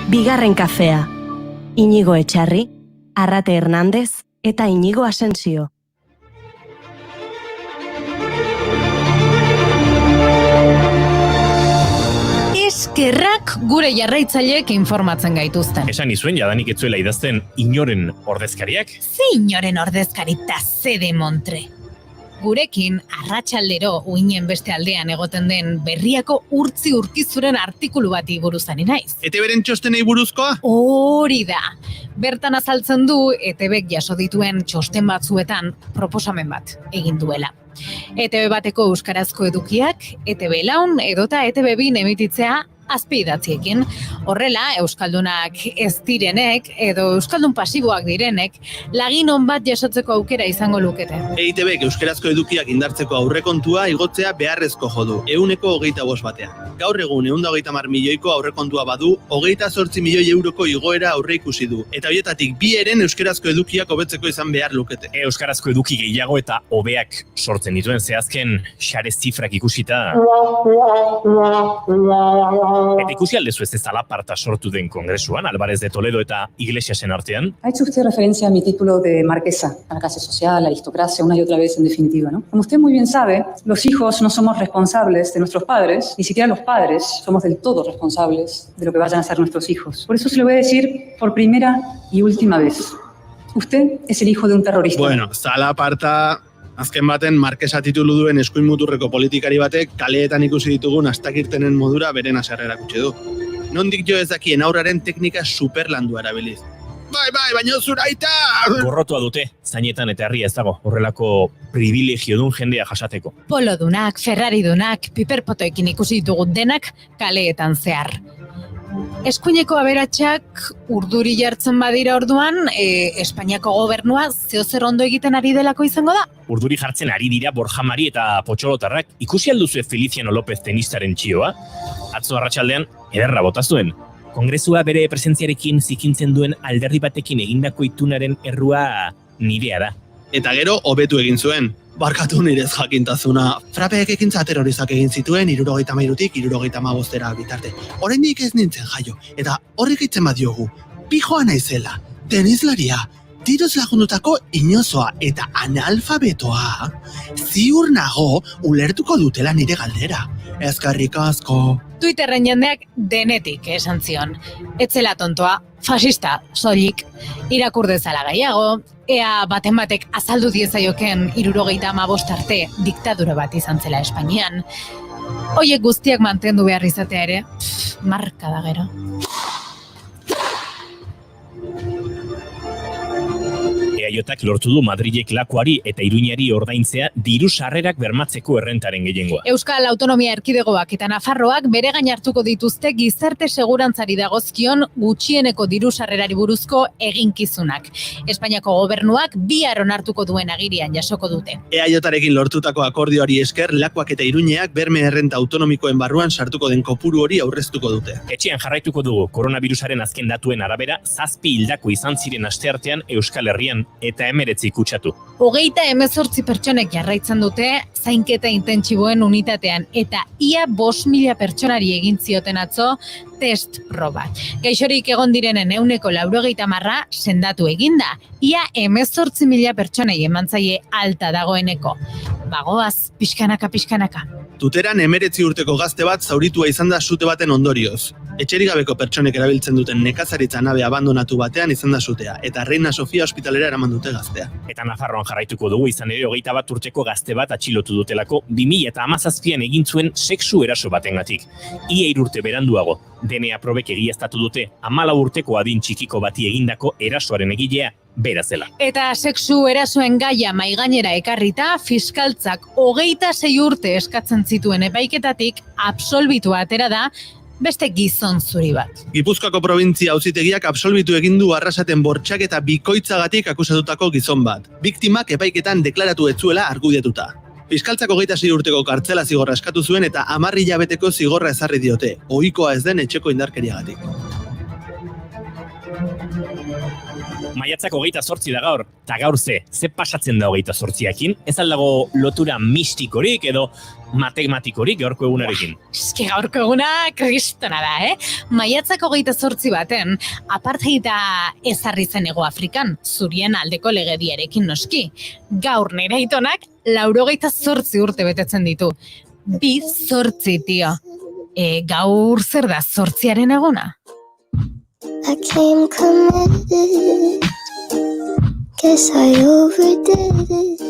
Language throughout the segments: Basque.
Bigarren kafea. Iñigo Etxarri, Arrate Hernández eta Iñigo Asensio. Eskerrak gure jarraitzaileek informatzen gaituzten. Esan izuen jadanik etzuela idazten inoren ordezkariak? Ze inoren ordezkarita zede montre. Gurekin arratsaldero uinen beste aldean egoten den Berriako urtzi urkizuren artikulu bati buruzani naiz. ETBren txostenei buruzkoa? Hori da. Bertan azaltzen du ETBek jaso dituen txosten batzuetan proposamen bat egin duela. ETB bateko euskarazko edukiak, ETB Laun edota ETB Bin emititzea azpidatziekin. Horrela, euskaldunak ez direnek edo euskaldun pasiboak direnek lagin on bat jasotzeko aukera izango lukete. EITBek euskarazko edukiak indartzeko aurrekontua igotzea beharrezko jodu, 125 batean. Gaur egun 130 milioiko aurrekontua badu, 28 milioi euroko igoera aurreikusi du. Eta horietatik bi eren euskarazko edukiak hobetzeko izan behar lukete. Euskarazko eduki gehiago eta hobeak sortzen dituen zehazken xare zifrak ikusita. Eta ikusi aldezu ez zalaparta sortu den kongresuan, Álvarez de Toledo eta Iglesiasen artean. Ha hecho usted referencia a mi título de marquesa, a la clase social, a la aristocracia, una y otra vez en definitiva, ¿no? Como usted muy bien sabe, los hijos no somos responsables de nuestros padres, ni siquiera los padres somos del todo responsables de lo que vayan a ser nuestros hijos. Por eso se lo voy a decir por primera y última vez. Usted es el hijo de un terrorista. Bueno, zalaparta... Azken baten, markesa titulu duen eskuin muturreko politikari batek kaleetan ikusi ditugun astakirtenen modura beren haserrerak utzi du. Nondik jo ez dakien aurraren teknika superlandua erabiliz. Bai, baina zuraita! Gorrotua dute, zainetan eta herria ez dago, horrelako privilegiodun jendea jasateko. Polodunak, Ferraridunak, piperpotoekin ikusi ditugu denak kaleetan zehar. Eskuineko aberatsak urduri jartzen badira orduan, Espainiako gobernua zeozer ondo egiten ari delako izango da? Urduri jartzen ari dira Borja Mari eta Potxolotarrak. Ikusi alduzue Feliciano López tenistaren txioa? Atzo arratsaldean ederra bota zuen. Kongresua bere presentziarekin zikintzen duen alderdi batekin egindako itunaren errua nirea da. Eta gero, hobetu egin zuen. Barkatu nirez jakintasuna. Frapeek ekintza terrorizak egin zituen 73tik 75era bitarte. Oraindik ez nintzen jaio. Eta horrek itzen badiogu. Pijoa naizela, tenizlaria, tiroz lagundutako inozoa eta analfabetoa, ziur nago ulertuko dutela nire galdera. Eskerrik asko. Twitterren jendeak denetik esan zion. Etzela tontoa, fasista, soilik, irakur dezala gehiago, ea baten batek azaldu diezaioken 75 arte diktadura bat izan zela Espainian. Hoiek guztiak mantendu behar izatea ere, marka da gero. EAJak lortu du Madrilek Lakuari eta Iruñari ordaintzea diru sarrerak bermatzeko errentaren gehiengoa. Euskal Autonomia Erkidegoak eta Nafarroak bere gain hartuko dituzte gizarte segurantzari dagozkion gutxieneko diru sarrerari buruzko eginkizunak. Espainiako gobernuak bihar onartuko duen agirian jasoko dute. EAJarekin lortutako akordioari esker, Lakuak eta Iruñeak berme errenta autonomikoen barruan sartuko den kopuru hori aurreztuko dute. Etxean jarraituko dugu koronavirusaren azken datuen arabera 7 hildako izan ziren asteartean Euskal Herrian eta 19 kutsatu. 38 pertsonek jarraitzen dute zainketa intentsiboen unitatean eta ia 5.000 pertsonari egin zioten atzo test proba. Gaixorik egon direnen 90% sendatu eginda, ia 18.000 pertsonei eman zaie alta dagoeneko. Bagoaz, pixkanaka. Tuteran 19 urteko gazte bat zauritua izan da sute baten ondorioz. Etxerik gabeko pertsonek erabiltzen duten nekazaritza nabe abandonatu batean izan da sutea, eta Reina Sofia ospitalera eraman dute gaztea. Eta Nafarroan jarraituko dugu izan ere 21 urteko gazte bat atxilotu dutelako 2017an egin zuen sexu eraso batengatik. Ia 3 urte beranduago, DNA probek egiaztatu dute 14 urteko adin txikiko bati egindako erasoaren egilea bera zela. Eta sexu erasoen gaia maigainera ekarrita, fiskaltzak 26 urte eskatzen zituen epaiketatik absolbitua atera da beste gizon zuri bat. Gipuzkoako probintzia auzitegiak absolbitu egin du Arrasaten bortxaketa bikoitzagatik akusatutako gizon bat. Biktimak epaiketan deklaratu ez zuela argudiatuta. Fiskaltzako 26 urteko kartzela zigorra eskatu zuen eta 10 hilabeteko zigorra ezarri diote, ohikoa ez den etxeko indarkeriagatik. Maiatzak 28 da gaur, eta gaur ze pasatzen da 28ekin? Ez aldago lotura mistikorik edo matematikorik gaurko egunarekin? Eske gaurko eguna kristona da, Maiatzak 28 baten, apartheida ezarri zen Hego Afrikan, zurien aldeko legediarekin noski. Gaur nire aitonak 98 urte betetzen ditu. 8, tio. Gaur zer da 8aren eguna? I came committed. Guess I overdid it.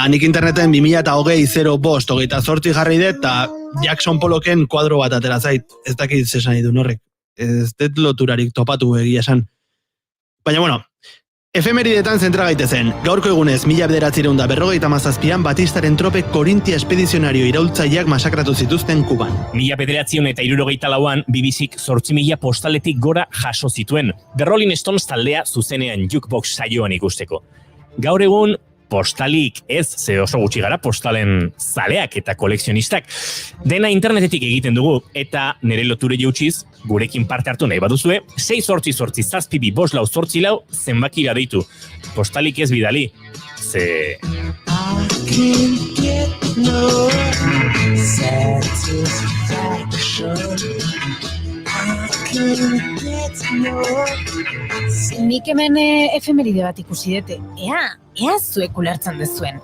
Nik interneten 2020-05-28 jarri dut, eta Jackson Pollocken kuadro bat atera zait. Ez dakit zesan idun horrek. Ez dut loturarik topatu egia esan. Baina, bueno, efemeridetan zentra gaitezen. Gaurko egunez, 1957an Batistaren tropek Korintia espedizionario iraultzaileak masakratu zituzten Kuban. 1964an BBCk 8.000 postaletik gora jaso zituen. The Rolling Stones taldea zuzenean jukebox saioan ikusteko. Gaur egun, postalik ez, ze oso gutxi gara postalen zaleak eta kolekzionistak. Dena internetetik egiten dugu, eta nire loture jautsiz, gurekin parte hartu nahi baduzue, 688-722-4 zenbakira deitu. Postalik ez bidali, ze... Nik hemen efemeride bat ikusi dute. Ea zuek ulertzen dezuen.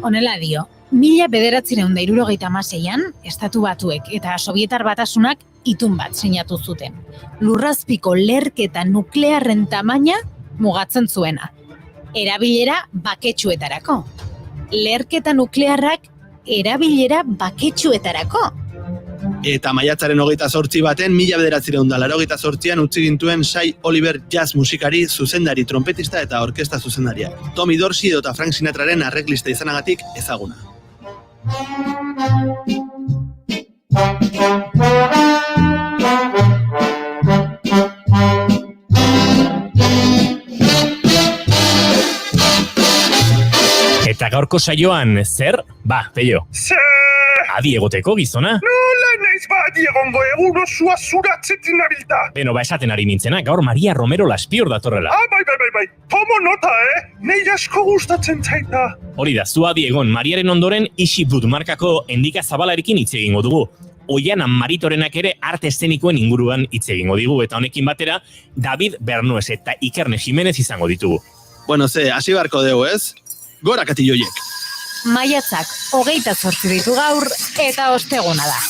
Honela dio, 1976an Estatu Batuek eta Sobietar Batasunak itun bat sinatu zuten. Lurrazpiko lerketa nuklearren tamaina mugatzen zuena. Erabilera baketsuetarako. Lerketa nuklearrak erabilera baketsuetarako. Eta maiatzaren 28 baten, 1988an utzi gintuen Shai Oliver jazz musikari, zuzendari, trompetista eta orkesta zuzendaria. Tommy Dorsey edota Frank Sinatraren arreglista izanagatik ezaguna. Eta gaurko saioan, zer? Peio. Adi egoteko gizona? Nola naiz adi egongo egun osua zuratzetin nabilta. Beno, esaten ari nintzena, gaur Maria Romero Laspior datorrela. Bai. Tomo nota, Nei asko gustatzen zaita. Hori da, zu adi egon, Mariaren ondoren Ixi Bud markako Endika Zabalarekin hitz egingo dugu. Oiana Maritorenak ere arte eszenikoen inguruan hitz egingo digu, eta honekin batera David Bernues eta Ikerne Jimenez izango ditugu. Bueno, hasi beharko dugu, ez? Gora katilloiek! Maiatzak 28 ditu gaur eta osteguna da.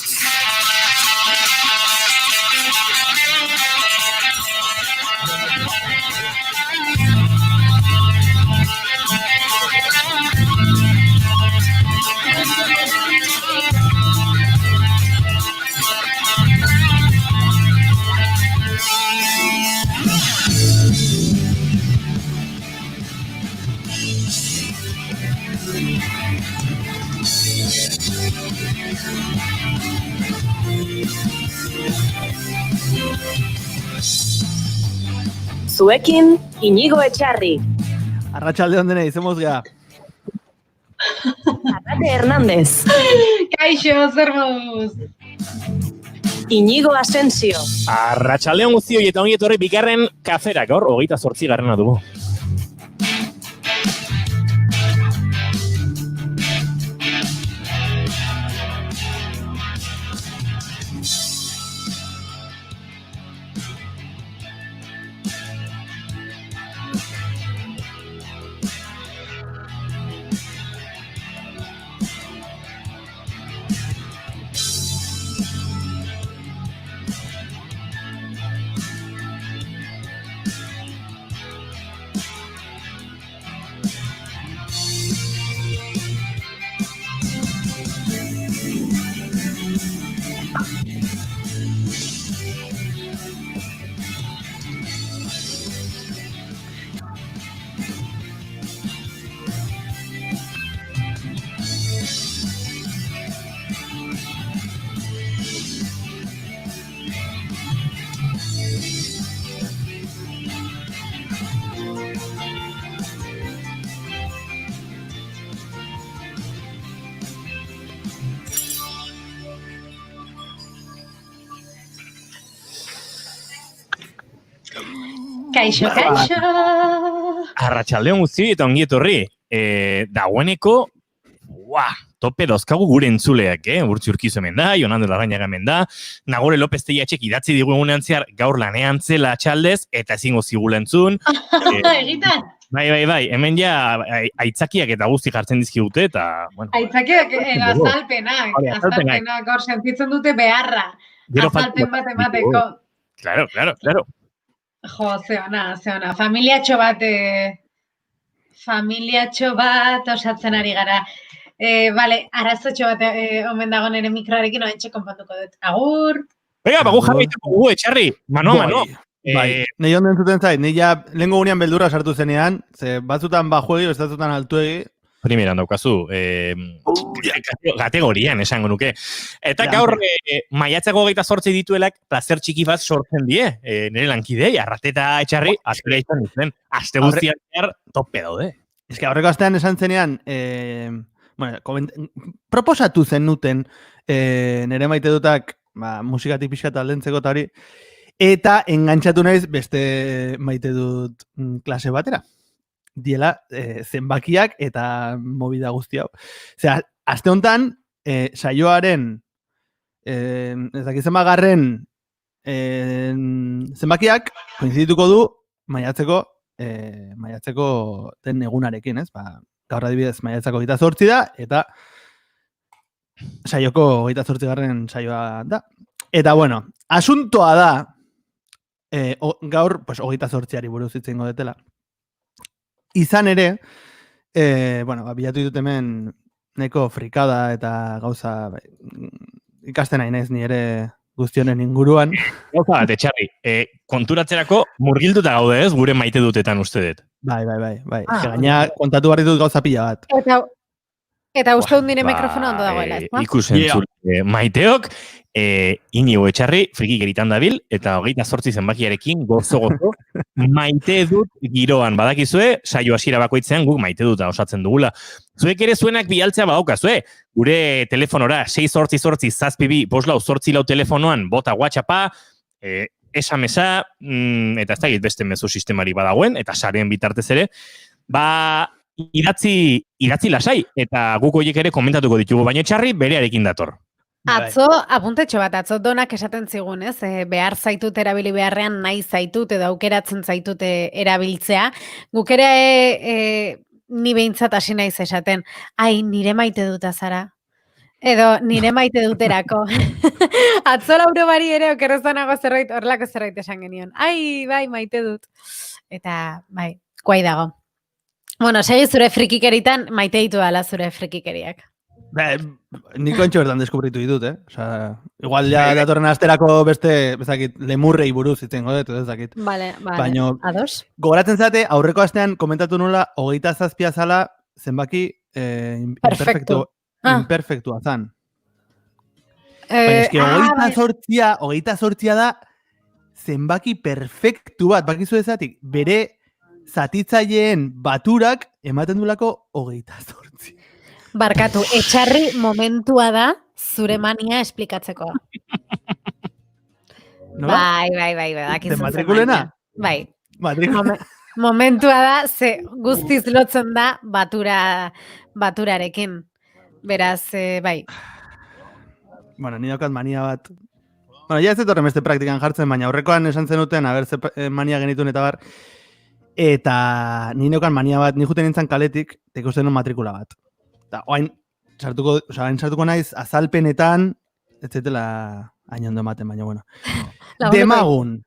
Zuekin, Iñigo Etxarri. Arratsalde on denei, zemuz gea. Arrate Hernández. Kaixo, zer moduz? Iñigo Asensio. Arratsaldeon guztioi eta ongi etorri bigarren kafera, gaur 28. dugu. Kaixo, kaixo. Arratsaldeon guzti eta ongi etorri. Dagoeneko, tope dauzkagu gure entzuleak, Urtzi Urkizu hemen da, Jonando Larrañaga hemen da, Nagore López Teiatxek idatzi digu egunean zehar gaur lanean zela txaldez, eta ezingo zigula entzun. Egitan. Bai, hemen ja aitzakiak eta guzti jartzen dizkigute, eta, bueno. Aitzakiak azalpenak hor sentitzen dute beharra. Azalpen bat emateko. Claro. Jo, ze ona. Familiatxo bat osatzen ari gara. Bale, arazotxo bat omen dago nire mikroarekin, oentxe konpontuko dut. Agur! Venga, bagu jarraituko etxarri. Mano. Bai, nahi onden zuten zait, nahi ja lehenko gunean beldurra sartu zenean, ze batzutan bajuegi, bestatutan altuegi. Primeran daukazu, kategorian esango nuke. Eta gaur, maiatzako 28 dituelak plazer txiki bat sortzen die, nire lankidei, Arrateta etxarri, azkera izan ditzen. Aste guztiak tope daude. Ez que aurreko astean esan zenean, proposatu zenuten nire maite dutak musikatik pixka taldentzeko eta hori, eta engantzatu naiz beste maite dut klase batera. Diela zenbakiak eta movida guzti hau. Osea, aste hontan saioaren ez dakit zenbagarren zenbakiak koinzidituko du maiatzeko den egunarekin, ez? Gaur adibidez maiatzako 28 da eta saioko 28garren saioa da. Eta bueno, asuntoa da gaur pues 28ari buruz hitz egingo detela. Izan ere, bilatu ditut hemen neko frikada eta gauza ikasten nahi naiz ni ere guztionen inguruan. Gauza bat, etxarri, konturatzerako murgilduta gaude ez, gure maite dutetan uste dut. Bai. Gaina kontatu barri dut gauza pila bat. Eta uste dut nire mikrofono ondo dagoela, ez? Ikusen maiteok, Inigo etxarri, frikikeritan dabil, eta 28 zenbakiarekin gozo maite dut giroan. Badakizue, saio hasiera bakoitzean guk maite duta osatzen dugula. Zuek ere zuenak bialtzea badaukazue. Gure telefonora 688-722-444 telefonoan bota WhatsAppa, SMS-a, eta ez da beste mezu sistemari badagoen, eta sareen bitartez ere, idatzi lasai, eta guk horiek ere komentatuko ditugu, baina etxarri berearekin dator. Atzo, apuntetxo bat, atzo donak esaten zigun, ez? Behar zaitut erabili beharrean nahi zaitut edo aukeratzen zaitute erabiltzea. Guk ere ni behintzat hasi naiz esaten, nire maite duta zara. Edo nire maite duterako. Atzo Lauro bari ere okerrezanago zerbait, horrelako zerbait esan genion. Bai, maite dut. Eta, bai, guai dago. Bueno, segi zure frikikeritan, maite ditu dala zure frikikeriak. Niko entxo bertan deskubritu ditut, Osa, igual ja datorren asterako beste, bezakit, lemurrei buruz itzen godet, ez dakit. Vale, baina, ados. Gogoratzen zate, aurreko astean komentatu nula, 27 zala zenbaki imperfektua zan. Baina eski, 28 da zenbaki perfektu bat, bakizu ezatik, bere zatitzaileen baturak ematen dulako 28. Barkatu, etxarri momentua da zure mania esplikatzeko. No? Bai. Matrikulena? Bai. Momentua da, ze guztiz lotzen da baturarekin. Beraz, bai. Bueno, ni daukat mania bat. Bueno, ja ez etorren beste praktikan jartzen, baina aurrekoan esan zenuten, ze mania genituen eta bar. Eta ni neukan mania bat, ni juten nintzen kaletik, teko zen matrikula bat. Eta oain sartuko naiz azalpenetan, ez zetela hain ondo ematen, baina bueno. Demagun.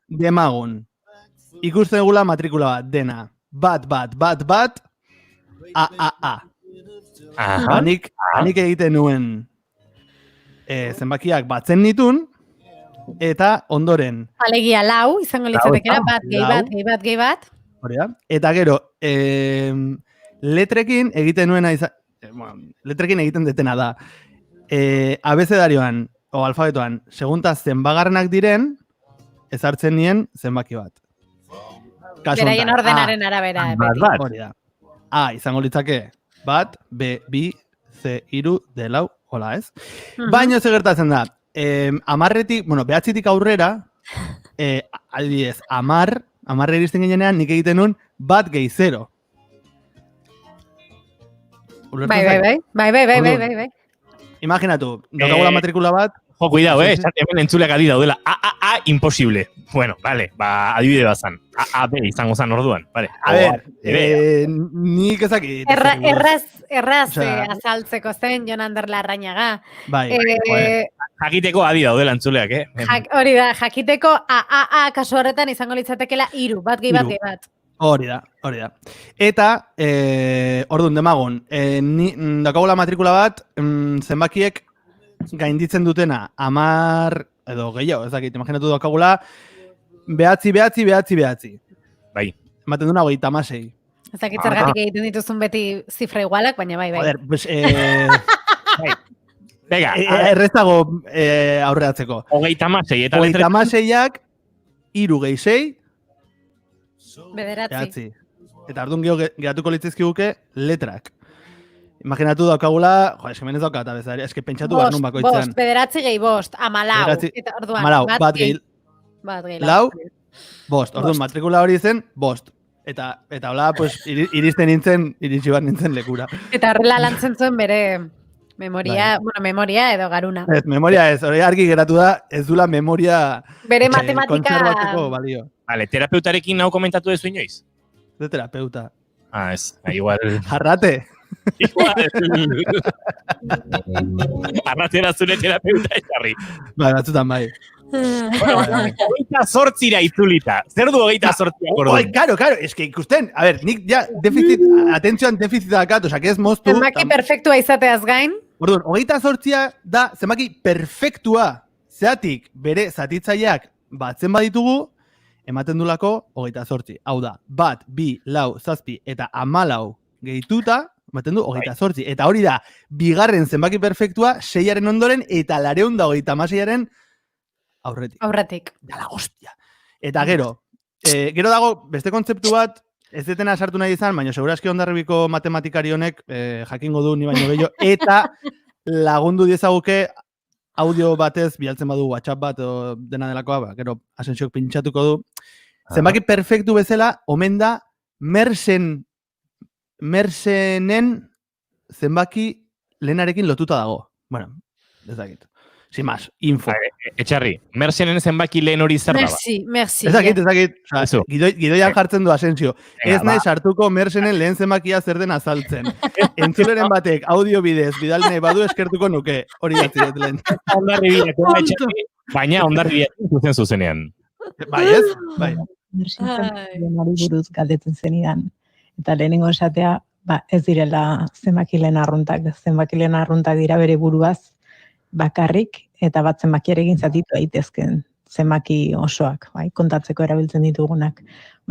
Ikusten egula matrikula bat, dena. Bat, A. Nik egiten nuen zenbakiak batzen nitun, eta ondoren. Alegia lau, izango litzatekera, gehi bat. Eta gero, letrekin egiten nuena letrekin egiten detena da. Abezedarioan, o alfabetoan, segunta zenbagarrenak diren, ezartzen nien zenbaki bat. Beraien ordenaren arabera. Hori da. A, izango litzake, bat, B, B, C, iru, D, lau, hola ez. Baina ze gertatzen da, 10etik, 9etik aurrera, adibidez, 10 amarre iristen ginenean, nik egiten nun bat gehi 0. Bai. Imaginatu, daukagula matrikula bat, Jo, cuidado, Sí, sí. hemen entzuleak adi daudela. A, imposible. Bueno, vale, adibide bat zan. A, B, izango zan orduan. Vale. a ver, nik ezakit. Erraz Osea, azaltzeko zen Jon Ander Larrañaga. Bai, Jakiteko adi daudela entzuleak, Hori da, jakiteko A kasu horretan izango litzatekela 3, bat gehi bat gehi bat. hori da. Eta, orduan, demagun, daukagula matrikula bat, zenbakiek gainditzen dutena, 10 edo gehiago, ezakit, imaginatu daukagula, behatzi. Bai. Ematen duna 36. Ezakit zergatik egiten dituzun beti zifra igualak, baina bai. Joder, pues, Venga, errezago aurreatzeko. 36 eta 36ak, 3 gehi 6, Bederatzi. Eta orduan geratuko litzizkiguke letrak. Imaginatu daukagula, hemen ez daukat abezari, eske pentsatu behar nun bakoitzean. Bost, bederatzi gehi bost, 14. Eta orduan, Amalau, bat gehi lau, bost. Orduan, matrikula hori zen, bost. Eta hola, pues, iritsi bat nintzen lekura. Eta horrela lantzen zuen bere memoria edo garuna. Ez, memoria ez, hori argi geratu da, ez dula memoria bere matematika kontserbatzeko balio. Vale, terapeutarekin hau komentatu dezu inoiz? De terapeuta. Ez, igual... Jarrate. Arratera zure terapeuta esarri. Bai, batzutan bai. Hogeita zortzira itzulita. Zer du hogeita zortzira? Oi, claro, eske ikusten, a ver, nik ja atentzioan defizita dakat, osak ez moztu. Zenbaki perfektua izateaz gain. Orduan, hogeita zortzia da zenbaki perfektua. Zeatik, bere zatitzaileak batzen baditugu, ematen dulako hogeita zortzi. Hau da, 1, 2, 4, 7 eta 14 gehituta, ematen du hogeita zortzi. Eta hori da, bigarren zenbaki perfektua, 6aren ondoren eta 236aren aurretik. Dala, hostia. Eta gero dago beste kontzeptu bat, ez detena sartu nahi izan, baina segurazki Hondarribiko matematikari honek jakingo du ni baino gehiago, eta lagundu diezaguke audio batez bialtzen badu WhatsApp bat o dena delakoa, gero Asensiok pintxatuko du. Zenbaki perfektu bezala, omen da Mersenen zenbaki lehenarekin lotuta dago. Bueno, ez dakit. Sin más, info. Etxarri, Mersenen zenbaki lehen hori zer daba? Merci. Ez dakit. Gidoian jartzen du Asensio. Ez nahi sartuko Mersenen lehen zenbakia zer den azaltzen. Entzuleren batek audio bidez bidal nahi badu eskertuko nuke. Hori jatziret lehen. Baina Hondarribia zuzenean. Bai ez? Bai. Mersintzen buruz galdetzen zenidan. Eta lehenengo esatea, ez direla zenbaki lehen arruntak. Zenbaki lehen arruntak dira bere buruaz bakarrik, eta bat zenbakiarekin zatitu daitezken zenbaki osoak, bai, kontatzeko erabiltzen ditugunak.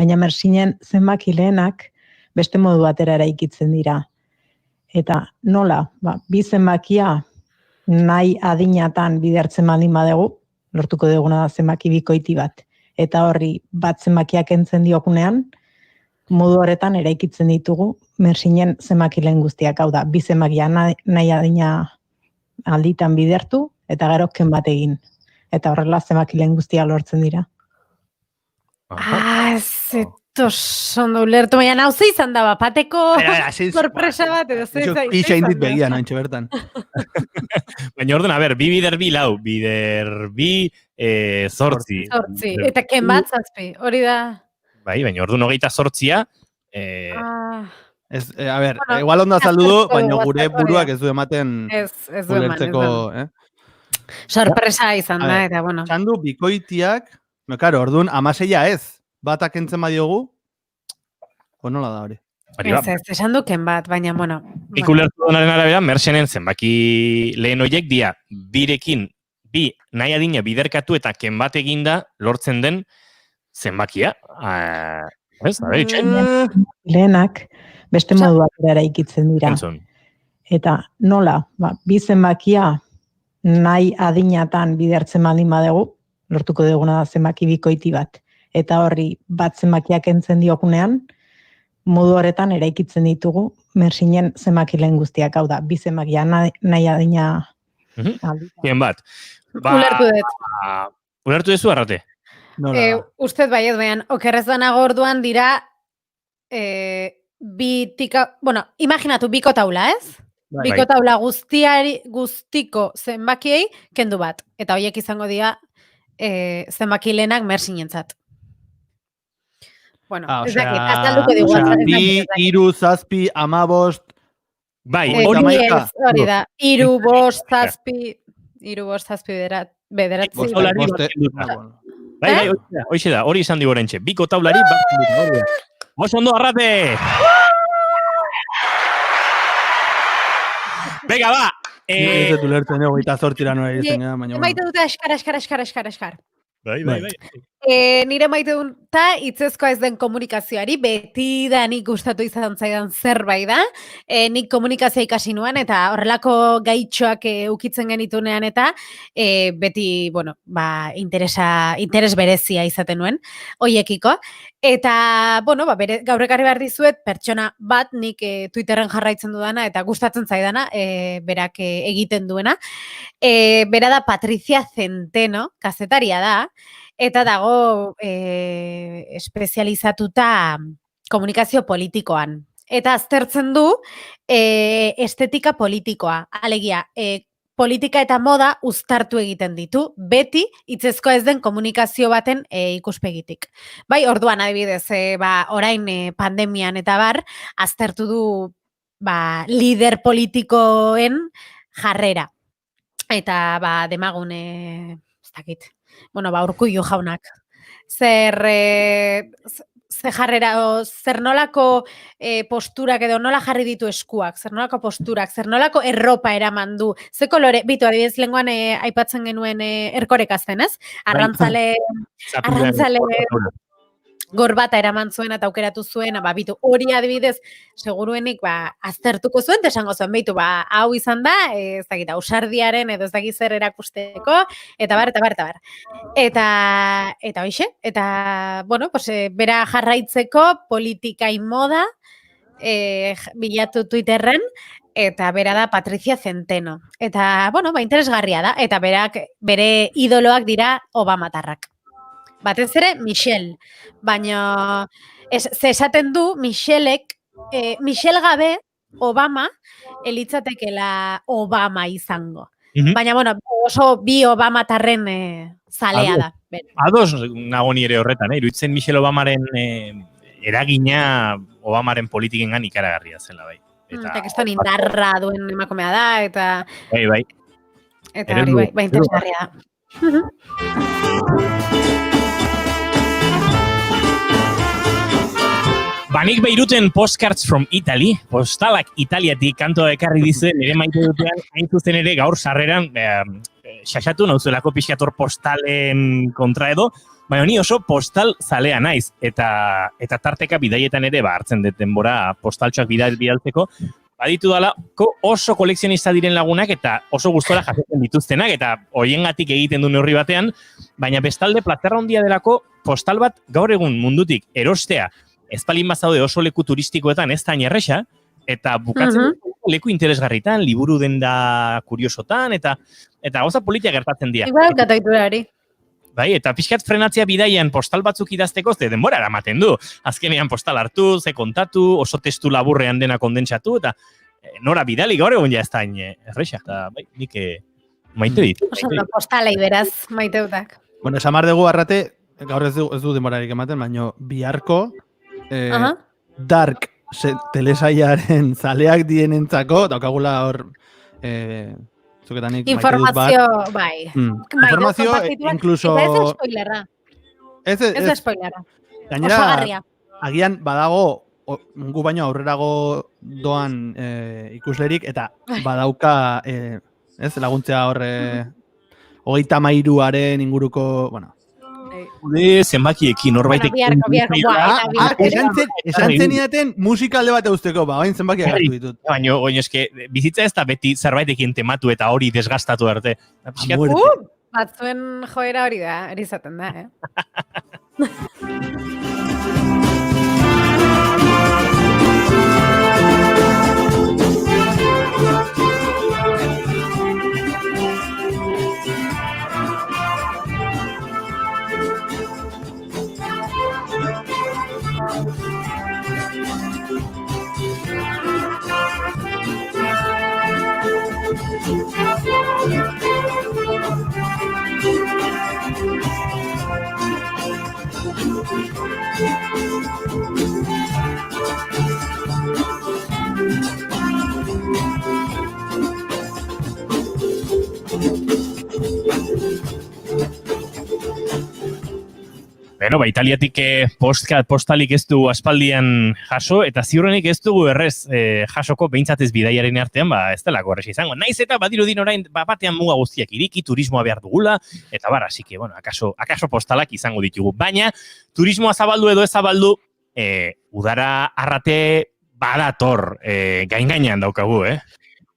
Baina Mersinen zenbaki lehenak beste modu batera eraikitzen dira. Eta nola, bi zenbakia nahi adinatan bidertzen baldin badegu, lortuko duguna da zenbaki bikoiti bat. Eta horri bat zenbakiak entzen diokunean, modu horretan eraikitzen ditugu Mersinen zenbaki lehen guztiak, hau da, bi zenbakia nahi adina alditan bidertu, eta gero ken bat egin. Eta horrela zenbaki lehen guztia lortzen dira. Zeto sondo ulertu, baina nauze izan da, bateko sorpresa bat, edo zeza. Ixa indit begia, nointxe bertan. Baina orduan, bi bider bi lau, bider bi zortzi. Eta ken bat zazpi, hori da. Bai, baina orduan hogeita zortzia, a ver, igual ondo azaldu du, baina gure buruak ez du ematen ulertzeko, sorpresa izan da, eta bueno. Txandu bikoitiak, claro, orduan 16 ez, batak entzen badiogu, nola da hori? Ez, esan duken bat, baina, bueno. Ikulertu donaren arabera, Mersenen zenbaki lehen horiek dia, birekin, bi nahi adina biderkatu eta ken bat eginda lortzen den zenbakia. Ez, da behitxen? Lehenak, beste modu batera eraikitzen dira. Eta nola, bi zenbakia nahi adinatan bidertzen baldin badegu, lortuko duguna da zenbaki bikoiti bat. Eta horri bat zenbakiak entzen diokunean, modu horretan eraikitzen ditugu Mersinen zenbaki lehen guztiak, hau da, bi zenbakia nahi adina... Kien bat. Ulertu dut. Ulertu dezu, Arrate? Nola? Ustez bai ez behan, okerrez banago orduan dira imaginatu biko taula, ez? Bai. Biko taula guztiko zenbakiei kendu bat. Eta horiek izango dira zenbaki lehenak mersinentzat. Bueno, ez dakit, azalduko digu. Bi, 3, 7, 15... Bai, hori da. 3, 5, 7, 8, 9. Bai, hoxe da, hori izan digorentxe. Biko taulari bat kendu. Oso ondo, Arrate! Venga, ba! Ez dut ulertzen ego, eta zortira noa izan gara, baina... Maite dute eskar. Bai. Nire maite dut itzezkoa ez den komunikazioari, beti da nik gustatu izan zaidan zerbait da. Nik komunikazioa ikasi nuen, eta horrelako gaitxoak ukitzen genitunean, eta beti, interes berezia izaten nuen, hoiekiko. Eta, gaur ekarri behar dizuet, pertsona bat nik Twitterren jarraitzen dudana, eta gustatzen zaidana, berak egiten duena. Bera da Patricia Centeno, kazetaria da, eta dago espezializatuta komunikazio politikoan. Eta aztertzen du estetika politikoa, alegia, politika eta moda uztartu egiten ditu, beti hitzezkoa ez den komunikazio baten ikuspegitik. Bai, orduan adibidez, orain pandemian eta bar, aztertu du lider politikoen jarrera. Eta demagun, ez dakit, Urkullu jaunak. Zer jarrera, zer nolako posturak edo nola jarri ditu eskuak, zer nolako posturak, zer nolako erropa eraman du, ze kolore, bitu adibidez lenguan aipatzen genuen Erkoreka zen, ez? Arrantzale gorbata eraman zuen eta aukeratu zuen, bitu hori adibidez, seguruenik aztertuko zuen, esango zuen, bitu, hau izan da, ez dakit, ausardiaren edo ez dakit zer erakusteko, eta bar. Eta hoxe, eta, bera jarraitzeko politika moda bilatu Twitterren, eta bera da Patricia Centeno. Eta, interesgarria da, eta bere idoloak dira Obamatarrak. Batez ere, Michelle. Baina, esaten du, Michelle gabe Obama elitzatekela Obama izango. Baina, oso bi Obamatarren zalea da. Ados nago nire horretan, iruditzen Michelle Obamaren eragina Obamaren politikengan ikaragarria zela, bai. Eta keston indarra duen emakumea da, eta... Bai. Eta hori, bai, interesgarria da. Nik Beiruten Postcards from Italy, postalak Italiatik kantoa ekarri dizu, nire maite dutean, hain zuzen ere gaur sarreran, xaxatu nauzuelako pixkator postalen kontra edo, baina ni oso postal zalea naiz, eta tarteka bidaietan ere, hartzen dut denbora postaltxoak bidaltzeko, baditu dalako oso kolekzionista diren lagunak, eta oso gustora jasotzen dituztenak, eta hoiengatik egiten du neurri batean, baina bestalde plazerra handia delako postal bat gaur egun mundutik erostea, ezpalin bazaude oso leku turistikoetan ez da erresa, eta bukatzen leku interesgarritan, liburu denda kuriosotan, eta gauza politia gertatzen dira. Igual kataiturari. Bai, eta pixkat frenatzea bidaian postal batzuk idazteko, ze denbora eramaten du. Azkenean postal hartu, ze kontatu, oso testu laburrean dena kondentsatu, eta nora bidali gaur egun ja ez da erresa. Eta bai, nik maite dit. Oso postalei beraz, maite dutak. Bueno, esamar dugu Arrate, gaur ez du denborarik ematen, baina biharko Dark telesaiaren zaleak dienentzako, daukagula hor zuketanik informazio, bai. Informazio, incluso... Eta ez spoilerra. Ez spoilerra. Gainera, agian badago, gu baino aurrerago doan ikuslerik, eta badauka, laguntzea hor 33aren inguruko, zenbakiekin norbaitek... Esan zeniaten musika alde bat eusteko, bain zenbakiak hartu ditut. Baina, eske, bizitza ez da beti zerbaitekin tematu eta hori desgastatu arte. Batzuen joera hori da, erizaten da, Bueno, Italiatik postalik ez du aspaldian jaso, eta ziurrenik ez dugu errez jasoko behintzatez bidaiaren artean, ez delako errez izango. Naiz eta badirudin orain batean muga guztiak iriki, turismoa behar dugula, eta así que, bueno, akaso postalak izango ditugu. Baina, turismoa zabaldu edo ez zabaldu, udara arrate badator gain-gainean daukagu,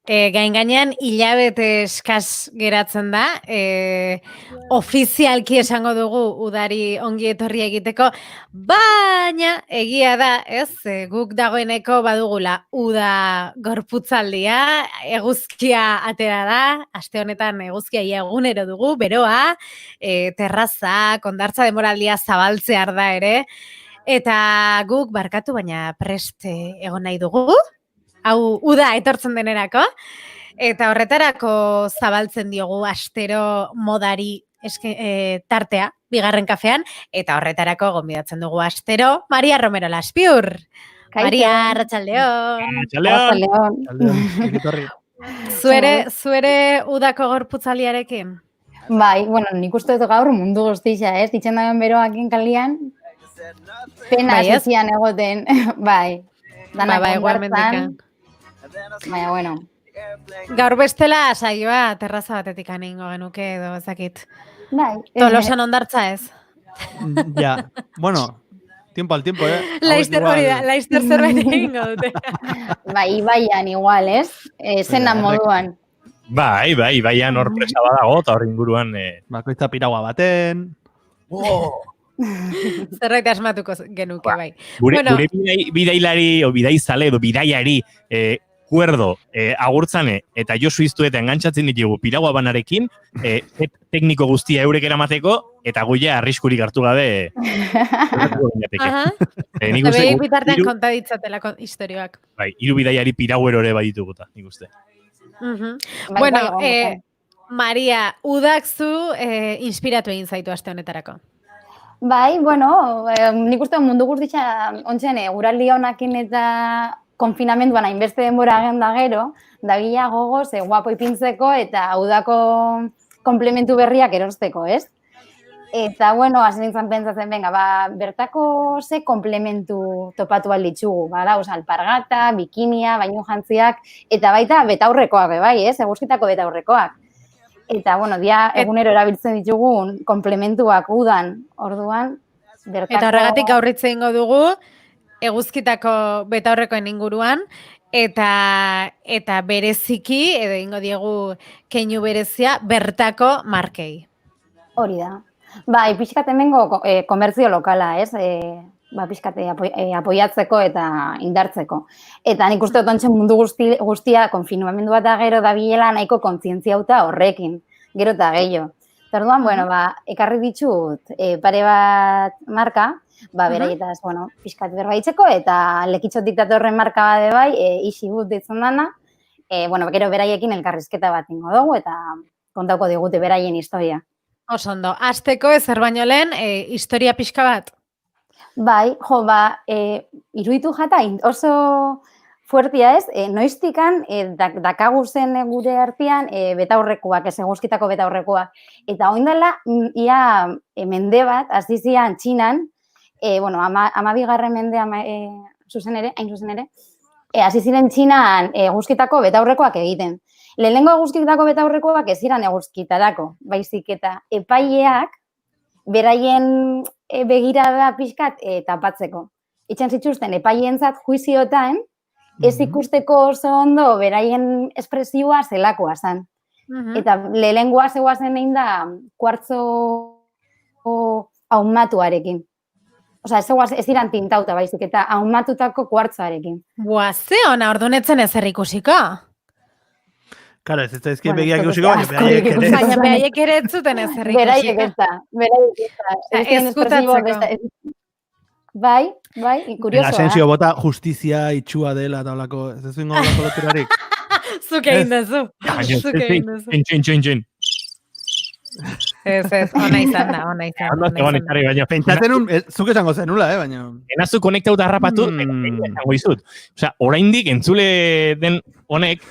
Gain-gainean hilabete eskaz geratzen da, ofizialki esango dugu udari ongi etorri egiteko, baina egia da, guk dagoeneko badugula uda gorputzaldia, eguzkia atera da, aste honetan eguzkia egunero dugu, beroa, terraza, hondartza denboraldia zabaltzear da ere, eta guk barkatu baina prest egon nahi dugu, hau uda etortzen denerako, eta horretarako zabaltzen diogu astero modari tartea, bigarren kafean, eta horretarako gonbidatzen dugu astero Maria Romero Laspiur. Maria, arratsaldeon. Arratsaldeon. Zuere udako gorputzaliarekin? Bai, bueno, nik uste dut gaur mundu guztia, ditzen dagoen beroakin kalian, pena zizian egoten, bai. Bai, igualmendikan. Baina, bueno. Gaur bestela saioa terraza batetik aningo genuke edo ezakit. Bai. Tolosan hondartza ez. Ja, bueno, tiempo al tiempo, Laizter hori da, laizter zerbait egingo dute. Bai, baian igual, zena moduan. Bai, baian hor presa badago, eta hor inguruan... Bakoitza piragua baten... Zerbait asmatuko genuke, bai. Gure bidailari, o bidaizale edo bidaiari kuerdo agurtzane eta Josu iztueta engantzatzen ditugu piragua banarekin, tekniko guztia eurek eramateko, eta goia arriskurik hartu gabe... Beik bitartean konta ditzatela historioak. Bai, 3 bidaiari piraguero ere badituguta, nik uste. Bueno, Maria, udak zu inspiratu egin zaitu aste honetarako. Bai, bueno, nik uste mundu guztia ontzen eguraldi honakin eta konfinamenduan hainbeste denbora agenda gero, da gila gogoz, guapo ipintzeko eta udako komplementu berriak erosteko, ez? Eta, bueno, hasi nintzen pentsatzen, venga, bertako ze komplementu topatu alditzugu, dauz, alpargata, bikinia, bainu jantziak, eta baita betaurrekoak, bai, ez? Eguzkitako betaurrekoak. Eta, bueno, egunero erabiltzen ditugun komplementuak udan, orduan, bertako... Eta horregatik gaurritze ingo dugu, eguzkitako betaurrekoen inguruan, eta bereziki, edo ingo diegu keinu berezia, bertako markei. Hori da. Bai, pixkat hemengo komertzio lokala, ez? Pixkat apoiatzeko eta indartzeko. Eta nik uste dut ontzen mundu guztia konfinamendu bat gero da bilela nahiko kontzientziauta horrekin, gero eta gehiago. Eta orduan, bueno, ekarri ditut pare bat marka, beraietaz, bueno, pixkat berbaitzeko, eta lekitxotik datorren marka bade bai, isi gut ditzen dana, bueno, gero beraiekin elkarrizketa bat ingo dugu, eta kontauko digute beraien historia. Osondo, azteko ezer baino lehen, historia pixka bat? Bai, iruditu jata oso fuertia ez, noiztikan dakagu zen gure artean betaurrekoak, ez eguzkitako betaurrekoak. Eta oindala, ia mende bat, azizian txinan, bueno, 12. mendea hain zuzen ere, aziziren txinan eguzkitako betaurrekoak egiten. Lehenengo eguzkitako betaurrekoak ez ziren eguzkitarako, baizik eta epaileak beraien begirada pixkat tapatzeko. Itxan zituzten epailentzat juiziotan, ez ikusteko oso ondo beraien espresioa zelakoa zen. Eta lehenengoa zegoazen egin da kuartzo ahumatuarekin. Osa, ez ziren tintauta baizik eta ahumatutako kuartzoarekin. Bua, ze ona ordunetzen ezer ikusiko? Claro, ez ezkin begiak ikusiko, baina behaiek ere ez zuten ezer ikusiko. Beraiek ez da. Bai, kuriosoa. Asensio bota justizia itxua dela eta olako, ez duzu ingo olako loturarik. Zuk egin duzu. Zuk egin duzu. Txin. Ez, ona izan da. Pentsatzen un, zuk esango zenula, baina... Enazu konektauta harrapatu, esango izut. Osea, oraindik entzule den honek,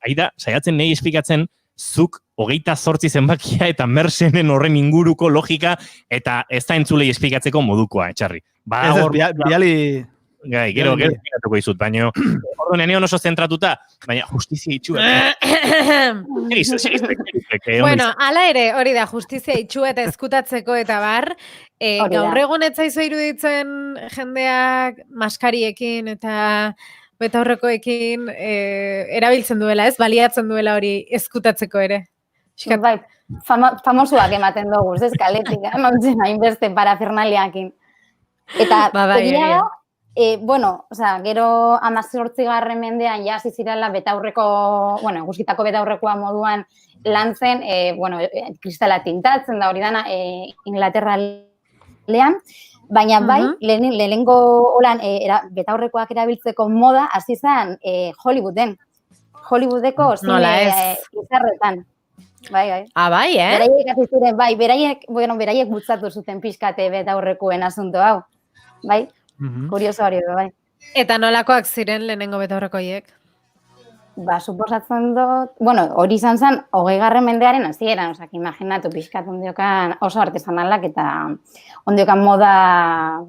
aida, saiatzen nahi esplikatzen, zuk 28 zenbakia eta mersenen horren inguruko logika eta ez da entzulei esplikatzeko modukoa, Etxarri. Biali... Gai, gero esplikatuko izut, baina orduan eneon oso zentratuta, baina justizia itxua. Bueno, ala ere, hori da, justizia itxua eta eskutatzeko eta bar, gaur egun ez zaizu iruditzen jendeak maskariekin eta betaurrekoekin erabiltzen duela, ez? Baliatzen duela hori eskutatzeko ere. Bai, famosuak ematen dugu, ez kaletik, emantzen hainbeste parafernaliakin. Eta egia da, gero 18. mendean ja hasi zirela betaurreko, eguzkitako betaurrekoa moduan lantzen, kristala tintatzen da hori dana Inglaterralean, baina bai, lehenengo holan betaurrekoak erabiltzeko moda hasi zen Hollywooden. Hollywoodeko zine izarretan. Bai. Ah, bai, Beraiek hasi ziren, bai, beraiek bultzatu zuten pixkate betaurrekoen asunto hau. Bai, kurioso hori, bai. Eta nolakoak ziren lehenengo betaurrekoiek? Suposatzen dut, hori izan zen 20. mendearen hasieran, imaginatu pixkat ondiokan oso artesanalak eta ondiokan moda,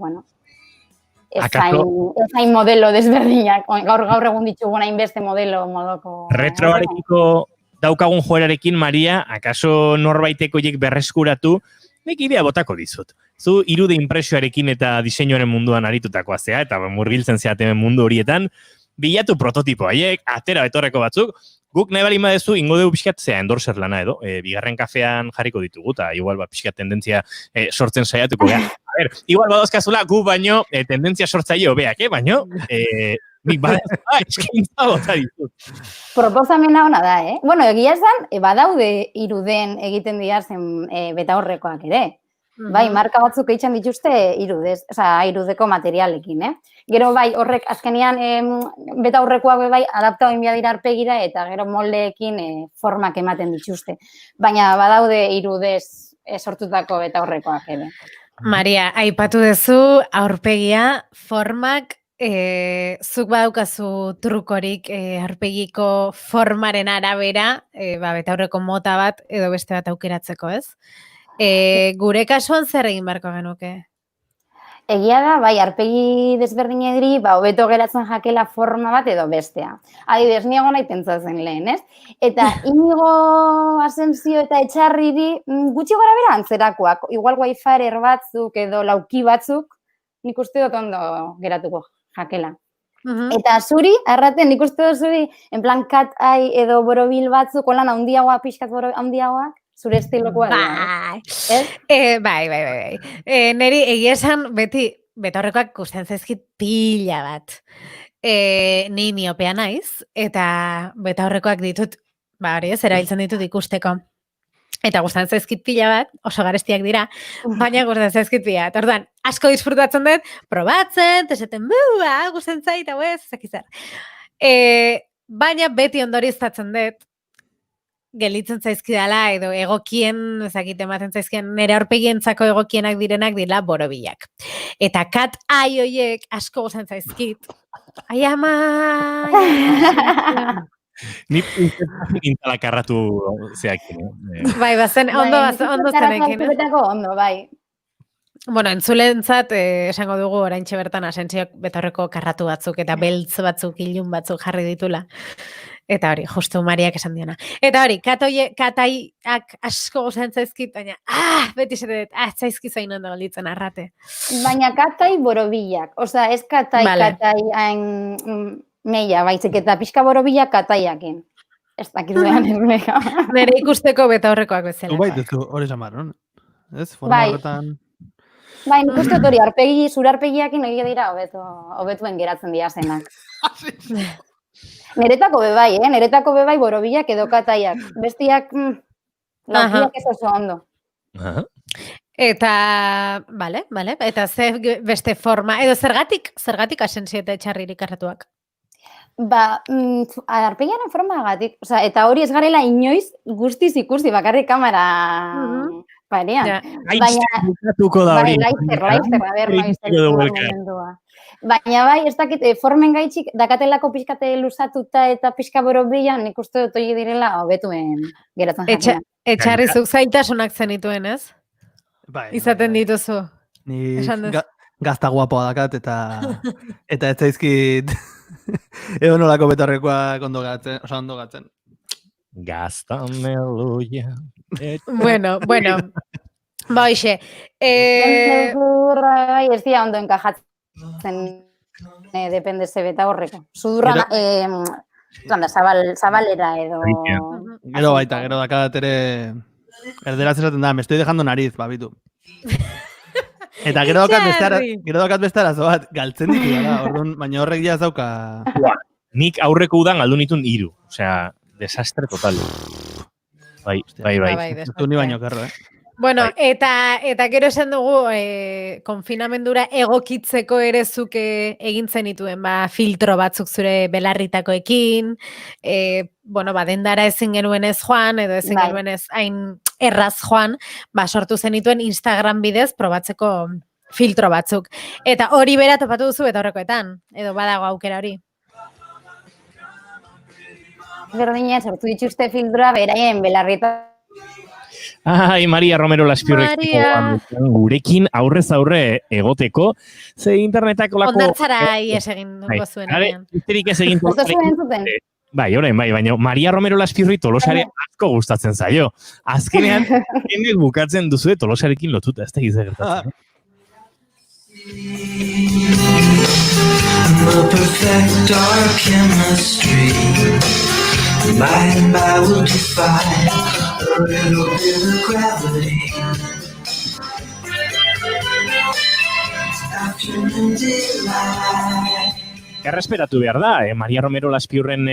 ezain modelo desberdinak, gaur egun ditugu hainbeste modelo modoko. Retroarekiko daukagun joerarekin, Maria, akaso norbaitekoiek berreskuratu, nik idea botako dizut. Zu irude impresioarekin eta diseinuaren munduan aritutakoa zea, eta murgiltzen zeaten mundu horietan, bilatu prototipo haiek, atera betorreko batzuk, guk nahi bali madezu, ingo dugu pixkat zea endorser lana edo, bigarren kafean jarriko ditugu, eta igual pixkat tendentzia sortzen saiatuko. A ber, igual badozkazula gu baino tendentzia sortzaile hobeak, baino, nik eskaintza bota ditut. Proposamena ona da, egia esan, badaude iruden egiten diazen betaurrekoak ere. Bai, marka batzuk eitzen dituzte irudeko materialekin, Gero bai, horrek azkenian betaurrekoak bai adaptatu egin dira aurpegira eta gero moldeekin formak ematen dituzte. Baina badaude irudez sortutako betaurrekoak ere. Maria, aipatu duzu aurpegia, formak, zuk badaukazu trukorik aurpegiko formaren arabera, betaurreko mota bat edo beste bat aukeratzeko, ez? Gure kasuan zer egin beharko genuke? Egia da, bai, aurpegi desberdinedri, hobeto geratzen jakela forma bat edo bestea. Adibidez, niago nahi pentsatzen lehen, ez? Eta Inigo Asensio eta Etxarriri gutxi gora bera antzerakoak, igual waifarer batzuk edo lauki batzuk, nik uste dut ondo geratuko jakela. Eta zuri, arraten, nik uste dut zuri, en plan cat eye edo borobil batzuk, holan handiagoa, pixkat handiagoak, zure estilokoa. Bai. Neri egia esan beti betaurrekoak gustatzen zaizkit pila bat. Ni miopea naiz eta betaurrekoak ditut, hori ez, erabiltzen ditut ikusteko. Eta gustatzen zaizkit pila bat, oso garestiak dira, baina gustatzen zaizkit pila bat. Orduan, asko disfrutatzen dut, probatzen, esaten, gustatzen zait, hau ez, ezakizar. Baina beti ondoriztatzen dut, gelitzen zaizkidala edo egokien, ezakit ematen zaizkien, nire aurpegientzako egokienak direnak dira borobilak. Eta cat eye horiek asko gozatzen zaizkit. Ai ama! Ni intzala karratu zeakin. Bai, bazen, ondo zenekin. Ondo, bai. Bueno, entzulentzat, esango dugu oraintxe bertan Asensiok betaurreko karratu batzuk eta beltz batzuk, ilun batzuk jarri ditula. Eta hori, justu Mariak esan diona. Eta hori, kataiak asko gozatzen zaizkit, baina, beti zetet, zaizki zain ondo galditzen arrate. Baina katai borobilak, osea, ez katai hain meia, baizik eta pixka borobilak kataiakin. Ez dakit behan ermeka. Nere ikusteko betaurrekoak bezala. Bai, duzu hori zamar, no? Ez, forma horretan... Bai, nik uste hori, zure arpegiakin egia dira hobetuen geratzen dira zenak. Neretako bebai, borobilak edo kataiak. Bestiak, laukiak ez oso ondo. Eta, bale, eta ze beste forma, edo zergatik Asensi eta Etxarririk arratuak? Ba, arpegiaren formagatik, osea, eta hori ez garela inoiz guztiz ikusi, bakarrik kamera parean. Ja. Bukatuko da hori. Laizter, a ber, momentua. Baina bai, ez dakit, formen gaitxik, dakatelako pixkate luzatuta eta pixka borobilan, nik uste dut hori direla, hobetuen geratzen jatzen. Etxarri zuk zaitasunak zenituen, ez? Bai, Izaten dituzu. Ni gazta guapoa dakat eta ez zaizkit edo nolako betarrekoak ondo gatzen. Gazta meloia. Bueno. Ba, hoxe. Bai, ez dira ondo enkajatzen depende ze beta horreko. Sudurra, zabalera edo... Gero baita, gero dakat ere... Erderaz esaten da, me estoy dejando nariz, babitu. Eta gero dakat beste arazo bat, galtzen ditu dara, orduan, baina horrek ja zauka... Nik aurreko udan galdu nituen 3, osea, desastre total. Bai. Ni baino kerro, Bueno, eta gero esan dugu, konfinamendura egokitzeko ere zuke egin zenituen, filtro batzuk zure belarritakoekin, dendara ezin genuen ez joan, edo ezin genuen ez hain erraz joan, sortu zenituen Instagram bidez probatzeko filtro batzuk. Eta hori bera topatu duzu eta horrekoetan, edo badago aukera hori. Berdina, sortu dituzte filtroa beraien belarrita. Ai, Maria Romero Laspirrek gurekin aurrez aurre egoteko, ze internetako lako... Ondartzara ies egin duko zuen. Izterik ez egin Bai, baina Maria Romero Laspirri Tolosare asko gustatzen zaio. Azkenean, hemen bukatzen duzu Tolosarekin lotuta, ez da gizte gertatzen. The perfect dark chemistry. By and by we'll defy a little bit of gravity. Afternoon daylight. Errespetatu behar da, Maria Romero Laspirren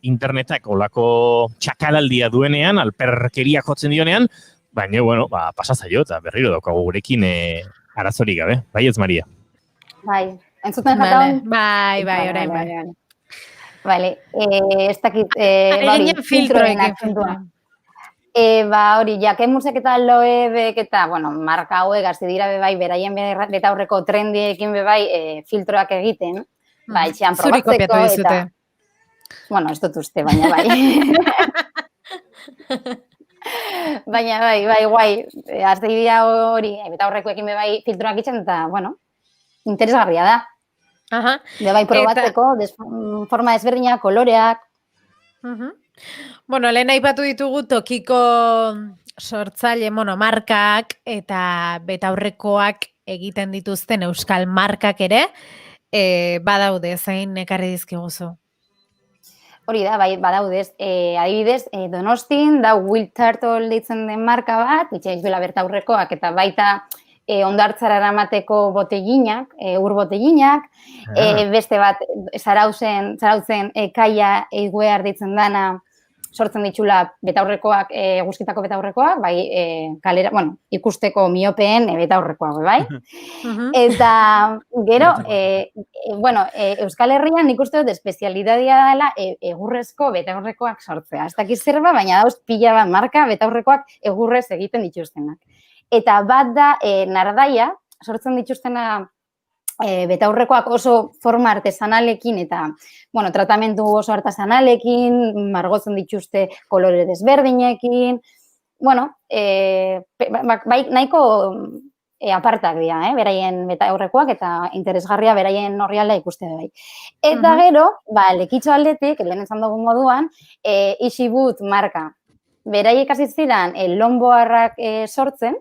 internetak olako txakalaldia duenean, alperkeria jotzen dionean, baina, pasazaio eta berriro daukagu gurekin arazorik gabe. Bai ez, Maria? Bai, entzuten jataun? Bai, orain bai. Vale, ez dakit... Eginen filtroekin filtroa. Hori, jakemusek eta loebek eta, marka hauek hasi dira bebai, beraien beta aurreko trendiekin bebai filtroak egiten. Bai, etxean probatzeko eta... Ez dut uste, baina bai. Baina bai, guai. Hasi dira hori, beta aurrekoekin bebai filtroak itzen eta, interesgarria da. Bebai probatzeko, forma desberdinak, koloreak. Lehen aipatu ditugu tokiko sortzaile monomarkak eta betaurrekoak egiten dituzten euskal markak ere, badaude, zein ekarri dizkiguzu? Hori da, bai, badaudez. Adibidez, Donostin, da Will Turtle deitzen den marka bat, itxaiz bela bertaurrekoak, eta baita ondartzara eramateko botellinak, ur botellinak, beste bat, zarautzen kaia eiguear ditzen dana, sortzen ditxula betaurrekoak, guzkitako betaurrekoak, bai, kalera, ikusteko miopeen betaurrekoak, bai? Eta, gero, Euskal Herrian nik uste dut espezialidadia dela egurrezko betaurrekoak sortzea. Ez dakiz zerba, baina dauz pila bat marka betaurrekoak egurrez egiten dituztenak. Eta bat da, Nardaia, sortzen dituztena betaurrekoak oso forma artesanalekin eta, tratamendu oso artesanalekin, margotzen dituzte kolore desberdinekin, bai, nahiko apartak dira, beraien betaurrekoak eta interesgarria beraien horrialda ikuste bai. Eta gero, lekitxo aldetik, lehen esan dugun moduan, Isibut marka. Beraiek hasi ziren lonboarrak sortzen,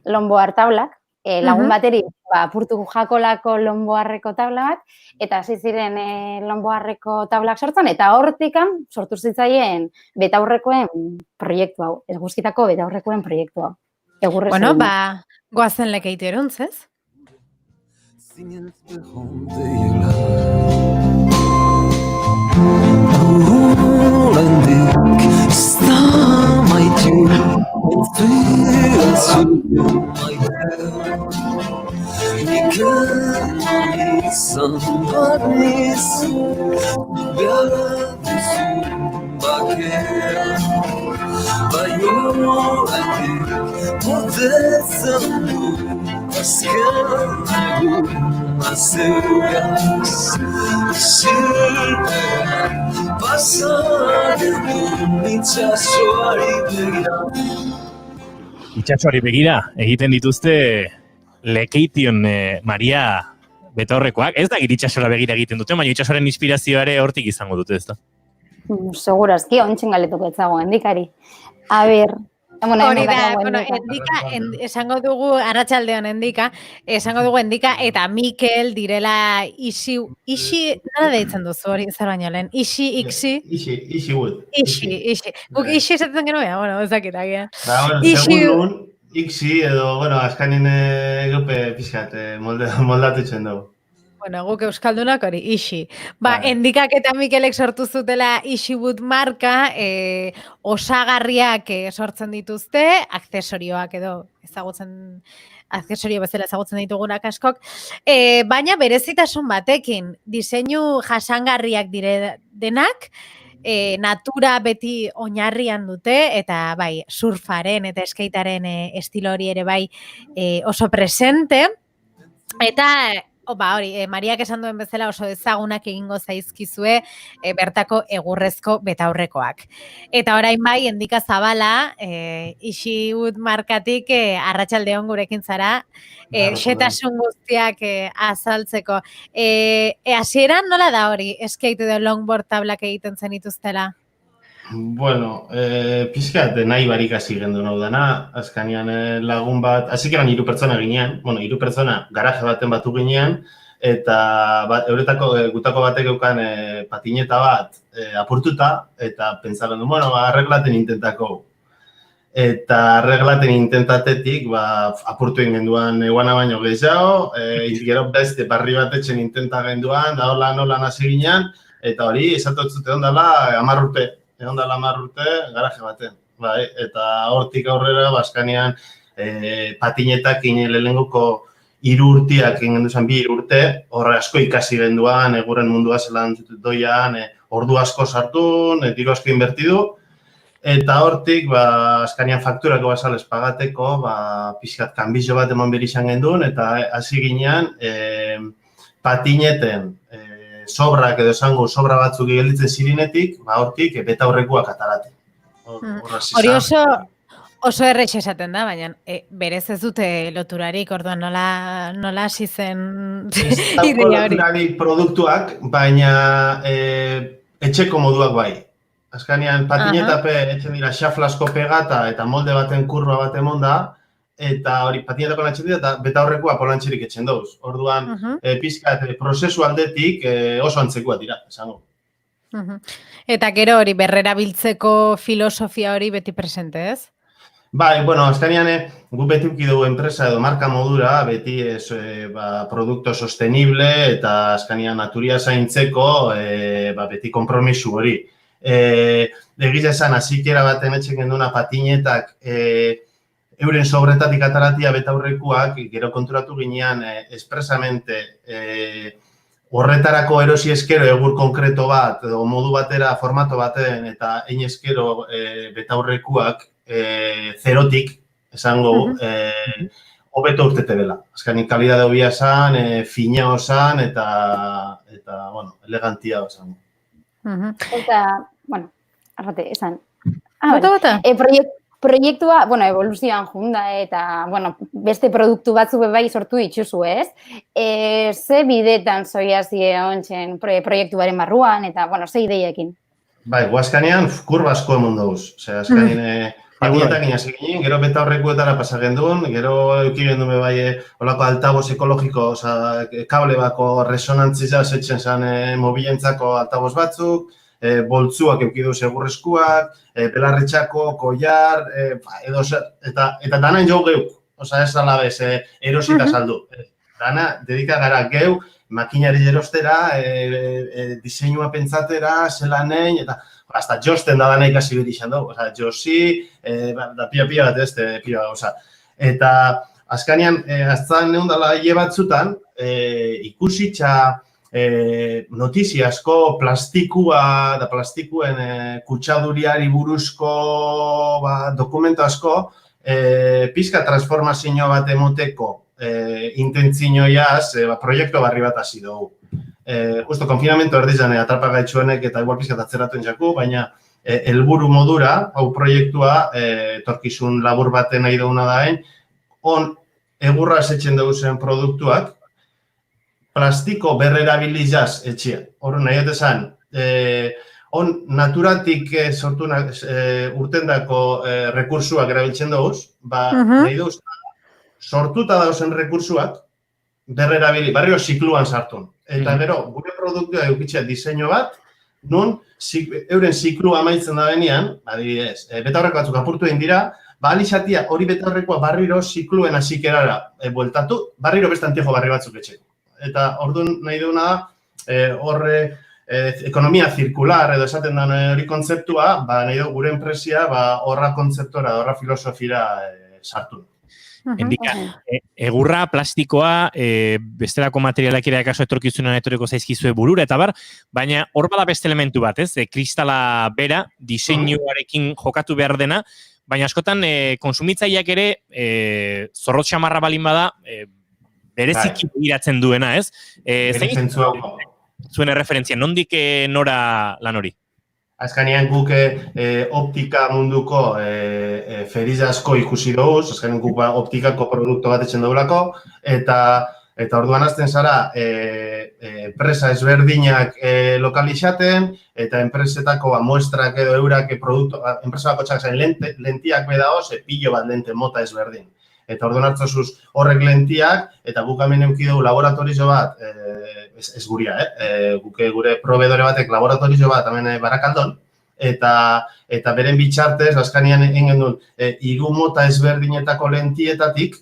lonboar tablak, lagun bateri apurtu jakolako lonboarreko tabla bat, eta hasi ziren lonboarreko tablak sortzen, eta hortikan sortu zitzaien betaurrekoen proiektu hau, guzkitako betaurrekoen proiektu hau. Goazen lekeite eruntz, ez? only somebody's behar duzu bakea baioatik motetzen du azken eguna zeugaz isilpean pasagetu itxasoari begira. Itxasoari begira, egiten dituzte Lekeition Maria betaurrekoak. Ez da itxasora begira egiten dute, baina itxasoren inspirazioa ere hortik izango dute, ez da? Segurazki, ontzen galetuko etzago, endikari. A ber... Hori da, endika, esango dugu, arratsaldean endika, eta Mikel direla isi, nada deitzen duzu hori, zer baino lehen, ixi. Guk ixi esaten genuen, bueno, ezakit agian. Segun nun, ixi edo, azkanin gupe pixkat moldatutzen dugu. Bueno, guk euskaldunak hori, ixi. Endikak eta Mikelek sortu zutela Ixibut marka, osagarriak sortzen dituzte, akzesorioak edo akzesorio bezala ezagutzen ditugunak askok, baina berezitasun batekin, diseinu jasangarriak dire denak, natura beti oinarrian dute, eta bai, surfaren eta skatearen estilo hori ere bai oso presente, eta hori, Mariak esan duen bezala oso ezagunak egingo zaizkizue bertako egurrezko betaurrekoak. Eta orain bai, Endika Zabala, Ixibut markatik arratsaldeon gurekin zara, xetasun guztiak azaltzeko. Hasieran nola da hori, skate edo longboard tablak egiten zenituztela? Bueno, pixkat nahi barik hasi gendu nahu dana, azkanian lagun bat, hasik eran 3 pertsona ginean, 3 pertsona garaje baten batu ginean, eta gutako batek eukan patineta bat apurtuta, eta pentsatzen du, arreglaten intentako. Eta arreglaten intentatetik, apurtu egin genduan eguana baino gehiago, gero beste barri bat etxen intenta genduan, da holan hasi ginean, eta hori, esatotzute ondala 10 urte. Egon dela 10 urte, garaje baten. Eta hortik aurrera, Baskanian patinetak lehenengoko 3 urteak egin genduzan 2 urte, horre asko ikasi genduan, eguren mundua zelan doian, ordu asko sartu, diru asko inbertidu, eta hortik, Baskanian fakturako basales pagateko, pixkat kanbizio bat eman behar izan genduen, eta hasi ginean patineten sobrak edo esango sobra batzuk gelditzen zirinetik, hortik betaurrekoak atarate. Hori oso errex esaten da, baina berez ez dute loturarik, orduan nola hasi zen idea hori. Loturarik produktuak, baina etxeko moduak bai. Azkanean patinetape etxen dira xaflasko pegata eta molde baten kurba bat emon da, eta hori patinetako lantzen dira, eta betaurrekoa polantxerik etxen dauz. Orduan, pizkat prozesu aldetik oso antzekoa dira, esango. Eta gero hori berrera biltzeko filosofia hori beti presente, ez? Bai, azkanean gu beti ukidugu enpresa edo marka modura, beti produkto sostenible eta azkanean naturia zaintzeko beti kompromisu hori. Egiz esan, azikera baten etxen genduna patinetak euren sobretatik ataratia betaurrekoak, gero konturatu ginean espresamente horretarako erosi eskero egur konkreto bat, edo modu batera, formato baten, eta hein eskero betaurrekoak zerotik, esango, hobeto urtete dela. Azkanik kalidade hobia esan, fina osan, eta elegantia osan. Eta, arrate, esan. Bota? Proiektua, evoluzioan junda eta, beste produktu batzu bai sortu dituzu, ez? Ze bidetan zoiazie ontzen proiektuaren barruan eta, ze ideiekin? Bai, guazkanean kurba asko emon dauz. Osea, azkanean patinetak inazek ginen, gero betaurrekoetara pasagen duen, gero eukigen duen bai olako altaboz ekologiko, kable bako resonantziza setzen zen mobilentzako altaboz batzuk, boltzuak eukidu segurrezkuak, belarretxako, koiar, edo zer, eta danain jau geuk, ez alabez, erosita saldu. Dana, dedika gara geu, makinari erostera, diseinua pentsatera, zelanein, eta hasta josten da dana ikasi beti izan dugu. Josi, da pila bat ez, pila gauza. Eta azkanean, aztan neundala hile batzutan, ikusitza notizia asko plastikua da plastikuen kutsaduriari buruzko dokumento asko pizka transformazio bat emoteko intentzioiaz proiektu barri bat hasi dugu. Justo konfinamento erdizan atrapagaitxuenek eta igual pizka atzeratuen jaku, baina helburu modura, hau proiektua, etorkizun labur baten nahi duguna daen, on egurra esetzen dugu zen produktuak, plastiko berrerabilizaz etxea. Hor nahi esan, on naturatik urtendako rekursuak erabiltzen dugu, nahi dugu, sortuta dauzen rekursuak, berrerabili, barrio zikluan sartun. Eta gero, gure produktua eukitzea diseinu bat, nun euren ziklu amaitzen da benean, adibidez, betaurreko batzuk apurtu egin dira, alizatia hori betaurrekoa barriro zikluen hasikerara bueltatu, barriro beste antijo barri batzuk etxeko. Eta orduan nahi duguna horre ekonomia zirkular edo esaten den hori kontzeptua, nahi dugu gure enpresia horra kontzeptora, horra filosofira sartu. Endika, egurra, plastikoa, bestelako materialak ere kaso etorkizunan etorriko zaizkizue burura, eta baina hor bada beste elementu bat, ez? Kristala bera, diseinuarekin jokatu behar dena, baina askotan konsumitzaileak ere zorrotz xamarra balin bada bereziki begiratzen duena, ez? Zuen erreferentzia, nondik nora lan hori? Azkanean guk optika munduko feriza asko ikusi dugu, azkanean guk optikako produktu bat etxen dugulako, eta orduan azten zara enpresa ezberdinak lokalizaten, eta enpresetako muestrak edo eurak enpresa bako txak zain lentiak bedaoz, pilo bat lente mota ezberdin. Eta orduan hartzozuz horrek lentiak, eta guk hemen eukidugu laboratorizo bat, ez guria, gure probedore batek laboratorizo bat hemen Barakaldon, eta beren bitxartez, azkanean egin duen, hiru mota ezberdinetako lentietatik,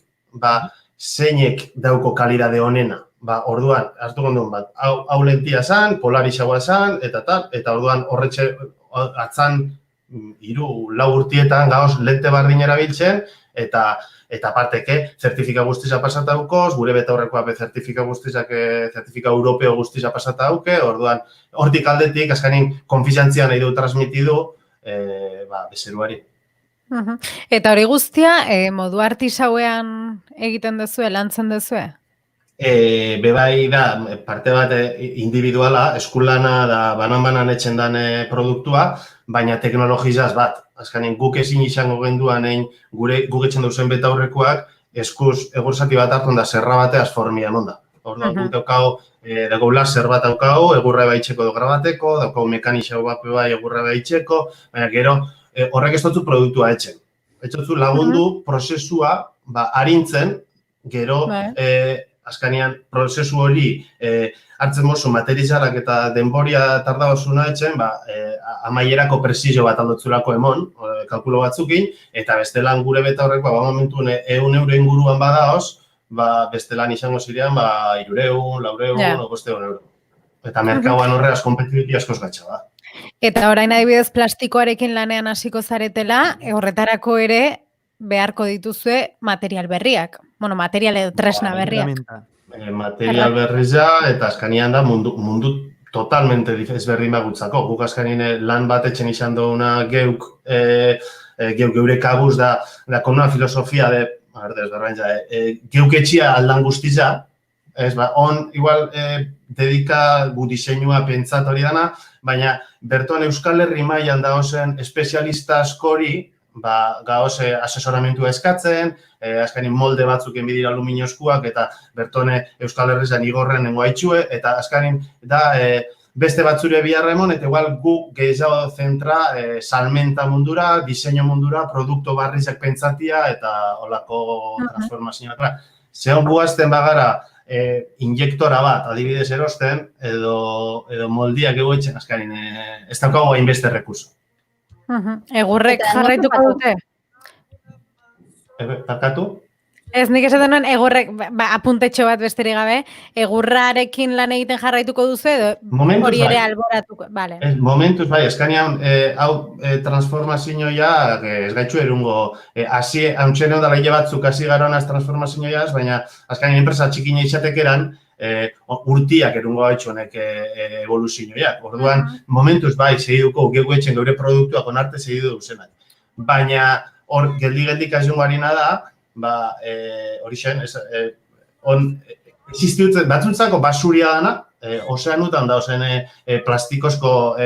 zeinek dauko kalidade honena. Orduan, hartu gondun bat, hau lentia zan, polarizagoa zan, eta orduan horretxe atzan lau urtietan gauz lente bardin erabiltzen, eta parteke, zertifika guztiza pasata daukoz, gure betaurrekoa zertifika guztizak, zertifika europeo guztiza pasata dauke, orduan, hortik aldetik, azkanin, konfiziantzia nahi du transmitidu, bezeruari. Eta hori guztia, modu artisauean egiten duzue, lantzen duzue? Bebai da, parte bat individuala, eskulana da banan-banan etxen dan produktua, baina teknologizaz bat. Azkanen guk ezin izango genduan guk etxen duzen betaurrekoak eskuz egurzati bat hartun da zerra bateaz formia emonda. Orduan, guk daukau laser bat daukau, egurra baitzeko do grabateko, daukau mekanizau bat bai egurra baitzeko, baina gero horrek ez dutzu produktua etxen. Etxotzu lagundu prozesua harintzen, gero azkanean prozesu hori hartzen mozu materialak eta denboria tardagozuna etxen, amaierako presizio bat aldotzulako emon, kalkulo batzukin, eta bestelan gure betaurreko, momentun 100 euro inguruan badaoz, bestelan izango zirean, 300, 400, 500 euro. Eta merkauan horreaz kompetibiti askoz gatsa da. Eta orain adibidez plastikoarekin lanean hasiko zaretela, horretarako ere beharko dituzue material berriak. Bueno, material edo tresna berriak. Material berria eta azkanean da mundu totalmente ezberdin bagutzako. Guk azkanean lan bat etxen izan duguna geuk geure kabuz da con una filosofia de, geuk etxia aldan guztiza, on igual dedika gu diseinua pentsat hori dana, baina berton Euskal Herri mailan dagozen espezialista askori gaoz asesoramentua eskatzen, azkanin molde batzuk enbidira aluminiozkuak eta bertone Euskal Herrizan igorren nengo haitxue, eta azkanin da beste batzure biharremon, eta igual gu gehiago zentra salmenta mundura, diseño mundura, produktu barrizak pentsatia eta olako transformazioa. Zeon guazten bagara injektora bat, adibidez erosten, edo moldiak egoitzen, azkanin ez daukago hainbeste rekurso. Egurrek jarraituko dute? Parkatu? Ez nik esaten nuen egurrek, apuntetxo bat besterik gabe, egurrarekin lan egiten jarraituko duzu edo Momentuz hori ere bai. alboratuko. Vale. Momentuz bai, eskanean hau transformazioa ez gaitxu erungo hauntxen da lehi batzuk hasi garonaz transformazioaz, baina azkanean enpresa txikina izatekeran urtiak erungo gaitxuenek evoluzioa. Orduan, momentuz bai, segiduko geu etxen geure produktuak onarte segidu duzenak. Baina hor geldi-geldik aziongo harina da, hori zen, existiutzen batzuntzako basuria dana, ozeanutan da, plastikozko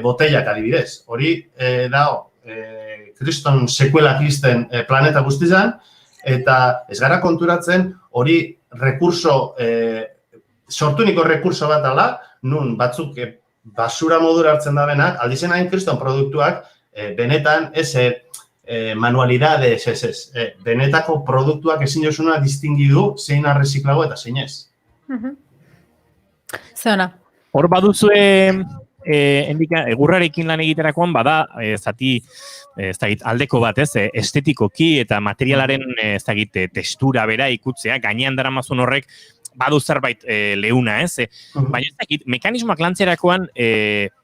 botellak adibidez. Hori da, kriston sekuela kristen planeta guztizan, eta ez gara konturatzen hori rekurso, sortuniko rekurso bat ala, nun batzuk basura modura hartzen da benak, aldizen hain kriston produktuak, benetan ez manualidades, benetako produktuak ezin josuna distingidu zein arreziklago eta zein ez. Zona. Hor baduzue egurrarekin lan egiterakoan bada zati aldeko bat, estetikoki eta materialaren testura bera ikutzea, gainean daramazun horrek badu zerbait leuna, baina ez dakit, mekanismoak lantzerakoan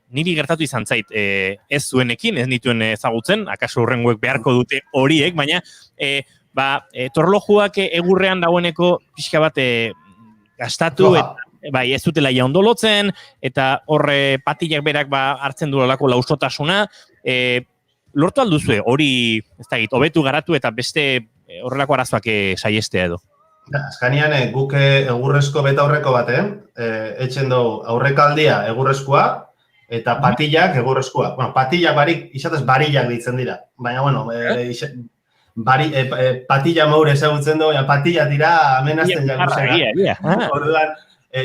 niri gertatu izan zait, ez zuenekin, ez nituen ezagutzen, akaso hurrengoek beharko dute horiek, baina torlojuak egurrean dagoeneko pixka bat gastatu, bai, ez dutela ja ondo lotzen, eta horre patillak berak hartzen duelako lausotasuna, lortu alduzue, hori, ez dakit, hobetu garatu eta beste horrelako arazoak saiestea edo. Azkanean, guk egurrezko betaurreko baten, etxen dugu aurrekaldia egurrezkoa, eta patillak egurrezkoa. Bueno, patillak barik, izatez barillak ditzen dira. Baina, bueno, patilla maure ezagutzen dugu, patilla tira amenazten jaguzera. Orduan,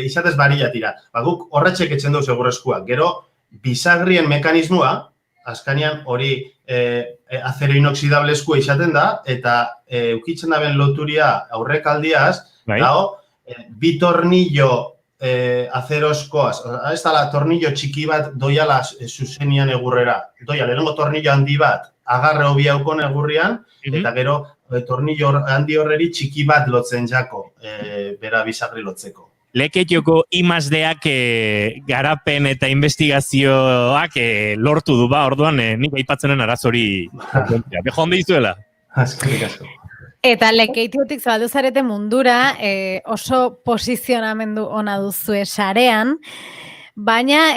izatez barilla tira. Guk horretxek etxen dugu egurrezkoa. Gero, bisagrien mekanismoa, azkanean hori acero inoxidablezkoa izaten da, eta ukitzen daben loturia aurrekaldiaz, dago, bi tornillo azeroskoaz, ez da tornillo txiki bat doiala zuzenian egurrera. Doia, lehenengo tornillo handi bat agarre hobi haukon egurrian, eta gero tornillo handi horreri txiki bat lotzen jako, bera bisagri lotzeko. Leketioko I+D-ak garapen eta investigazioak lortu du orduan nik aipatzenen arazori beho ondo izuela. Azkenik asko. Eta lekeitiotik zabaldu zarete mundura oso posizionamendu ona duzue sarean, baina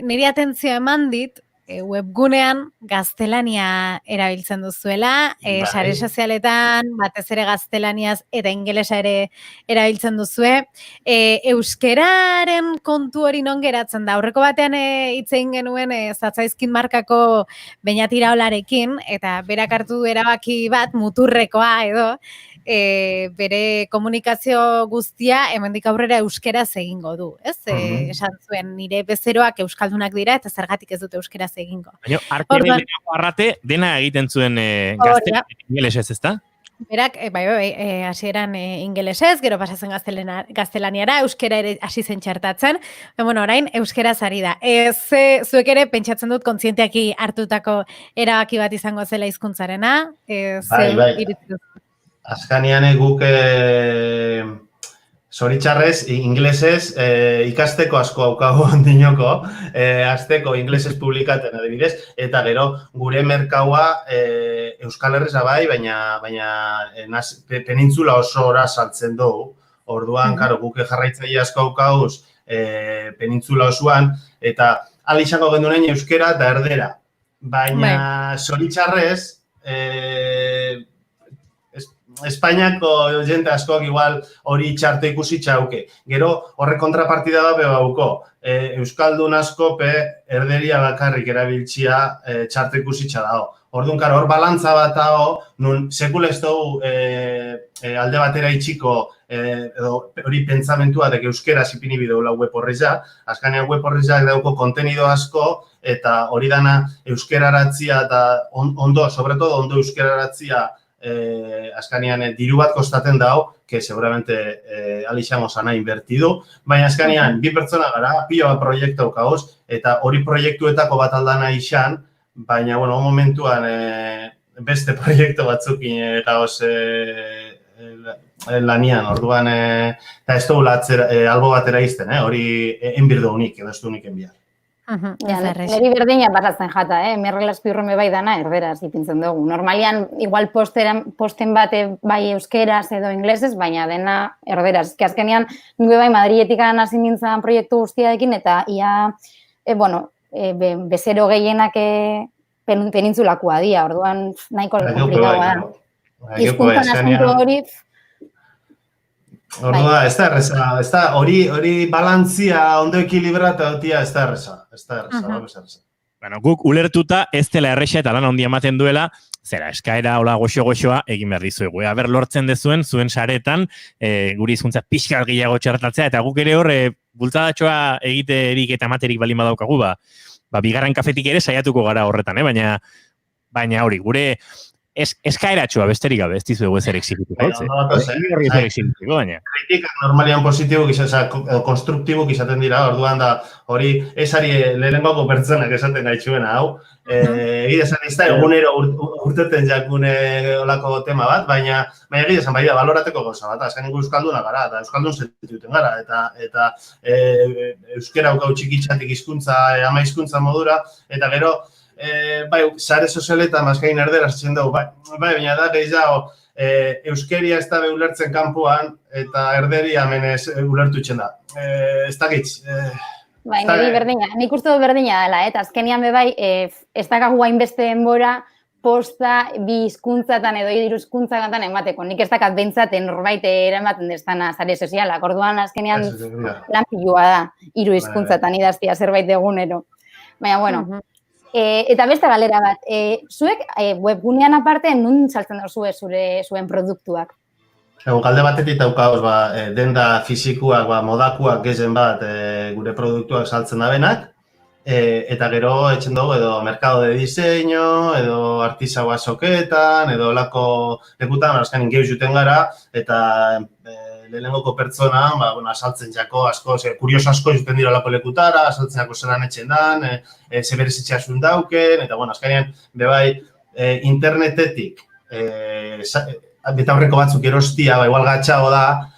niri atentzio eman dit webgunean gaztelania erabiltzen duzuela, sare sozialetan, batez ere gaztelaniaz eta ingelesa ere erabiltzen duzue. Euskeraren kontu hori non geratzen da? Aurreko batean hitz egin genuen Zatzaizkin markako Beñat Iraolarekin, eta berak hartu du erabaki bat muturrekoa edo, bere komunikazio guztia hemendik aurrera euskeraz egingo du, ez? Esan zuen, nire bezeroak euskaldunak dira eta zergatik ez dute euskeraz egingo. Baina, arrate dena egiten zuen gazte ingelesez, ezta? Berak, hasieran ingelesez, gero pasatzen gaztelaniara, euskera ere hasi zen txertatzen, bueno, orain euskeraz ari da. Zuek ere pentsatzen dut kontzienteaki hartutako erabaki bat izango zela hizkuntzarena, Bai. Azkanean guk zoritxarrez, inglesez, ikasteko asko haukago ondinoko, azteko inglesez publikaten adibidez, eta gero gure merkaua Euskal Herriza bai, baina penintzula oso ora saltzen dugu. Orduan, guk jarraitzaile asko haukauz penintzula osoan, eta ala izango gendunen euskera eta erdera. Baina zoritxarrez, Espainiako jente askoak igual hori txarte ikusi txauke. Gero horre kontrapartida da bebauko. Euskaldun askope erderia bakarrik erabiltzia txarte ikusi txadago. Orduan, hor balantza bat dago, nun sekula ez dugu alde batera itxiko hori pentsamentua dek euskera zipini bideula web horreza. Azkanean web horrezak dauko kontenido asko eta hori dana euskeraratzia eta ondo, sobretodo ondo euskeraratzia azkanean diru bat kostaten dago, que seguramente alixango sana invertidu, baina azkanean bi pertsona gara, pilo bat proiektu kauz, eta hori proiektuetako bat aldana izan, baina, bueno, momentuan beste proiektu batzukin gauz lanian, orduan, eta ez dugu albo batera izten, hori enbirdo unik, edo ez du unik enbiar. Ja, niri berdina pasatzen jata, merrela espirrume bai dana erderaz ipintzen dugu. Normalian, igual posten bate bai euskeraz edo inglesez, baina dena erderaz. Azkenean, nire bai Madrietik hasi nintzen proiektu guztiarekin, eta ia, bezero gehienak penintzulakoa dira, orduan nahiko komplikagoa da. Hizkuntzan asunto hori... Ordua, ez da erreza, hori balantzia ondo ekilibrata dutia ez da erreza. Bueno, guk ulertuta ez dela erresa eta lan handia ematen duela, zera, eskaera hola goxo-goxoa egin behar dizuegu. Aber lortzen dezuen, zuen saretan, guri hizkuntza pixka gehiago txartatzea, eta guk ere hor, bultadatxoa egiterik eta materik balin badaukagu, bigarren kafetik ere saiatuko gara horretan, baina hori, gure eskaeratxoa besterik gabe, ez dizuegu ezer exigituko. Kritikak normalian positibo, konstruktibok izaten dira, orduan da, hori esari lehenengoko pertsonak esaten gaitxuena, hau. Egia esan ez da, egunero urteten jakune olako tema bat, baina egia esan bai da, balorateko gauza bat, azken euskalduna gara, eta euskaldun zetituten gara, eta euskera haukau txikitzatik hizkuntza, ama hizkuntza modura, eta gero, sare sozialetan mazkain erderaz zen dugu, baina da gehiago euskeria ez da ulertzen kanpoan eta erderia hemenez ulertu itxen da. Ez dakitz. Niri berdina, nik uste du berdina dela, eta azkenian bebai ez dakagu hainbeste denbora posta bi hizkuntzatan edo hiru hizkuntzatan emateko. Nik ez dakat behintzat norbait eramaten destana sare sozialak. Orduan azkenean lan pilua da, hiru hizkuntzatan idaztia zerbait egunero. Baina, bueno, eta beste galera bat, zuek webgunean aparte nun saltzen duzue zuen produktuak? Galde batetik daukauz, denda fizikuak, modakuak gezen bat gure produktuak saltzen da benak, eta gero etxen dugu edo merkado de diseño, edo artisaua soketan, edo lako lekutan, azkenin gehiu juten gara, eta lehenengoko pertsona, asaltzen jako asko, kurioso asko juten dira lako lekutara, asaltzen jako zelan etxen dan, zeberezitxea zuen dauken, eta azkenean, bebai, internetetik, betaurreko batzuk erostia, igual gatxago da,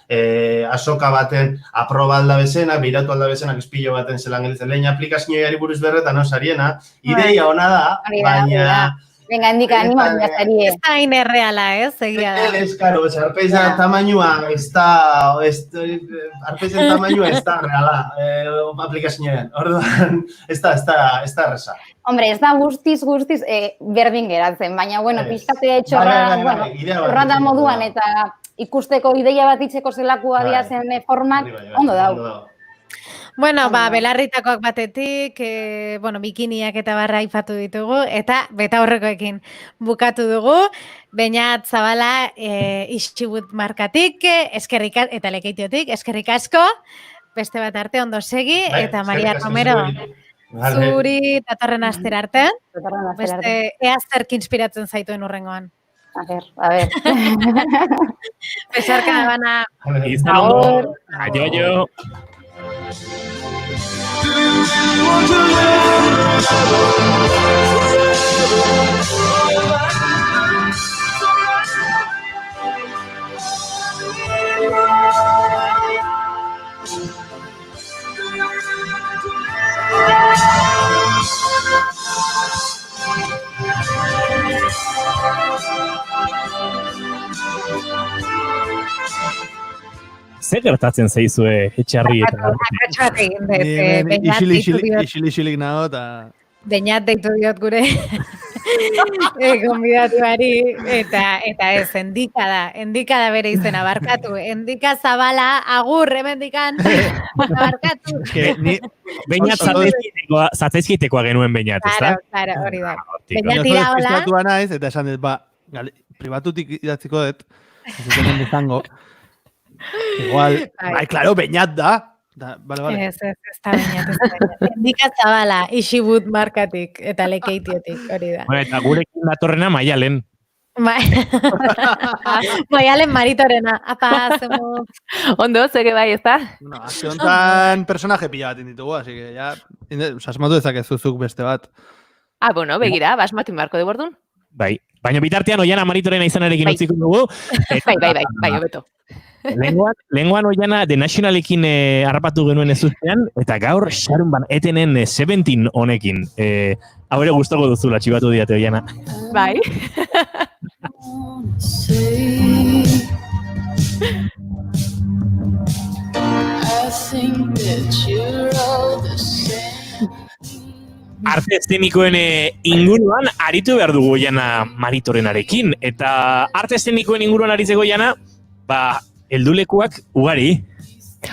asoka baten aproba alda bezena, beiratu alda bezena, espillo baten zelan gelitzen, lehen aplikazioari buruz berretan osariena, ideia ona da, baina... Venga, indika, anima bilazarie. Ez da hain erreala, egia da. Ez, karo, arpeizen tamainua ez da, arpeizen tamainua ez da reala aplikazioen. Orduan, ez da erresa. Hombre, ez da guztiz berdin geratzen, baina, pixkate txorra, horrada moduan eta ikusteko ideia bat itzeko zelakua diazen formak, ondo dau. Bueno, belarritakoak batetik, bikiniak eta barra aipatu ditugu, eta betaurrekoekin bukatu dugu, Beñat Zabala Ixibut markatik, eta lekeitiotik, eskerrik asko, beste bat arte ondo segi, eta Maria Romero, zuri datorren astera arte, beste ea zerk inspiratzen zaituen urrengoan. A ver. Besarka da bana. Izan ondo, aio. Zer gertatzen zaizue etxarri eta... Akatxo bat egin dut. Isilik nago eta... Beñat deitu diot gure konbidatuari eta ez, endikada bere izena, barkatu. Endika Zabala, agur, hemendikan, barkatu. Beñat zatzaizkitekoa genuen Beñat, ez da? Claro, hori da. Beñat ira hola. Naiz, eta esan dut, pribatutik idatziko dut, ez dut izango. Igual, claro, Beñat da. Vale. Ez da Beñat. Endika Zabala, Ixibut markatik eta lekeitiotik, hori da. Eta gurekin datorrena Maialen. Maialen Maritorena, apa, zemo... Ondo, zege bai, ez da? Azte honetan personaje pila bat inditugu, así que ya, asmatu dezakezuzuk beste bat. Bueno, begira, basmatu marko de bordun. Bai, Baina bitartean Oiana Maritorena izanarekin utziko dugu. Bai, hobeto. Lenguan Oiana The Nationalekin harrapatu genuen ezustean, eta gaur Sharon Van Ettenen 17 honekin. Hau ere gustoko duzula, txibatu diate Oiana. Bai. Arte eszenikoen inguruan aritu behar dugu Oiana Maritorenarekin. Eta arte eszenikoen inguruan aritzeko Oiana, heldulekuak ugari.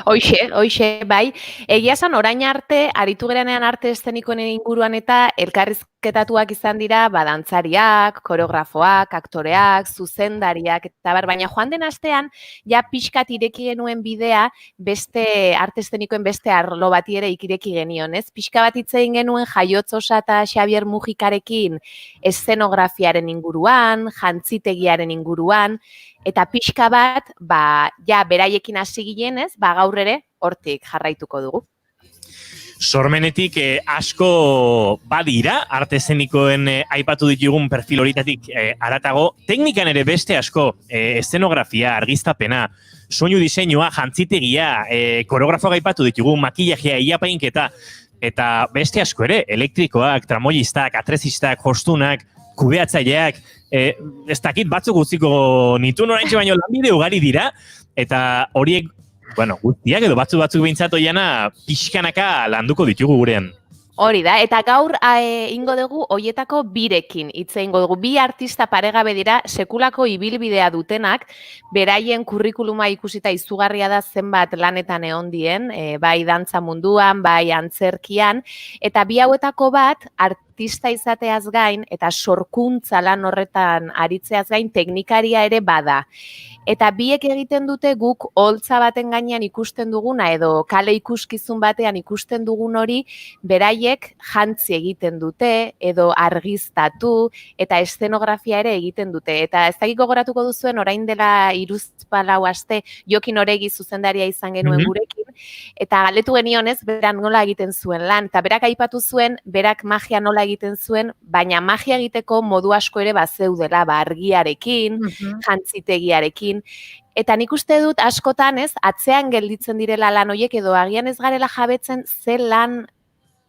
Hoxe, bai. Egia esan orain arte, aritu gerenean arte eszenikoen inguruan eta elkarrizketatuak izan dira, dantzariak, koreografoak, aktoreak, zuzendariak, eta baina joan den astean, ja pixkat ireki genuen bidea, beste arte eszenikoen beste arlo bati ere ireki genion, ez? Pixka bat hitz egin genuen Jaiotz Osa eta Xabier Mujikarekin eszenografiaren inguruan, jantzitegiaren inguruan, eta pixka bat, beraiekin hasi ginenez, gaur ere hortik jarraituko dugu. Sormenetik asko badira, arte eszenikoen aipatu ditugun perfil horitatik haratago, teknikan ere beste asko, eszenografia, argiztapena, soinu diseinua, jantzitegia, koreografoak aipatu ditugu, makillajea, iapainketa, eta beste asko ere, elektrikoak, tramoilistak, atrezistak, jostunak, kudeatzaileak, ez dakit batzuk guztiko nitu noraintxe baino lanbide ugari dira, eta horiek, guztiak edo batzuk behintzat Oiana pixkanaka landuko ditugu gurean. Hori da, eta gaur ingo dugu hoietako birekin hitz eingo dugu. Bi artista paregabe dira sekulako ibilbidea dutenak, beraien kurrikuluma ikusita izugarria da zenbat lanetan egon dien, bai dantza munduan, bai antzerkian, eta bi hauetako bat artista izateaz gain eta sorkuntza lan horretan aritzeaz gain teknikaria ere bada. Eta biek egiten dute guk holtza baten gainean ikusten duguna edo kale ikuskizun batean ikusten dugun hori beraiek jantzi egiten dute edo argiztatu eta eszenografia ere egiten dute. Eta ez dakit gogoratuko duzuen orain dela 3-4 aste Jokin Oregi zuzendaria izan genuen gurekin eta galdetu genionez beran nola egiten zuen lan eta berak aipatu zuen berak magia nola egiten zuen, baina magia egiteko modu asko ere bazeudela, argiarekin, jantzitegiarekin. Eta nik uste dut askotan atzean gelditzen direla lan horiek edo agian ez garela jabetzen ze lan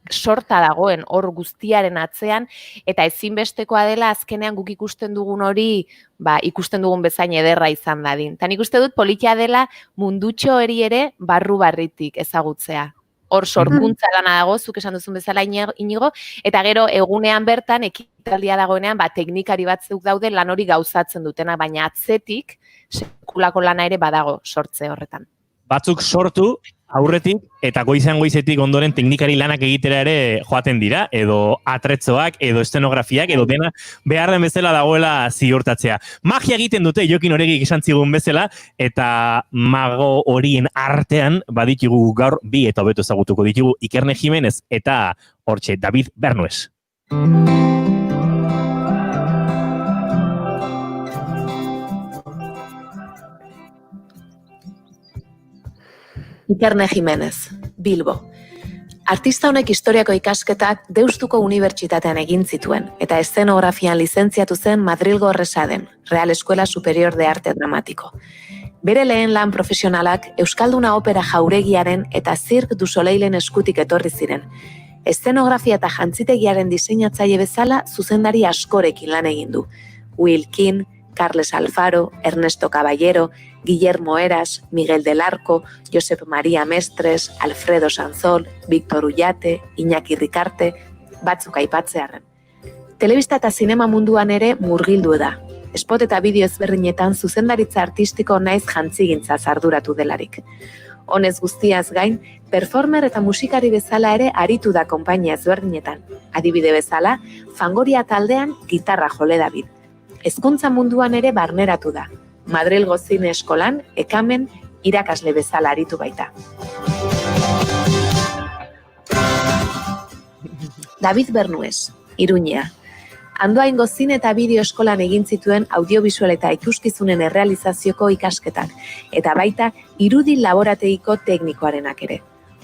sorta dagoen hor guztiaren atzean eta ezinbestekoa dela azkenean guk ikusten dugun hori ikusten dugun bezain ederra izan dadin. Eta nik uste dut politia dela mundutxo hori ere barru-barritik ezagutzea. Hor sorkuntza lana dago, zuk esan duzun bezala Inigo, eta gero egunean bertan, ekitaldia dagoenean, teknikari batzuk daude lan hori gauzatzen dutena, baina atzetik sekulako lana ere badago sortze horretan. Batzuk sortu aurretik eta goizetik ondoren teknikari lanak egitera ere joaten dira, edo atretzoak, edo eszenografiak, edo dena beharren bezala dagoela ziurtatzea. Magia egiten dute Jokin Oregik esan zigun bezala, eta mago horien artean baditugu gaur bi eta hobeto ezagutuko ditugu Ikerne Jimenez eta hortxe David Bernues. Ikerne Jimenez, Bilbo. Artista honek historiako ikasketak Deustuko Unibertsitatean egin zituen, eta eszenografian lizentziatu zen Madrilgo Resaden, Real Escuela Superior de Arte Dramático. Bere lehen lan profesionalak Euskalduna Opera Jauregiaren eta Cirque du Soleilen eskutik etorri ziren. Eszenografia eta jantzitegiaren diseinatzaile bezala zuzendari askorekin lan egin du. Will King, Carles Alfaro, Ernesto Caballero, Guillermo Eras, Miguel del Arco, Josep María Mestres, Alfredo Sanzol, Víctor Ullate, Iñaki Ricarte, batzuk aipatzearren. Telebista eta zinema munduan ere murgildu da. Spot eta bideo ezberdinetan zuzendaritza artistiko naiz jantzigintza arduratu delarik. Honez guztiaz gain, performer eta musikari bezala ere aritu da konpainia ezberdinetan. Adibide bezala, Fangoria taldean gitarra jole dabil. Hezkuntza munduan ere barneratu da. Madrilgo Zine Eskolan, ekamen, irakasle bezala aritu baita. David Bernues, Iruñea. Andoaingo zine eta bideo eskolan egin zituen audiovisual eta ikuskizunen errealizazioko ikasketak, eta baita irudi laborategiko teknikoarenak ere.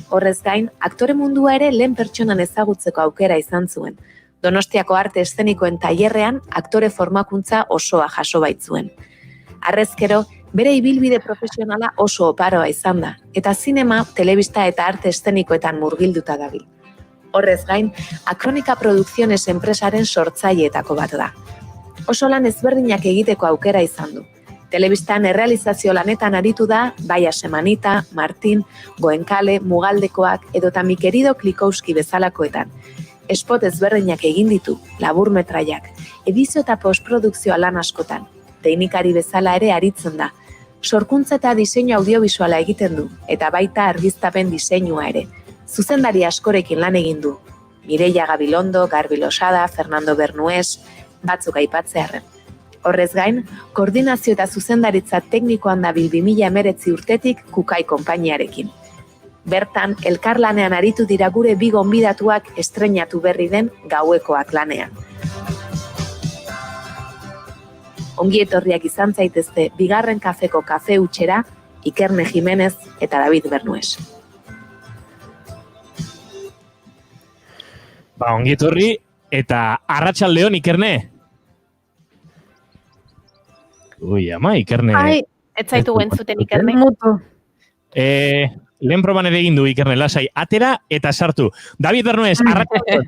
Horrez gain, aktore mundua ere lehen pertsonan ezagutzeko aukera izan zuen. Donostiako arte eszenikoen tailerrean aktore formakuntza osoa jaso baitzuen. Harrezkero, bere ibilbide profesionala oso oparoa izan da, eta zinema, telebista eta arte eszenikoetan murgilduta dabil. Horrez gain, Akronika Produkziones enpresaren sortzaileetako bat da. Oso lan ezberdinak egiteko aukera izan du. Telebistan errealizazio lanetan aritu da, Baia Semanita, Martin, Goenkale, Mugaldekoak edota Mi Querido Klikowski bezalakoetan. Spot ezberdinak egin ditu, laburmetraiak, edizio eta postprodukzioa lan askotan. Teknikari bezala ere aritzen da. Sorkuntza eta diseinu audiovisuala egiten du, eta baita argiztapen diseinua ere. Zuzendari askorekin lan egin du. Mireia Gabilondo, Garbi Losada, Fernando Bernuez, batzuk aipatzearren. Horrez gain, koordinazio eta zuzendaritza teknikoan dabil 2019 urtetik Kukai konpainiarekin. Bertan, elkarlanean aritu dira gure bi gonbidatuak estreinatu berri den Gauekoak lanean. Ongi etorriak izan zaitezte bigarren kafeko kafe utxera, Ikerne Jimenez eta David Bernuez. Ba, ongi etorri eta arratsaldeon Ikerne. Ui, ama, Ikerne. Ai, ez zaitu entzuten Ikerne. Lehen proban ere egin du Ikerne, lasai. Atera eta sartu. David Bernuez, arratsaldeon.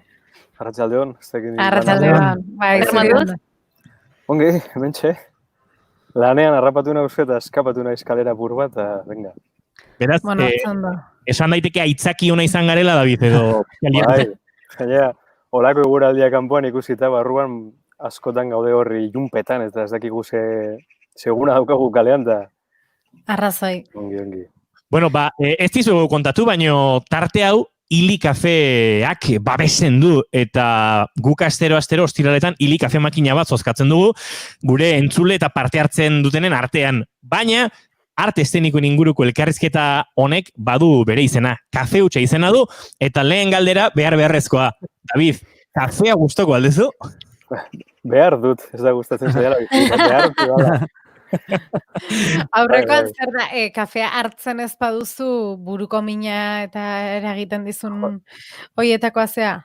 Arratsaldeon. Arratsaldeon. Bai, zuri. Ongi, hementxe. Lanean harrapatu nauzke eta eskapatu naiz kalera bur bat, eta venga. Beraz, esan daiteke aitzaki ona izan garela, David, edo... Bai, gainera, olako eguraldia kanpoan ikusita, barruan askotan gaude horri junpetan, ez dakigu seguna daukagu kalean, eta... Arrazoi. Ongi. Bueno, ez dizu kontatu, baino tarte hau, Ili Kafeak babesen du, eta guk astero ostiraletan Ili Kafe makina bat zozkatzen dugu, gure entzule eta parte hartzen dutenen artean. Baina, arte eszenikoen inguruko elkarrizketa honek badu bere izena. Kafe hutsa izena du, eta lehen galdera beharrezkoa. David, kafea gustoko aldezu? Behar dut, ez da gustatzen zaila. Behar dut, bada. Aurrekoan zer da, kafea hartzen ez baduzu buruko mina eta eragiten dizun hoietakoa zea?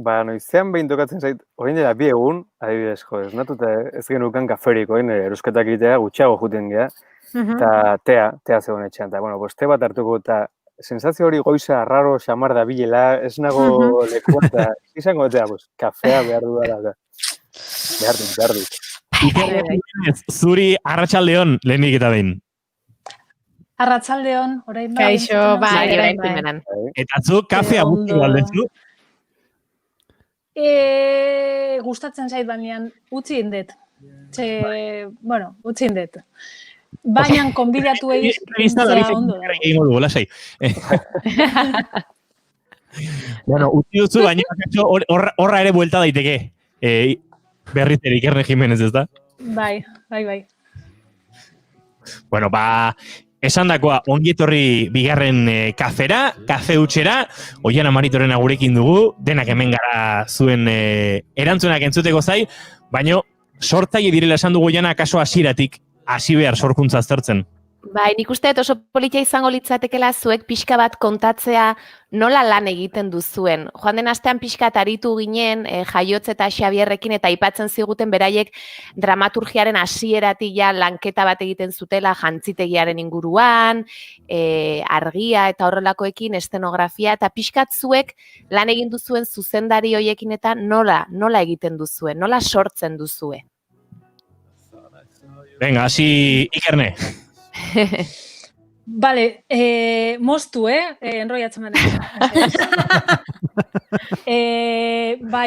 Ba, noizean behin tokatzen zait, orain dela 2 egun, adibidez, ez natuta ez genukan kaferik, erosketak egitea gutxiago juten geha, eta tea zegoen etxean, eta, bueno, te bat hartuko, eta sensazio hori goiza raro xamar da bilela, ez nago lekua, eta izango etea, kafea behar dudala, behar dut. Zuri arratsaldeon lehenik eta behin. Arratsaldeon, orain da. Kaixo, bai. Eta zu kafea gutxi aldezu? Gustatzen zait banean utzi indet. Utzi indet. Baina konbidatu egitea ondo da. Egingo dugu, lasai. Bueno, utzi duzu, baina horra ere buelta daiteke. Berriz ere Ikerne Jimenez, ez da? Bai. Bueno, esan dakoa, ongi etorri bigarren kafera, kafe utxera, Oiana Maritorena gurekin dugu, denak hemen gara zuen erantzunak entzuteko zai, baina sortzaile direla esan dugu Oiana, kaso hasieratik hasi behar sorkuntza aztertzen. Bai, nik uste oso politia izango litzatekela zuek pixka bat kontatzea nola lan egiten duzuen. Joan den astean pixka aritu ginen Jaiotz eta Xabierrekin eta aipatzen ziguten beraiek dramaturgiaren hasieratik ja lanketa bat egiten zutela jantzitegiaren inguruan, argia eta horrelakoekin, estenografia, eta pixkat zuek lan egin duzuen zuzendari hoiekin eta nola egiten duzuen, nola sortzen duzue. Venga, hasi Ikerne. Vale, moztu, enroiatzen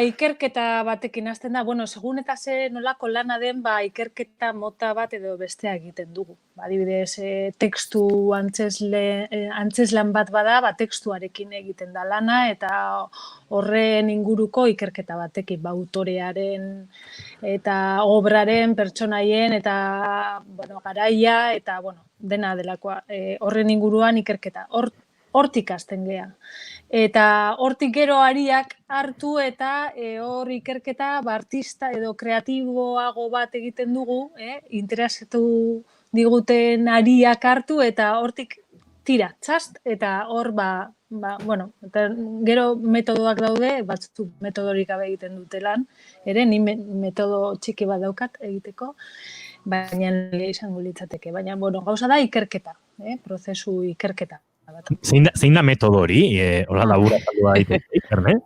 ikerketa batekin hasten da, segun eta ze nolako lana den, ikerketa mota bat edo bestea egiten dugu. Adibidez, tekstu antzeslan bat bada, tekstuarekin egiten da lana, eta horren inguruko ikerketa batekin, autorearen eta obraren, pertsonaien, eta garaia, eta dena delakoa, horren inguruan ikerketa. Hortik hasten gea. Eta hortik gero ariak hartu eta hor ikerketa artista edo kreatiboago bat egiten dugu, interesatu diguten ariak hartu eta hortik tira, txast, eta hor, bueno, eta gero metodoak daude, batzuk metodorik gabe egiten dute lan, ere, ni metodo txiki bat daukat egiteko, baina izango litzateke. Baina, bueno, gauza da ikerketa, prozesu ikerketa. Zein da metodo hori? Hola, labura zaldua daiteke,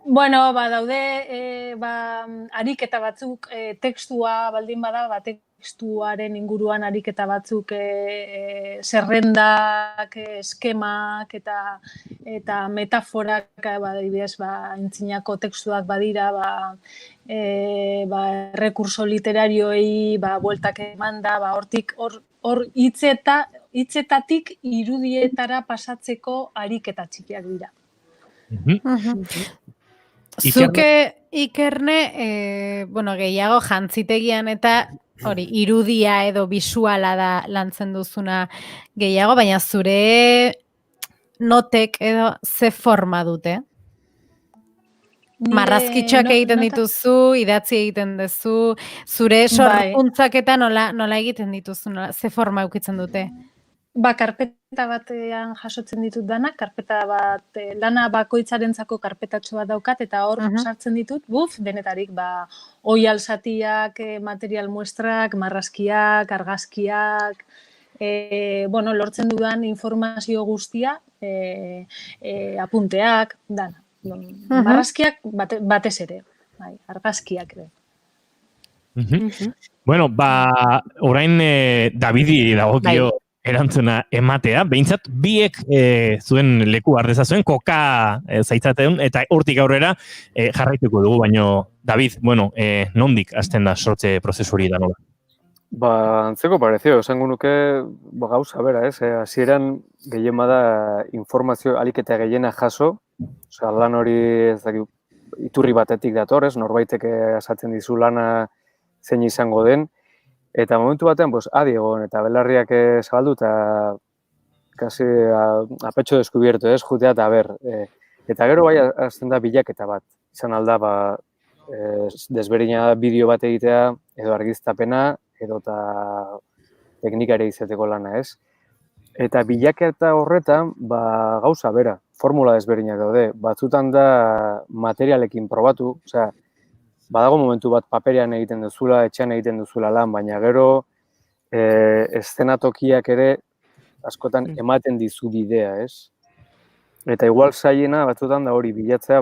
Bueno, daude ariketa batzuk, tekstua baldin bada, tekstuaren inguruan ariketa batzuk zerrendak, eskemak eta metaforak, adibidez, aintzinako tekstuak badira, errekurso literarioei bueltak emanda, hortik hor hitzetatik irudietara pasatzeko ariketa txikiak dira. Zuke Ikerne, bueno, gehiago jantzitegian eta hori, irudia edo bisuala da lantzen duzuna gehiago, baina zure notek edo ze forma dute? Marrazkitxoak egiten dituzu, idatzi egiten duzu, zure sorkuntzak eta nola egiten dituzu, ze forma eukitzen dute? Karpeta batean jasotzen ditut danak, karpeta bat, lana bakoitzarentzako karpetatxo bat daukat, eta hor sartzen ditut, denetarik, oi alzatiak, material muestrak, marrazkiak, argazkiak, lortzen dudan informazio guztia, apunteak, dana. Marrazkiak batez ere, argazkiak ere. Bueno, orain Davidi dagokio erantzuna ematea, behintzat biek zuen leku ardezazuen, koka zaitzaten, eta hortik aurrera jarraituko dugu, baino, David, nondik hasten da sortze prozesu hori da nola? Antzeko parezio, esango nuke gauza bera, hasieran gehien bada informazio aliketa gehiena jaso, lan hori iturri batetik dator, norbaitek esaten dizu lana zein izango den, eta momentu batean, adi egon, eta belarriak zabaldu, eta kasi apetxo descubierto, jutea eta ber. Eta gero bai, azten da bilaketa bat. Izan alda, desberdina bideo bat egitea, edo argiztapena, edo eta teknikare izateko lana, Eta bilaketa horretan, gauza bera, formula desberdinak daude. Batzutan da materialekin probatu, badago momentu bat paperean egiten duzula, etxean egiten duzula lan, baina gero eszenatokiak ere askotan ematen dizu bidea, Eta igual zaiena batzutan da hori bilatzea,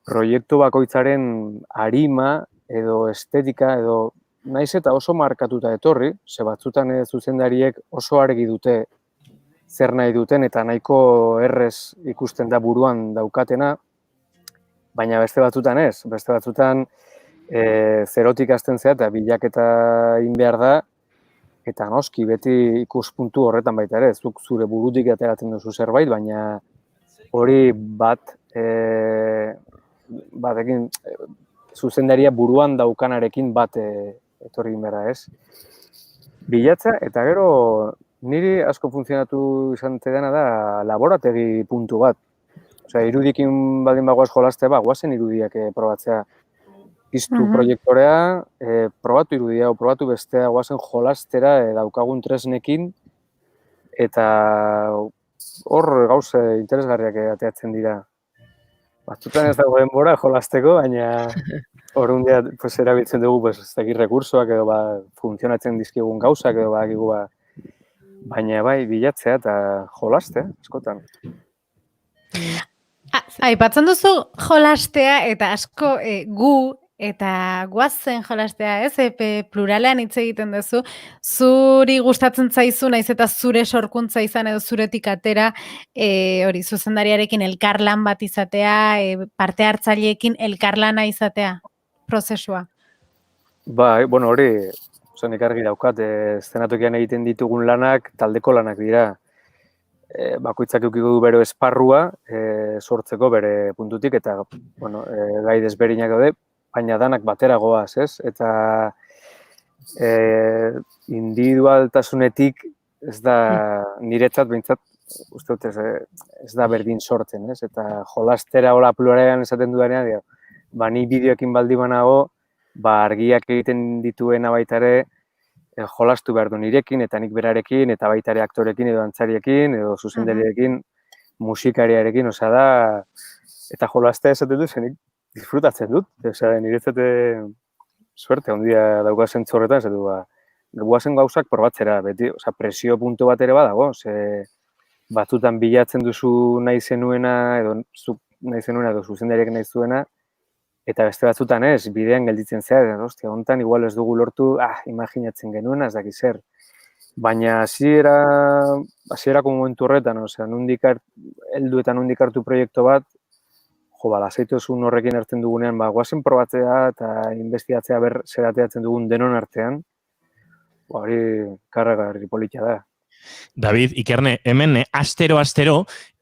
proiektu bakoitzaren arima edo estetika edo naiz eta oso markatuta etorri, batzutan zuzendariek oso argi dute zer nahi duten eta nahiko errez ikusten da buruan daukatena, baina beste batzutan ez. Beste batzutan zerotik hasten zea eta bilaketa egin behar da, eta noski beti ikuspuntu horretan baita ere, zuk zure burutik ateratzen duzu zerbait, baina hori batekin zuzendaria buruan daukanarekin bat etorri bera, Bilatza, eta gero niri asko funtzionatu izan dena da laborategi puntu bat. Irudikin baldin bagoaz jolaztea, guazen irudiak probatzea. Piztu proiektorea, probatu irudia, probatu bestea, guazen jolaztera daukagun tresnekin, eta hor gauze interesgarriak ateatzen dira. Batzutan ez dago denbora jolazteko, baina horrundia erabiltzen dugu rekursoak edo funtzionatzen dizkigun gauzak edo baina bai bilatzea eta jolaztea, askotan. Aipatzen duzu jolastea eta asko gu eta guazen jolastea, pluralean hitz egiten duzu, zuri gustatzen zaizu, naiz eta zure sorkuntza izan edo zuretik atera, hori zuzendariarekin elkarlan bat izatea, parte hartzaileekin elkarlana izatea, prozesua. Hori, nik argi daukat, eszenatokian egiten ditugun lanak, taldeko lanak dira. Bakoitzak eukiko du bere esparrua, sortzeko bere puntutik, eta gai desberdinak daude, baina danak batera goaz, Eta individualtasunetik ez da niretzat, behintzat, uste dut ez da berdin sortzen, Eta jolastera hola pluralean esaten dudanean, ni bideoekin baldi banago, argiak egiten dituena baita ere, jolastu behar du nirekin, eta nik berarekin, eta baita ere aktorekin, edo antzariekin, edo zuzendariekin, musikariarekin, osea da, eta jolastea esaten du, zenik disfrutatzen dut, osea, niretzate suerte, ondia daukazen txorretan, esaten du, guazen gauzak probatzera, beti, osea, presio puntu bat ere badago, batzutan bilatzen duzu nahi zenuena, edo zuzendariak nahi zuena, eta beste batzutan ez, bidean gelditzen zera, ostia, hontan igual ez dugu lortu, imaginatzen genuena, ez dakit zer. Baina hasierako momentu horretan, osea, nondik heldu eta nondik hartu proiektu bat, lasaitasun horrekin hartzen dugunean, guazen probatzea eta investigatzea zerateatzen dugun denon artean, hori karragarri politia da. David, Ikerne, hemen astero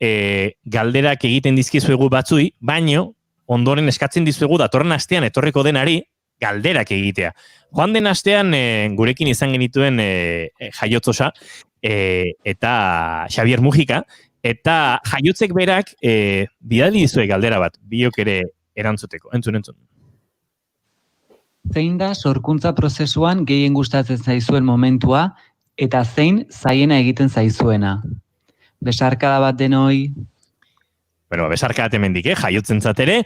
galderak egiten dizkizuegu batzui, baino ondoren eskatzen dizuegu datorren astean etorriko denari galderak egitea. Joan den astean gurekin izan genituen Jaiotzosa eta Xavier Mujika, eta Jaiotzek berak bidali dizue galdera bat, biok ere erantzuteko. Entzun. Zein da sorkuntza prozesuan gehien gustatzen zaizuen momentua, eta zein zaiena egiten zaizuena? Besarkada bat denoi. Bueno, besarkada hemendik, jaiotzen zatere.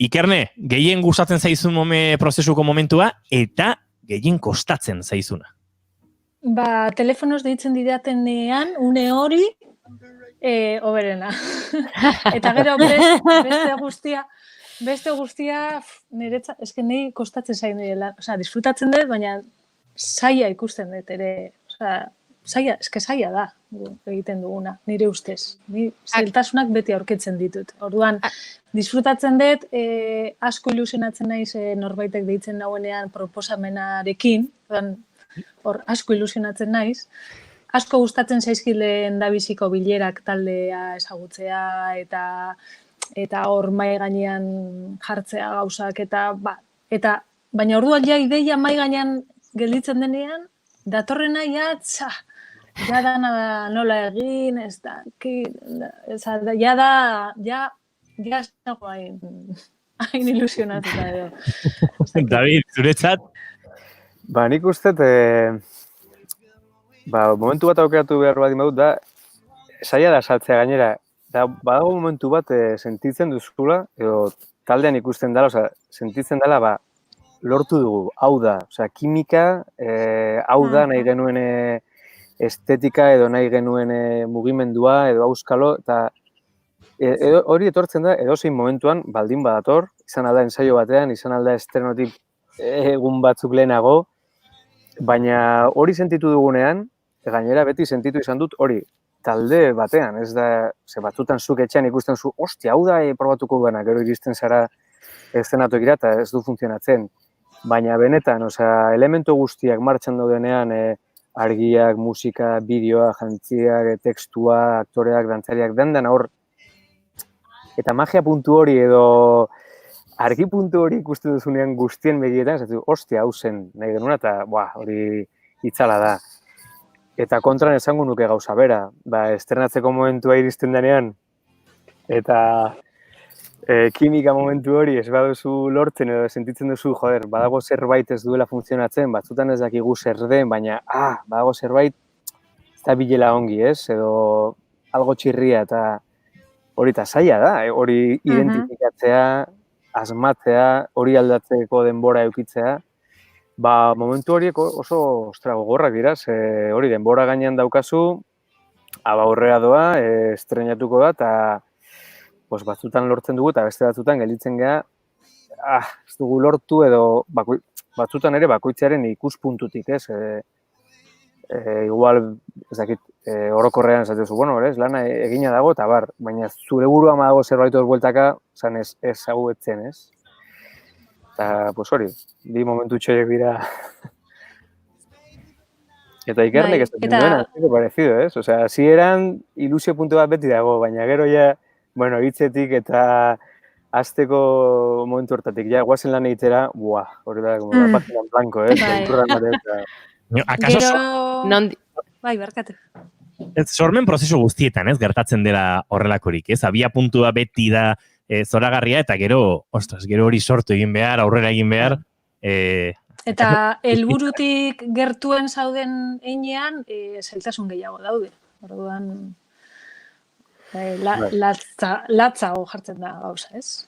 Ikerne, gehien gustatzen zaizun prozesuko momentua, eta gehien kostatzen zaizuna. Telefonoz deitzen didatenean, une hori, oberena. Eta gero beste guztia, niretzat, eske nahi kostatzen zain direla. Osea, disfrutatzen dut, baina zaila ikusten dut ere. Osea, zaila da egiten duguna, nire ustez. Ni zailtasunak beti aurkitzen ditut. Orduan, disfrutatzen dut, asko ilusionatzen naiz norbaitek deitzen nauenean proposamenarekin, hor asko ilusionatzen naiz, asko gustatzen zaizkilen dabiziko bilerak taldea ezagutzea eta hor mai gainean jartzea gauzak baina orduan ja ideia mai gainean gelditzen denean, datorrena ja dana da nola egin, ez da, ja ez dago hain ilusionatuta edo. David, zuretzat? Nik uste, momentu bat aukeratu behar bat imadut da, saia da saltzea gainera, badago momentu bat sentitzen duzula, edo taldean ikusten dela, sentitzen dela, lortu dugu, hau da, kimika, hau da nahi genuen estetika edo nahi genuen mugimendua edo auskalo, eta hori etortzen da, edozein momentuan, baldin badator, izan alda ensaio batean, izan alda estrenotik egun batzuk lehenago, baina hori sentitu dugunean, gainera beti sentitu izan dut hori, talde batean, ez da, batzutan zuk etxean ikusten zu, ostia, hau da probatuko duena, gero iristen zara eszenatokira eta ez du funtzionatzen. Baina benetan, elementu guztiak martxan daudenean, argiak, musika, bideoa, jantziak, tekstua, aktoreak, dantzariak, dendan hor, eta magia puntu hori edo argi puntu hori ikusten duzunean guztien begietan, zatu, ostia, hau zen, nahi genuna, eta hori itzala da. Eta kontran esango nuke gauza bera, estrenatzeko momentua iristen denean, eta kimika momentu hori ez baduzu lortzen edo sentitzen duzu, badago zerbait ez duela funtzionatzen, batzutan ez dakigu zer den, baina, badago zerbait ez da bilela ongi, ez? Edo algo txirria eta hori eta zaila da, hori identifikatzea, asmatzea, hori aldatzeko denbora eukitzea, momentu horiek oso gogorrak dira, hori denbora gainean daukazu, aurrera doa, estrenatuko da, eta batzutan lortzen dugu eta beste batzutan gelditzen geha, ez dugu lortu edo batzutan ere bakoitzaren ikuspuntutik, ez? Igual, ez dakit, orokorrean esatezu, lana egina dago eta baina zure burua dago zerbait hor bueltaka, ez hau etzen, ez? Eta, hori, bi momentu txoiek dira. Eta Ikernek ez dut duena, parecido, ez? Osea, hasieran ilusio puntu bat beti dago, baina gero ja, hitzetik eta azteko momentu hortatik, guazen lan egitera, hori da, como la página en blanco, Bai, barkatu. Sormen prozesu guztietan, ez, gertatzen dela horrelakorik, ez? Abia puntua beti da zoragarria, eta gero hori sortu egin behar, aurrera egin behar, Eta helburutik gertuen zauden heinean, zailtasun gehiago daude. Orduan, latzago jartzen da gauza, ez?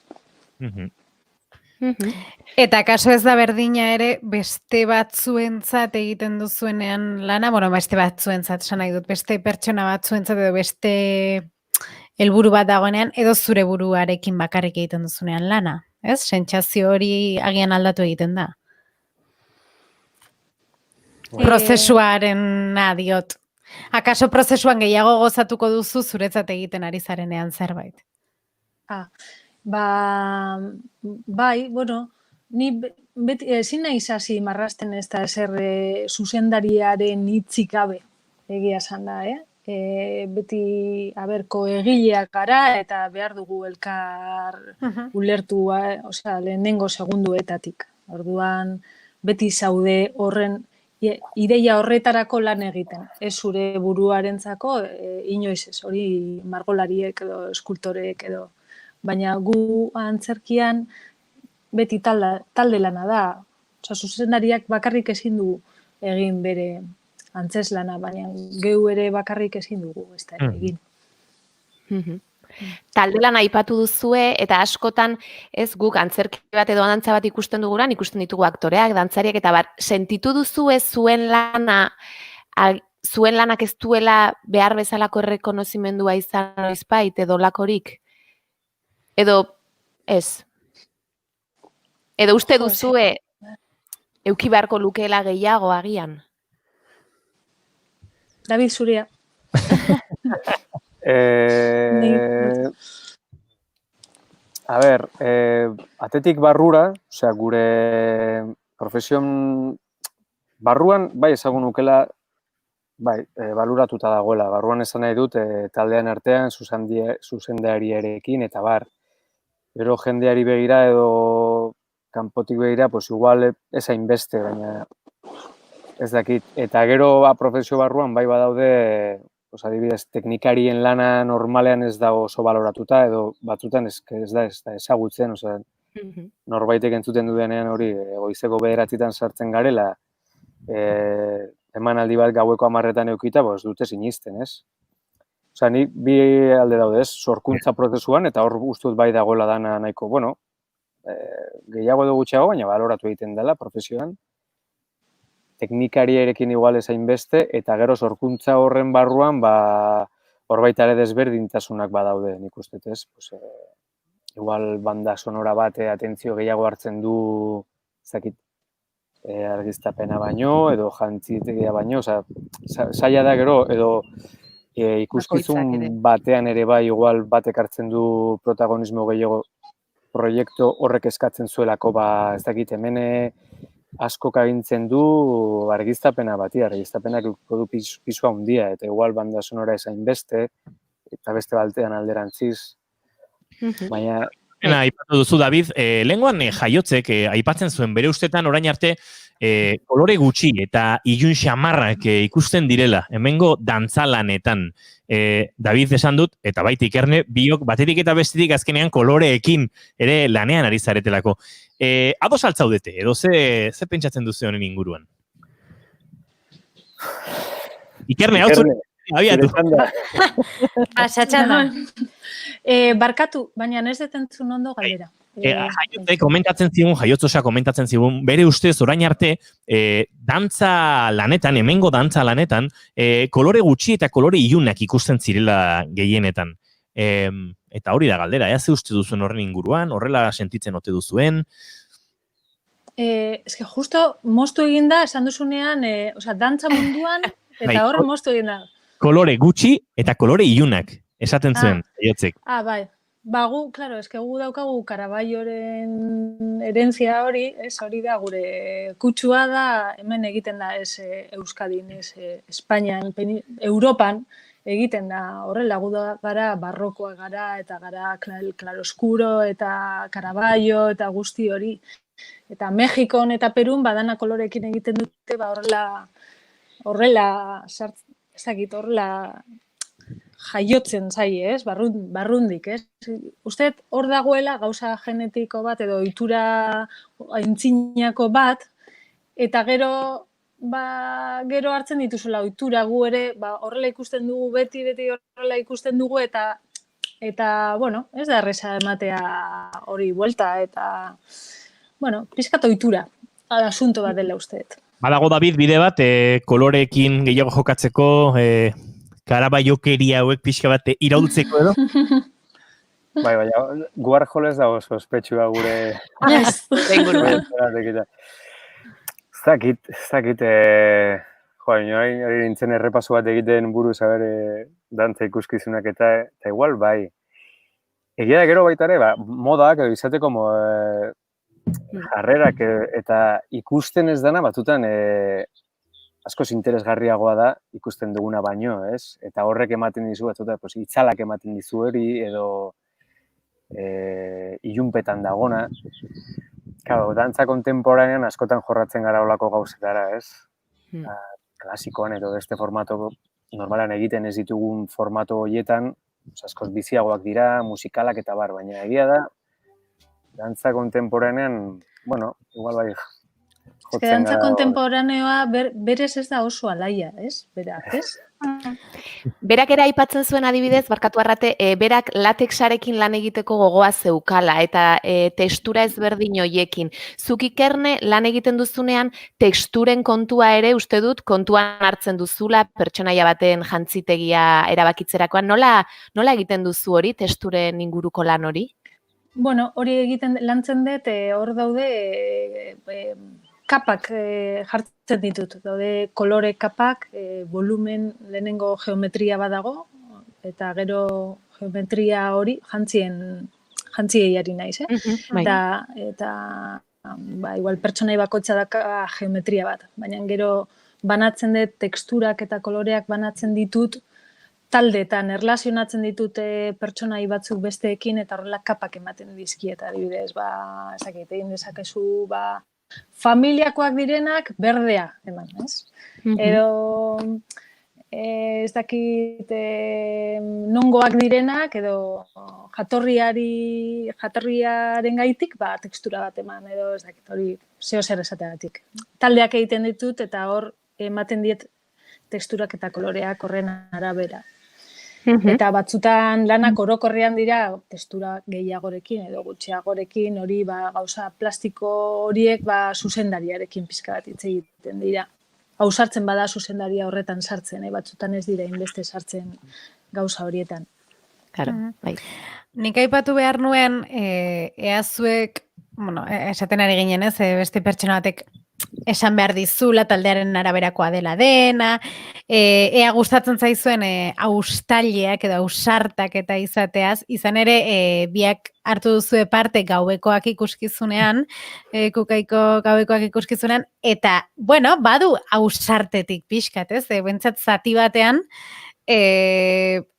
Eta kaso ez da berdina ere beste batzuentzat egiten duzuenean lana, beste batzuentzat esan nahi dut, beste pertsona batzuentzat edo beste helburu bat dagoenean, edo zure buruarekin bakarrik egiten duzunean lana, ez? Sentsazio hori agian aldatu egiten da. Prozesuaren diot. Akaso prozesuan gehiago gozatuko duzu zuretzat egiten ari zarenean zerbait? Bai, ni beti ezin naiz hasi marrasten ez da ezer zuzendariaren hitzik gabe egia esan da, beti koegileak gara eta behar dugu elkar ulertu, lehenengo segunduetatik. Orduan, beti zaude horren ideia horretarako lan egiten. Ez zure buruarentzako inoiz ez, hori margolariek edo eskultorek edo. Baina gu antzerkian beti talde lana da. Zuzendariak bakarrik ezin du egin bere antzeslana, baina geu ere bakarrik ezin dugu ez da egin. Talde lana aipatu duzue eta askotan ez guk antzerki bat edo dantza bat ikusten duguran, ikusten ditugu aktoreak, dantzariak eta sentitu duzue zuen lanak ez duela behar bezalako errekonozimendua izan noizbait edo lakorik? Edo ez? Edo uste duzue euki beharko lukeela gehiago agian? David, zurea. Atetik barrura, gure profesion barruan, bai ezagun nukela, baluratuta dagoela. Barruan esan nahi dut, taldean artean, zuzendariarekin, eta gero jendeari begira edo kanpotik begira, igual ez hainbeste, baina ez dakit. Eta gero profesio barruan, bai badaude, adibidez, teknikarien lana normalean ez dago oso baloratuta, edo batzutan ez da ezagutzen, norbaitek entzuten dudenean hori, goizeko 9 sartzen garela, emanaldi bat gaueko 10 eukita, ez dute sinisten, ez? Ni bi alde daude, ez? Sorkuntza prozesuan, eta hor ustut bai dagoela dana nahiko, gehiago edo gutxiago, baina baloratu egiten dela profesioan. Teknikariarekin igual ezain beste, eta gero sorkuntza horren barruan, hor baita ere desberdintasunak badaude, nik uste, ez? Igual banda sonora bat atentzio gehiago hartzen du, zakit, argiztapena baino, edo jantzitegia baino, zaila da gero, edo ikuskizun batean ere bai, igual batek hartzen du protagonismo gehiago proiektu horrek eskatzen zuelako, ez dakit, hemen askok agintzen du argiztapena bati, argiztapenak du pisua handia, eta igual banda sonora ezain beste, eta beste baltean alderantziz. Baina... Aipatu duzu, David, lehengoan Jaiotzek aipatzen zuen bere ustetan orain arte kolore gutxi eta ilun xamarrak ikusten direla, hemengo dantzalanetan. David esan dut, eta baita Ikerne, biok batetik eta bestetik azkenean koloreekin ere lanean ari zaretelako. Ados altzaudete, edo ze pentsatzen duzu honen inguruan? Ikerne, hau zure, abiatu. Asatxana. Barkatu, baina ez detentzun ondo galdera. Jaiotzosa komentatzen zigun, bere ustez orain arte, dantza lanetan, hemengo dantza lanetan, kolore gutxi eta kolore ilunak ikusten zirela gehienetan. Eta hori da galdera, ze uste duzuen horren inguruan, horrela sentitzen ote duzuen? Ez que justo moztu eginda, esan duzunean, dantza munduan, eta horren moztu eginda. Kolore gutxi eta kolore ilunak, esaten zuen, Jaiotzek. Bai. Gu, klaro, ez que gu daukagu Karabaioren herentzia hori, hori da gure kutsua da, hemen egiten da ez Euskadin, ez Espainian, Europan egiten da horrela, gu gara barrokoa gara, eta gara klaroskuro, eta Karabaio, eta guzti hori. Eta Mexikon eta Perun badana kolorekin egiten dute, horrela jaiotzen zaie, barrundik, ez? Uste, hor dagoela gauza genetiko bat edo ohitura aintzinako bat, eta gero hartzen dituzula ohitura gu ere, horrela ikusten dugu, beti horrela ikusten dugu, eta bueno, ez da erreza ematea hori buelta, eta, bueno, pizkat ohitura, asunto bat dela usteet. Badago David bide bat, koloreekin gehiago jokatzeko, karabaiokeria hauek pixka bat irautzeko edo? Bai, baina, Warhol ez da oso ospetsua gure... Zakit, hori nintzen errepaso bat egiten buruz dantza ikuskizunak eta igual, bai. Egia da gero baita ere, modak edo izateko jarrerak eta ikusten ez dana batutan askoz interesgarriagoa da ikusten duguna baino, ez? Eta horrek ematen dizu, batzuta, itzalak ematen dizu hori edo ilunpetan dagona. Claro, dantza kontemporanean askotan jorratzen gara olako gauzetara, ez? Klasikoan edo beste formato normalan egiten ez ditugun formato horietan, askoz biziagoak dira, musikalak eta bar, baina egia da, dantza kontemporanean, bueno, igual bai jotzen gara. Dantza kontemporaneoa berez ez da oso alaia, ez? Berak, ez? Berak ere aipatzen zuen adibidez, barkatu arrate, berak latexarekin lan egiteko gogoa zeukala eta textura ezberdin hoiekin. Zuk Ikerne lan egiten duzunean texturen kontua ere uste dut kontuan hartzen duzula pertsonaia baten jantzitegia erabakitzerakoan. Nola egiten duzu hori, texturen inguruko lan hori? Bueno, hori egiten lantzen dut, hor daude kapak jartzen ditut. Daude kolore kapak, volumen lehenengo geometria badago, eta gero geometria hori jantziei ari naiz, Eta igual pertsonai bakoitza daka geometria bat, baina gero banatzen dut teksturak eta koloreak banatzen ditut, taldeetan erlazionatzen ditut pertsonai batzuk besteekin eta horrela kapak ematen dizkiet, adibidez, ezakit, egin dezakezu, familiakoak direnak berdea eman, ez? Edo, ez dakit, nongoak direnak, edo jatorriaren gaitik, tekstura bat eman, edo ez dakit, hori zeo zer esateagatik. Taldeak egiten ditut eta hor ematen diet teksturak eta koloreak horren arabera. Eta batzutan lanak orokorrean dira testura gehiagorekin edo gutxiagorekin, hori gauza plastiko horiek zuzendariarekin pizka bat hitz egiten dira. Ausartzen bada zuzendaria horretan sartzen, batzutan ez dira inbeste sartzen gauza horietan. Nik aipatu behar nuen, zuek, esaten ari ginen ez, beste pertsona batek esan behar dizula, taldearen araberakoa dela dena, ea gustatzen zaizuen austaileak edo ausartak eta izateaz, izan ere biak hartu duzue parte gauekoak ikuskizunean, kukaiko gauekoak ikuskizunean, eta, bueno, badu ausartetik pixkat, ez? Bentsat zati batean,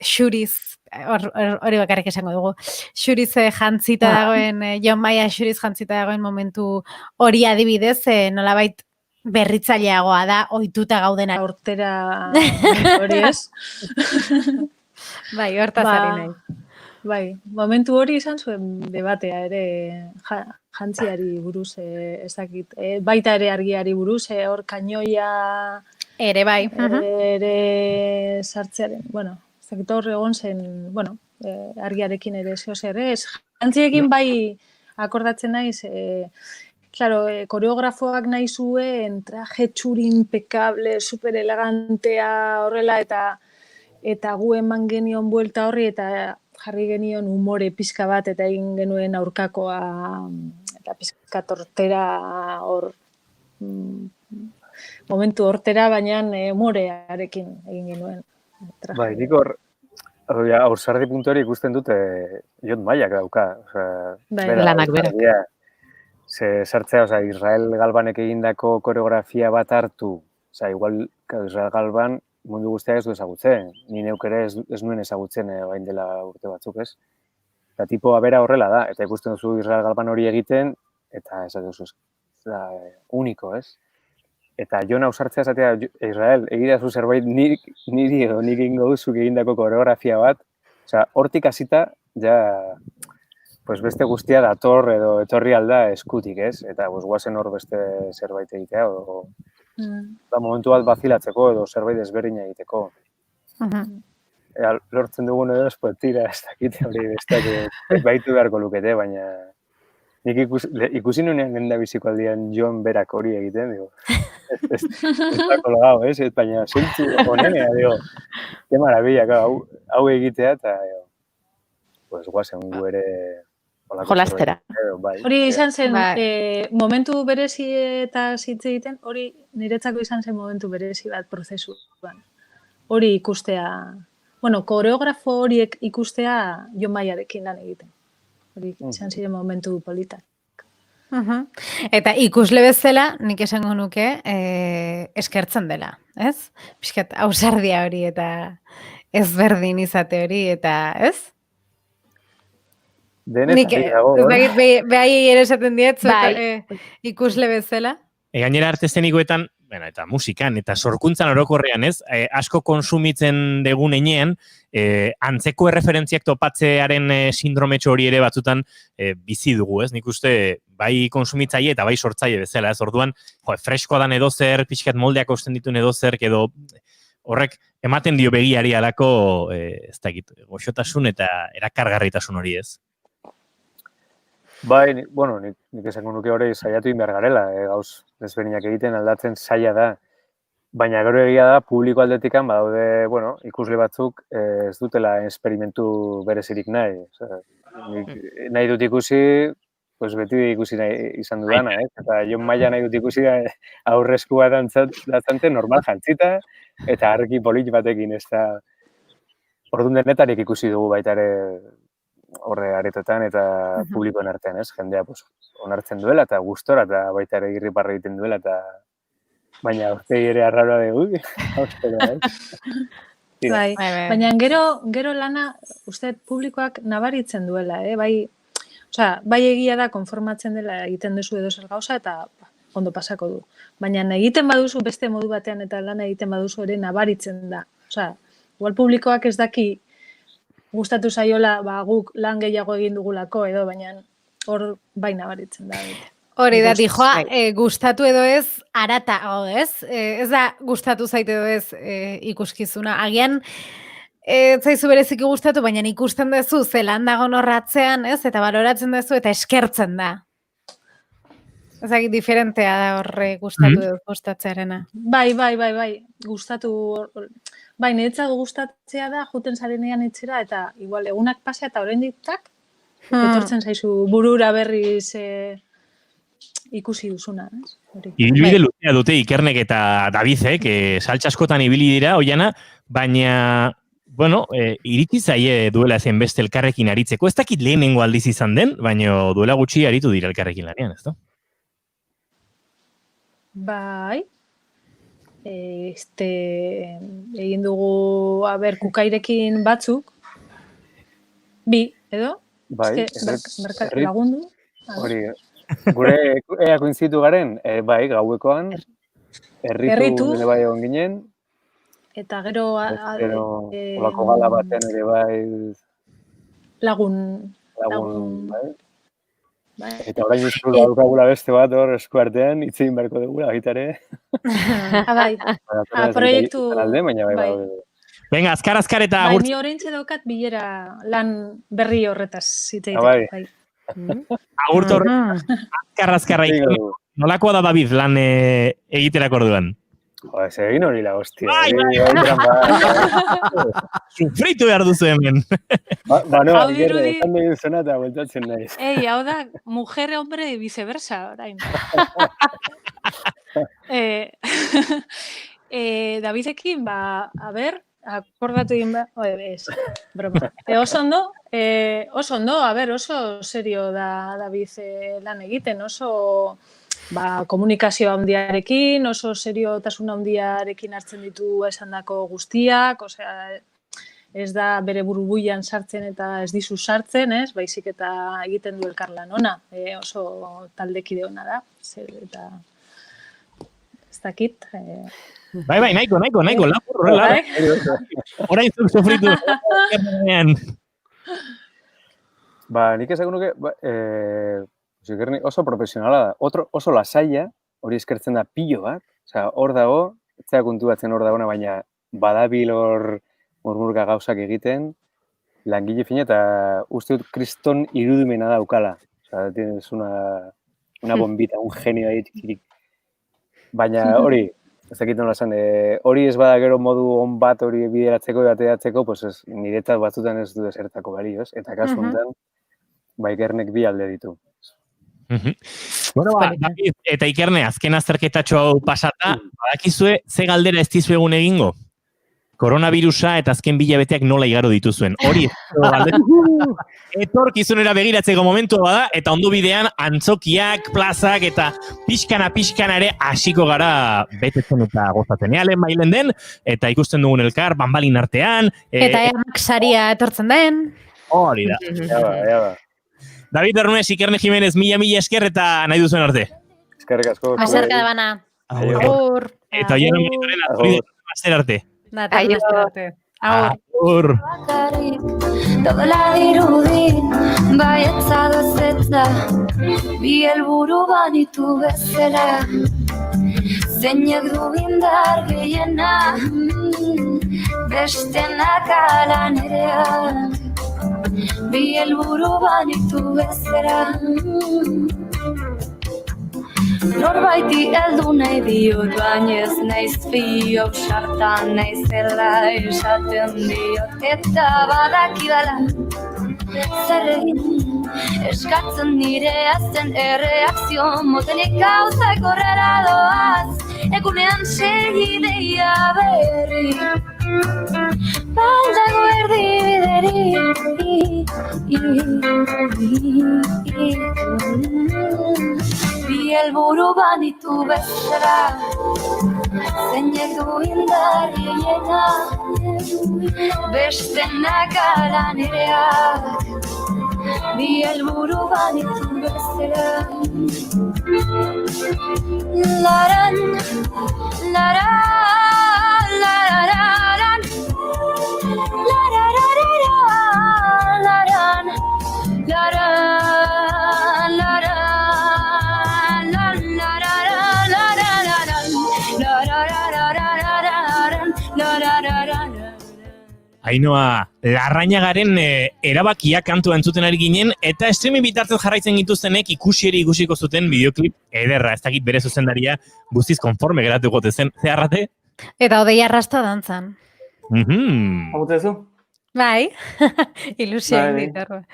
xuriz, hori bakarrik esango dugu, xuriz jantzita dagoen, Jon Maia xuriz jantzita dagoen momentu hori adibidez, nolabait berritzaileagoa da, ohituta gaudena. Hortera hori ez. Bai, hortaz ari nahi. Bai, momentu hori izan zuen debatea ere jantziari buruz, ezakit, baita ere argiari buruz, hor kainoia ere bai, ere sartzearen, bueno, ezakit hor egon zen, bueno, argiarekin ere zeo zer, jantziekin bai akordatzen naiz, claro, koreografoak nahi zuen, traje txuri impecable, super elegantea horrela, eta gu eman genion buelta horri, eta jarri genion umore pizka bat, eta egin genuen aurkakoa, eta pizka tortera hor, momentu hortera, baina umorearekin egin genuen. Bai, nik hor, aursardi puntu hori ikusten dute Jon Maiak dauka. Lanak berak. Sartzea, Israel Galbanek egindako koreografia bat hartu, igual Israel Galban mundu guztiak ez du ezagutzen, ni neuk ere ez nuen ezagutzen orain dela urte batzuk, ez? Eta tipoa bera horrela da, eta ikusten duzu Israel Galban hori egiten, eta ez duzu uniko, ez? Eta Jon ausartzea esatea, Israel, egidazu zerbait niri edo nik ingo duzuk egindako koreografia bat, hortik hasita, ja, pues beste guztia dator edo etorri alda eskutik, ez? Eta pues guazen hor beste zerbait egitea, edo da momentu bat bazilatzeko edo zerbait desberdina egiteko. Lortzen dugun edo, pues tira, ez dakit hori besteak baitu beharko lukete, baina nik ikusi nunean genda biziko aldian Jon berak hori egiten, digo. Ez da kolgao, ez? Baina zentzu honenea, digo, que maravilla, hau egitea, eta, pues guazen gu ere jolastera. Hori izan zen, momentu berezi eta hitz egiten, hori niretzako izan zen momentu berezi bat prozesuan. Hori ikustea, bueno, koreografo horiek ikustea Jon Maiarekin lan egiten. Hori izan ziren momentu politak. Eta ikusle bezala, nik esango nuke, eskertzen dela, ez? Piskat, ausardia hori eta ezberdin izate hori, eta, ez? Denetan dago, Behai ere esaten diet, ikusle bezala. Gainera arte eszenikoetan, eta musikan, eta sorkuntzan orokorrean, ez? Asko konsumitzen degun enean, antzeko erreferentziak topatzearen sindrometxo hori ere batzutan bizi dugu, ez? Nik uste, bai konsumitzaile eta bai sortzaile bezala, ez? Orduan, freskoa dan edozer, pixkat moldeak osten dituen edozer, edo horrek ematen dio begiari alako, ez dakit, goxotasun eta erakargarritasun hori, ez? Bai, bueno, nik esango nuke hori saiatu behar garela, gauz desberdinak egiten aldatzen saia da. Baina gero egia da, publiko aldetikan badaude, bueno, ikusle batzuk ez dutela esperimentu berezirik nahi. Nahi dut ikusi, pues beti ikusi nahi izan dudana, eta Jon Maia nahi dut ikusi aurreskua dantzante normal jantzita, eta argi polit batekin, ez da, orduan denetarik ikusi dugu baita ere horre aretotan eta publikoen artean, ez? Jendea onartzen duela eta gustora eta baita ere irriparra egiten duela eta baina urtei ere arraroa dugu, haustera, ez? Baina gero lana, uste publikoak nabaritzen duela, bai egia da konformatzen dela egiten duzu edo zer gauza eta ondo pasako du. Baina egiten baduzu beste modu batean eta lana egiten baduzu ere nabaritzen da. Igual publikoak ez daki gustatu zaiola, guk lan gehiago egin dugulako edo, baina hor bai nabaritzen da. Hori da, dijoa, gustatu edo ez, aratago, ez? Ez da gustatu zaite edo ez ikuskizuna. Agian, zaizu bereziki gustatu, baina ikusten duzu zelan dago norratzean, ez? Eta baloratzen duzu eta eskertzen da. Ezagik diferentea da horre gustatu edo gustatzearena. Bai, gustatu... Bai, niretzat gustatzea da, juten zarenean itxera, eta igual egunak pasea eta orain ditak, etortzen zaizu burura berriz ikusi duzuna. Ibilbide luzea dute Ikernek eta Davidek, saltsa askotan ibili dira, oiana, baina, bueno, iritsi zaie duela zen beste elkarrekin aritzeko. Ez dakit lehenengo aldiz izan den, baina duela gutxi aritu dira elkarrekin lanean, ez da? Bai. Egin dugu, kukairekin batzuk, bi, edo? Bai, lagundu. Hori, gure ea koinzitu garen, bai, gauekoan, erritu ere bai egon ginen. Eta gero... Olako gala batean ere bai... Lagun, bai. Eta orain izkula dukagula beste bat hor eskuartean, itzein beharko dugula, baitare. Bai, proiektu... Venga, azkar eta... Bai, ni orain txedokat bilera lan berri horretaz zitzeite. Bai. Agurto horretaz, azkarra nolakoa da David lan egiterako orduan? Ez egin hori la hostia. Sufritu behar duzu hemen. No, esan egin zona eta bueltatzen nahi. Hau da, mujer, hombre, viceversa, orain. Davidekin, akordatu egin broma. Oso ondo, oso serio da David lan egiten, oso... komunikazio handiarekin, oso seriotasun handiarekin hartzen ditu esandako guztiak, ez da bere burubuian sartzen eta ez dizu sartzen, ez? Baizik eta egiten du elkarlan ona, oso taldekide ona da, eta ez dakit. Bai, nahiko, lapur, horrela. Horain zuk sufritu. Nik esango nuke, Ikerni oso profesionala da. Oso lasaia, hori eskertzen da pilo bat, hor dago, ez da kontuatzen hor dagoena, baina badabil hor murmurga gauzak egiten, langile fina eta uste dut kriston irudimena daukala. Tienes una bombita, un genio ahí txikirik. Baina hori, ez dakit nola esan, hori ez bada gero modu on bat hori bideratzeko, bateatzeko, pues niretzat batzutan ez du desertako balio, ez? Eta kasu honetan, Ikernek bi alde ditu. Bueno, eta Ikerne, azken azterketatxo hau pasata, badakizue, ze galdera ez dizu egun egingo? Koronavirusa eta azken bilabeteak nola igaro dituzuen. Hori, etorkizunera begiratzeko momentu bada, eta ondo bidean antzokiak, plazak, eta pixkana ere hasiko gara betetzen eta gozatzen. Lehen mailen den, eta ikusten dugun elkar, banbalin artean. Eta eamak saria etortzen den. Hori da. Jaba. David Ermes, Ikerne Jimenez, mila esker eta nahi duzuen arte. Eskerrik asko. Pasarka da bana. Agur. Eta joan monitoren azter arte. Agur. Dobla dirudi, baietza dozetza, bi helburu banitu bezala, zeinek du indar gehiena, bestenak ala nereak, bi helburu banitu bezala. Norbaiti heldu nahi diot, baina ez naiz fio, sartan naizela esaten diot, eta badakidala zer egin, eskatzen nire azten erreakzio, motenik gauzak horrela doaz, egunean segideia berri, baldago erdibideri. Bi helburu banitu bezala, zeinek du indar gehiena, bestenak ala nereak, bi helburu banitu bezala. Laran, laran, laran, laran, laran, laran. Ainhoa, Larrañagaren erabakia kantua entzuten ari ginen, eta streaming bitartez jarraitzen gituztenek ikusiko zuten bideoklip ederra, ez dakit bere zuzendaria guztiz konforme geratu gote zen, zeharrate? Eta Odei arrasta dantzan. Hagutezu? Bai, ilusioa inditarra.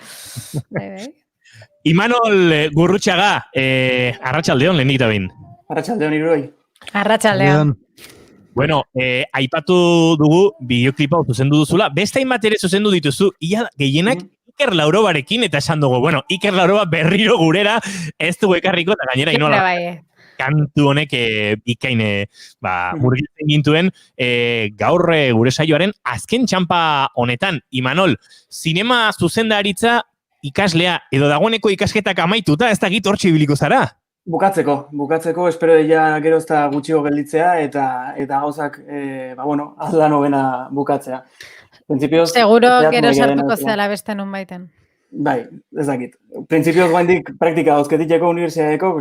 Imanol Gurrutxaga, arratsaldeon lehenik da behin. Arratsaldeon iruroi. Arratsaldeon. Bueno, aipatu dugu bideoklipa zuzendu duzula, beste hainbat ere zuzendu dituzu, ia gehienak Iker Laurobarekin, eta esan dugu, bueno, Iker Lauroba berriro gurera, ez dugu ekarriko, eta gainera inola kantu honek bikaine murgiltzen gintuen, gaur gure saioaren azken txampa honetan. Imanol, zinema zuzendaritza ikaslea, edo dagoeneko ikasketak amaituta, ez da git hortxe ibiliko zara? Bukatzeko, espero deia gero ez da gutxigo gelditzea eta gauzak, aldan hobena bukatzea. Seguro gero sartuko zela beste nun baiten. Bai, ez dakit. Printzipioz guaindik praktika dauzketiteko unibertsitateko,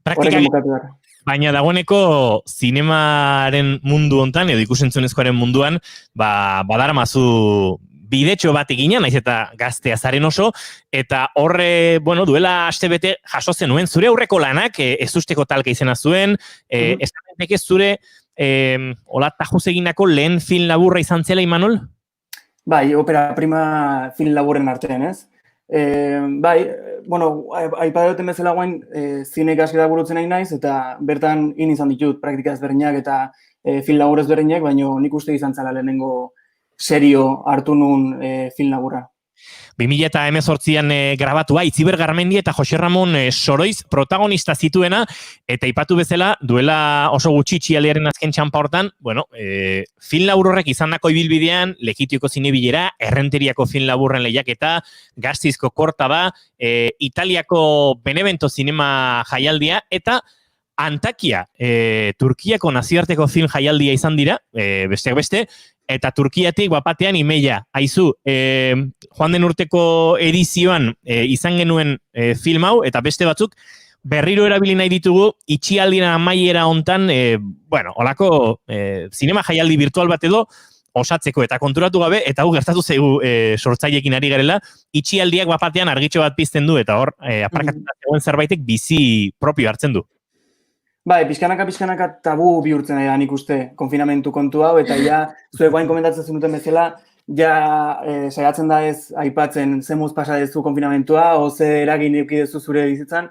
horrekin bukatu da. Baina dagoeneko zinemaren mundu hontan, edo ikusentzunezkoaren munduan, badaramazu bidetxo bat egina, naiz eta gaztea zaren oso, eta horre, duela astebete jaso zenuen, zure aurreko lanak, ez usteko talka izena zuen, esamenteke zure, hola tajuz eginako lehen film laburra izan zela, Imanol? Bai, opera prima film laburren artean, ez? Aipadeoten bezala guain, zine ikasketa burutzen nahi naiz, eta bertan izan ditut praktika ezberdinak eta film labur ezberdinak, baina nik uste izan zela lehenengo serio hartu nun film laburra. 2018an grabatua, Itziber Garmendi eta Jose Ramon Soroiz protagonista zituena, eta aipatu bezala, duela oso gutxi txialearen azken txampa hortan, film labur horrek izandako ibilbidean, Lekitioko zinebilera, Errenteriako film laburren lehiaketa, Gasteizko korta da, Italiako Benevento zinema jaialdia, eta Antakia, Turkiako nazioarteko film jaialdia izan dira, besteak beste, eta Turkiatik bapatean imeia. Aizu, joan den urteko edizioan izan genuen film hau, eta beste batzuk, berriro erabili nahi ditugu, itxialdien amaiera hontan, olako zinema jaialdi virtual bat edo, osatzeko eta konturatu gabe, eta hau gertatu zaigu sortzaileekin ari garela, itxialdiak bapatean argitxo bat pizten du, eta hor, aparkatuta zegoen zerbaitek bizi propio hartzen du. Bai, pixkanaka tabu bihurtzen da nik uste konfinamentu kontu hau, eta ja, zuek guain komentatzen zenuten bezala, ja saiatzen da ez aipatzen zemuz pasa dezu konfinamentua, o ze eragin eukidezu zure bizitzan,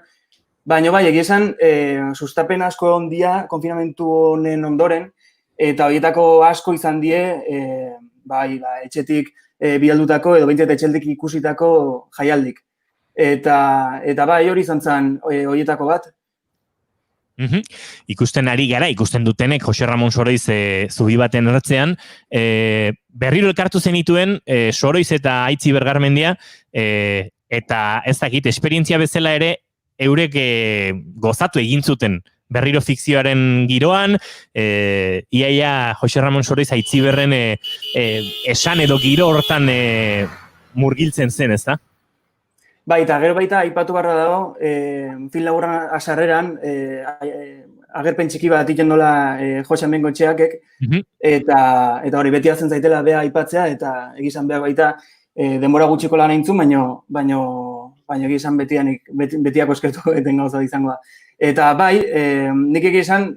baina bai, egia esan, sustapen asko egon dia konfinamentu honen ondoren, eta horietako asko izan die, etxetik bidaldutako edo behintzat etxeldik ikusitako jaialdik. Eta bai, hori izan zen horietako bat. Ikusten ari gara, ikusten dutenek, Jose Ramon Soroiz zubi baten erratzean, berriro elkartu zenituen Soroiz eta Aitzi Bergarmendia, eta ez dakit, esperientzia bezala ere, eurek gozatu egin zuten berriro fikzioaren giroan, iaia Jose Ramon Soroiz Aitzi Berren esan edo giro hortan murgiltzen zen, ez da? Bai, eta gero baita aipatu barra dago, film laburran asarreran, agerpen txiki bat egiten dola Jose Bengoetxeakek, eta hori beti hazen zaitela bea aipatzea, eta egizan behar baita denbora gutxiko lan eintzun, baino egizan betiako eskertu eten gauza izango da. Eta bai, nik egizan,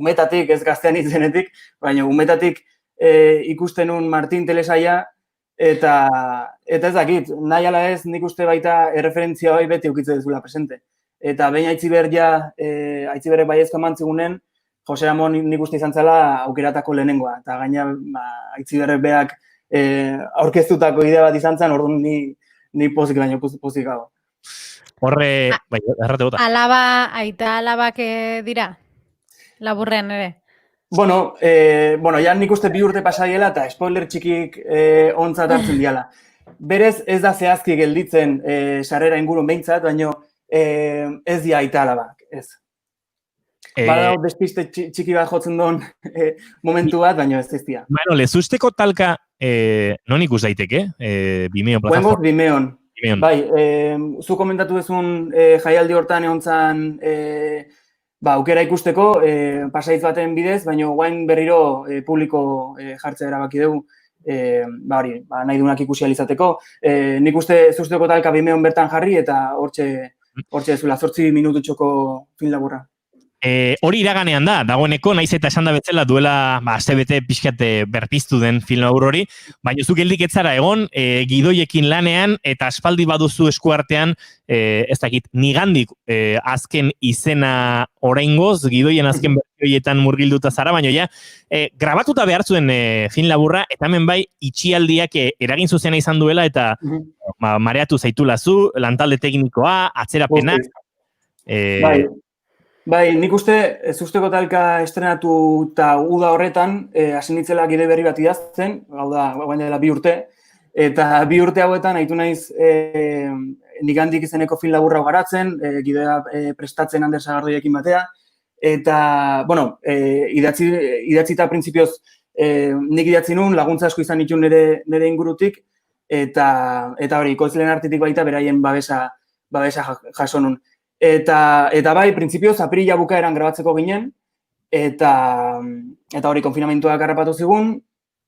umetatik, ez gaztean izenetik, baina umetatik ikusten un Martin telesaia, eta ez dakit, nahi ala ez, nik uste baita erreferentzia hori beti eukitze dezula presente. Eta behin Aitziberrek baiezko emantzigunen, Jose Ramon nik uste izan zela aukeratako lehenengoa. Eta gaina Aitziberrek beak aurkeztutako idea bat izan zen, orduan ni pozik baino pozik gago. Horre, bai, errate bota. Aita alabak dira, laburrean ere. Bueno, ja nik uste 2 urte pasaiela eta spoiler txikik ontzat hartzen diala. Berez ez da zehazki gelditzen sarrera ingurun behintzat, baina ez dia aita alabak, ez. Bada despiste txiki bat jotzen duen momentu bat, baina ez dia. Bueno, lezusteko talka non ikus daiteke? Vimeo plataforma? Guengoz Vimeon. Bai, zu komentatu duzun jaialdi hortan egon zan aukera ikusteko, pasaitz baten bidez, baina guain berriro publiko jartzea erabaki dugu, nahi dunak ikusi alizateko. Nik uste zuzteko talka Vimeon bertan jarri eta hortxe zula, 8 minututxoko film laburra. Hori iraganean da, dagoeneko, naiz eta esan da betzela duela astebete pixkat berpiztu den film labur hori, baina zu geldik etzara egon, gidoiekin lanean, eta aspaldi baduzu eskuartean, ez dakit, nigandik azken izena oraingoz, gidoien azken bertioietan murgilduta zara, baina ja, grabatuta behar zuen film laburra, eta hemen bai, itxialdiak eragin zuzena izan duela, eta mareatu zaitula zu, lantalde teknikoa, atzerapenak. Bai, nik uste zuzteko talka estrenatu eta uda horretan, hasi nitzela gide berri bat idazten, hau da, guain dela 2 urte, eta 2 urte hauetan haitu naiz nigandik izeneko film laburra garatzen, gidea prestatzen Ander Sagardoiekin batea, eta, idatzi eta printzipioz nik idatzi nun, laguntza asko izan itun nire ingurutik, eta hori, ekoizleen artetik baita beraien babesa jaso nun. Eta bai, printzipioz, aprila bukaeran grabatzeko ginen, eta hori, konfinamentuak harrapatu zigun,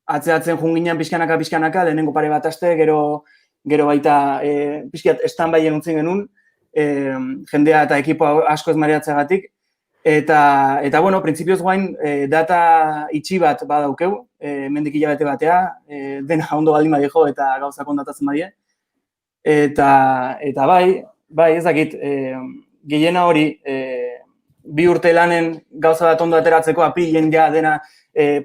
atzeatzen jun ginen pixkanaka, lehenengo pare bat aste, gero baita pixkat stand-byen untzen genuen, jendea eta ekipo asko ez mareatzeagatik, eta printzipioz guain data itxi bat badaukeu, mendik hilabete batea, dena ondo baldin badiejo eta gauzak ondatatzen badie, eta bai, ez dakit, gehiena hori, 2 urte lanen gauza bat ondo ateratzeko, apilen ja dena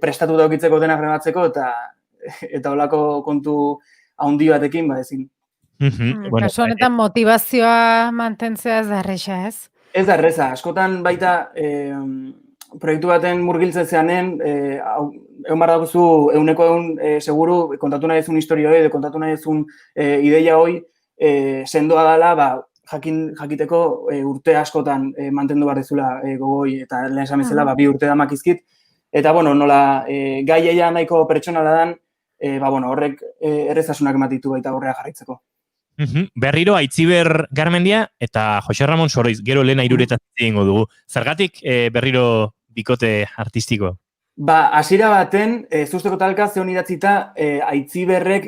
prestatu daukitzeko dena grabatzeko, eta holako kontu haundi batekin, ezin. Kasu honetan motivazioa mantentzea ez da erresa, ez? Ez da erresa, askotan baita proiektu baten murgiltzen zeanen, egon barra dakuzu, 100% seguru kontatu nahi ezun historio hori, kontatu nahi ezun ideia hori, sendoa dela, jakiteko urte askotan mantendu behar dezula gogoi, eta lehen esan bezala, 2 urte damakizkit, eta, bueno, nola gaieia nahiko pertsonala dan, horrek errezasunak ematitu baita aurrea jarraitzeko. Berriro Aitziber Garmendia eta Jose Ramon Soroiz, gero Lena Iruretan egingo dugu. Zergatik berriro bikote artistiko? Hasiera baten, zuzteko talka zehon idatzita Aitziberren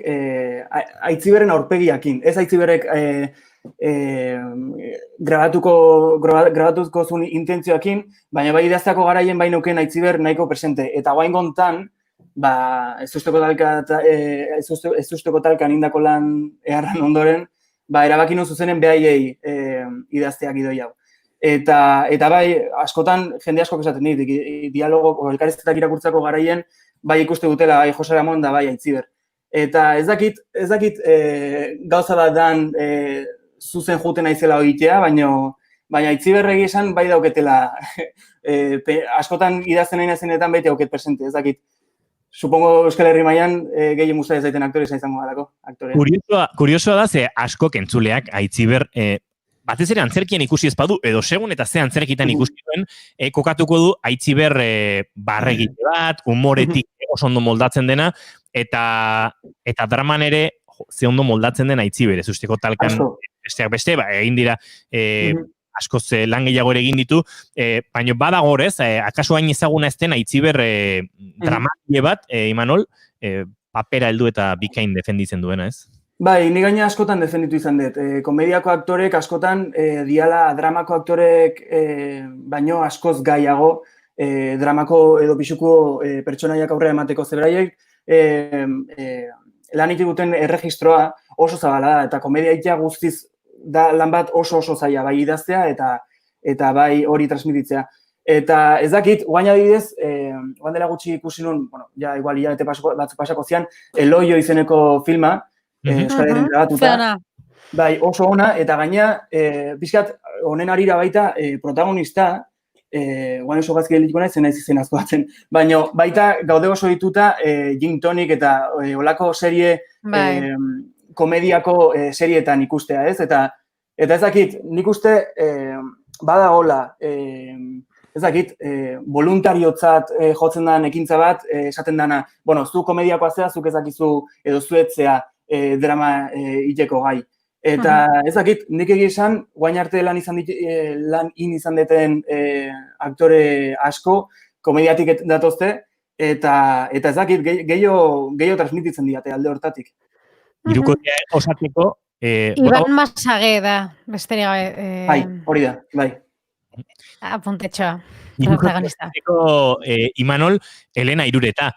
aurpegiakin. Ez Aitziberrek grabatuko zuen intentzioakin, baina bai idaztako garaien bai nuken Aitziber nahiko presente. Eta guain gontan, ez zuzteko talkan indako lan eharran ondoren, erabaki nun zuzenen behaiei idazteak idoi hau. Eta bai, askotan jende asko esaten dit, dialogo, elkarrizketak irakurtzako garaien, bai ikuste dutela, bai Jose Ramon da bai Aitziber. Eta ez dakit gauza bat dan zuzen juten naizela hoitea, baina Aitziberregi esan bai dauketela, askotan idazten nahi nazenetan beti auket presente, ez dakit. Supongo Euskal Herri mailan gehien musta ez daiten aktore izango galako. Kuriosoa da, ze asko kentzuleak Aitziber batez ere antzerkian ikusi ezpadu, edo segun eta ze antzerkitan ikusi duen, kokatuko du Aitziber barregite bat, humoretik oso ondo moldatzen dena, eta draman ere ze ondo moldatzen den Aitziber, ez usteko talkan besteak beste, egin dira askoz lan gehiago ere egin ditu, baina badago horrez, akaso hain ezaguna ez den Aitziber dramatile bat, Imanol, papera heldu eta bikain defenditzen duena, ez? Bai, ni gaina askotan defenditu izan dut. Komediako aktorek askotan diala dramako aktorek baino askoz gaiago dramako edo pixuko pertsonaiak aurrera emateko zebraiek lan duten erregistroa oso zabala da, eta komedia guztiz da lan bat oso zaila, bai idaztea eta bai hori transmititzea. Eta ez dakit, guain adibidez, guain dela gutxi ikusi nun, ja, igual hilabete batzuk pasako zian, Eloio izeneko filma, Euskal Herrian grabatuta. Bai, oso ona, eta gaina, pixkat, honen arira baita protagonista, guain oso gazki delitiko nahi, zen izen asko batzen, baina baita gaude oso dituta gin tonic eta olako serie, komediako serietan ikustea, ez? Eta ez dakit, nik uste badagola, ez dakit, voluntariotzat jotzen den ekintza bat, esaten dana, zu komediakoa zea, zuk ezakizu edo zuetzea drama iteko gai. Eta ez dakit, nik esan, guain arte lan izan deten aktore asko, komediatik datozte, eta ez dakit, gehiago transmititzen diate alde hortatik. Irukotea osateko... Iban Masage da, besterik gabe. Bai, hori da, bai. Apuntetxoa, protagonista. Imanol, Elena Irureta.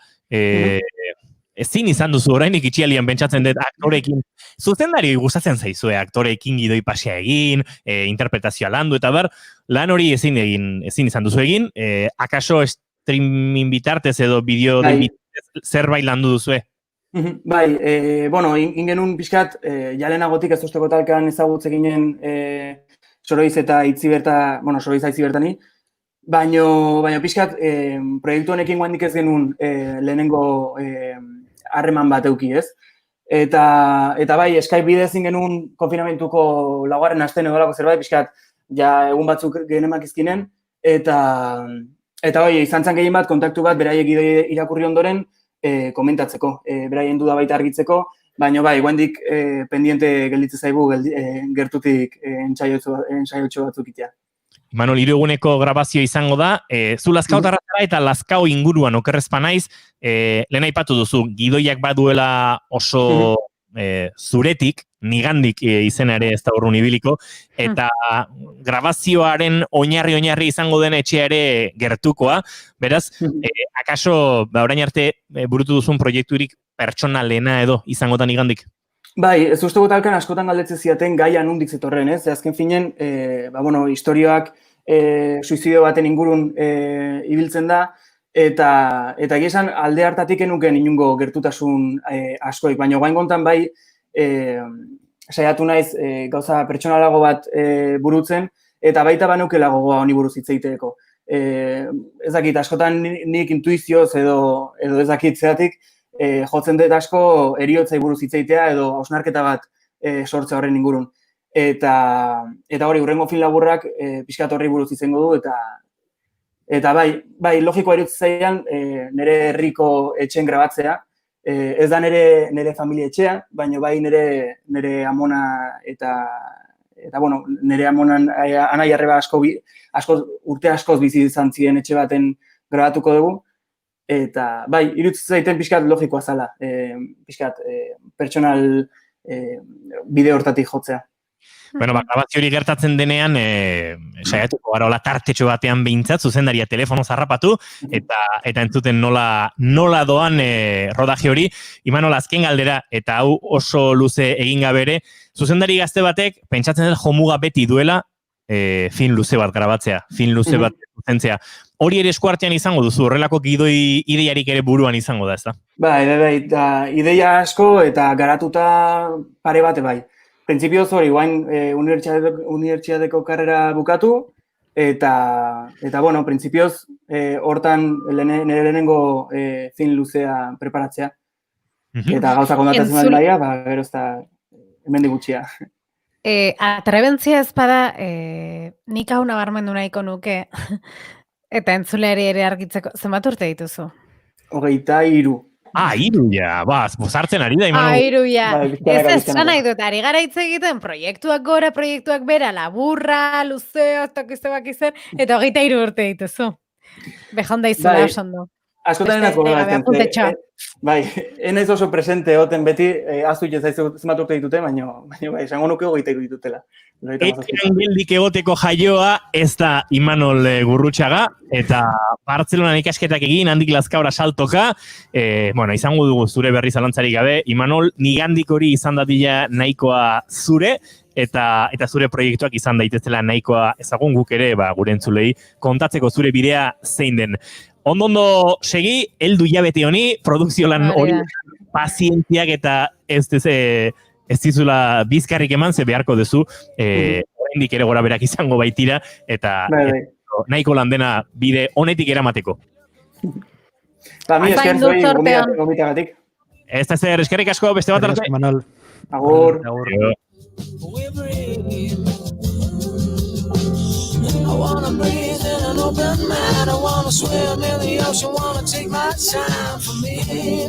Ezin izan duzu, orainik itxialian pentsatzen dut aktorekin. Zuzendari gustatzen zaizue aktorekin gidoi pasia egin, interpretazioa landu, eta lan hori ezin izan duzu egin. Akaso streaming bitartez edo bideo bitartez zerbait landu duzue? Bai, ingenun pixkat, jalenagotik ez usteko talkan ezagutze ginen Soroiz eta Itziberta, Soroiz Itzibertani, baina pixkat, proiektu honekin guandik ez genuen lehenengo harreman bat euki, ez? Eta bai, Skype bidez genuen konfinamentuko laugarren asten edolako zerbait, pixkat, ja egun batzuk genemak izkinen, eta bai, izan zan gehien bat, kontaktu bat, beraiek irakurri ondoren, komentatzeko, beraien duda baita argitzeko, baina bai, guendik pendiente gelditze zaigu gertutik ensaiotxo batzuk itea. Imanol, 3 eguneko grabazio izango da, zu Lazkao tarrazara eta Lazkao inguruan okerrezpa naiz, lehen aipatu duzu, gidoiak baduela oso zuretik, nigandik izena ere ez da urrun ibiliko, eta grabazioaren oinarri izango den etxea ere gertukoa, beraz, akaso, orain arte burutu duzun proiekturik pertsonalena edo izangotan nigandik? Bai, ez usteko talkan askotan galdetzen ziaten gaia nundik zetorren, ez? Azken finen, historioak suizidio baten ingurun ibiltzen da, eta esan alde hartatik enuken inungo gertutasun askoik, baina guain gontan bai saiatu naiz gauza pertsonalago bat burutzen, eta baita banukela gogoa honi buruz hitzeiteko. Ez dakit, askotan nik intuizioz edo ez dakit zeratik, jotzen dut asko eriotzai buruz hitzeitea edo hausnarketa bat sortzea horren ingurun. eta hori, hurrengo film laburrak pixkat horri buruz izango du, eta bai, logikoa iruditzen zaian, nire herriko etxen grabatzea, ez da nire familia etxea, baina bai nire amona eta bueno, nire amonan anai arreba urte askoz bizi izan ziren etxe baten grabatuko dugu, eta bai, iruditzen zaiten pixkat logikoa zala, pixkat pertsonal bide hortatik jotzea. Bueno, grabazio hori gertatzen denean, saiatuko gara hola tartetxo batean behintzat, zuzendaria telefono zarrapatu, eta entzuten nola doan rodaje hori. Imanol, azken galdera, eta hau oso luze egin gabere, zuzendari gazte batek, pentsatzen dut jomuga beti duela, film luze bat grabatzea, film luze bat zuzentzea. Hori ere eskuartean izango duzu, horrelako gidoi ideiarik ere buruan izango da, ezta? Bai, ideia asko eta garatuta pare bate bai. Printzipioz hori, guain unibertsitateko karrera bukatu, eta bueno, printzipioz hortan nire lehenengo film luzea preparatzea. Eta gauza kontatzen dut daia, gero ez da hemendik gutxia. Atrebentzia ez bada, nik hau nabarmendu nahiko nuke, eta entzuleari ere argitzeko, zenbat urte dituzu? 23. Hiru ja, bozartzen ari da, Imanol. Hiru ja, ez nahi dut, ari gara hitz egiten, proiektuak gora, proiektuak bera, laburra, luzea, bakizen, eta 23 urte dituzu. Bejonda izula oso ondo. Askotan enaz gogatzen. Bai, enaiz oso presente oten beti, aztu itxezaizu zenbat urte ditute, baina esango nuke 23 ditutela. Etxean geldik egoteko jaioa ez da Imanol Gurrutxaga, eta Bartzelonan ikasketak egin, handik Lazkaora saltoka, izango dugu zure berri zalantzarik gabe, Imanol, nigandik hori izan dadila nahikoa zure, eta zure proiektuak izan daitezela nahikoa ezagun guk ere, gure entzulei, kontatzeko zure bidea zein den. Ondo segi, heldu hilabete honi, produkzio lan hori, pazientziak eta ez dizula bizkarrik eman, ze beharko duzu, oraindik ere gora berak izango baitira, eta nahiko lan dena bide honetik eramateko. Mi esker zoi gomitagatik. Ez da zer, eskerrik asko, beste bat arte. Agur. I wanna breathe in an open mind. I wanna swim in the ocean. Wanna take my time for me.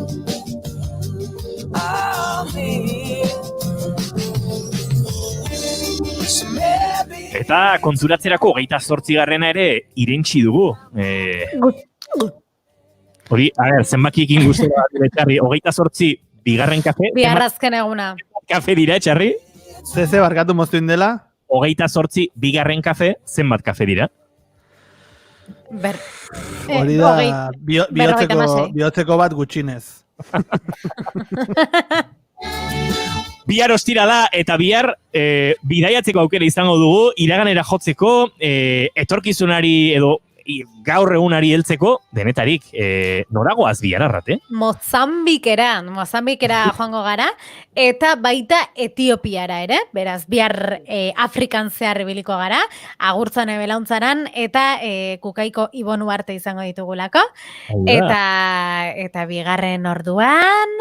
Eta konturatzerako 28garrena ere irentsi dugu. Hori, zenbakiekin guztua Txarri, 28 bigarren kafe. Bigarrazken eguna. Kafe dira, Txarri? Zeze barkatu moztu indela. 28 bigarren kafe, zenbat kafe dira? Hori da, bihotzeko bat gutxinez. Bihar ostira da, eta bihar bidaiatzeko aukera izango dugu, iraganera jotzeko, etorkizunari edo gaur egunari heltzeko, denetarik, noragoaz bihar arrate? Mozambikera joango gara, eta baita Etiopiara ere, beraz, bihar Afrikan zehar ibiliko gara, agurtzan ebelauntzaran, eta Kukaiko Ibonu arte izango ditugulako, eta bigarren orduan,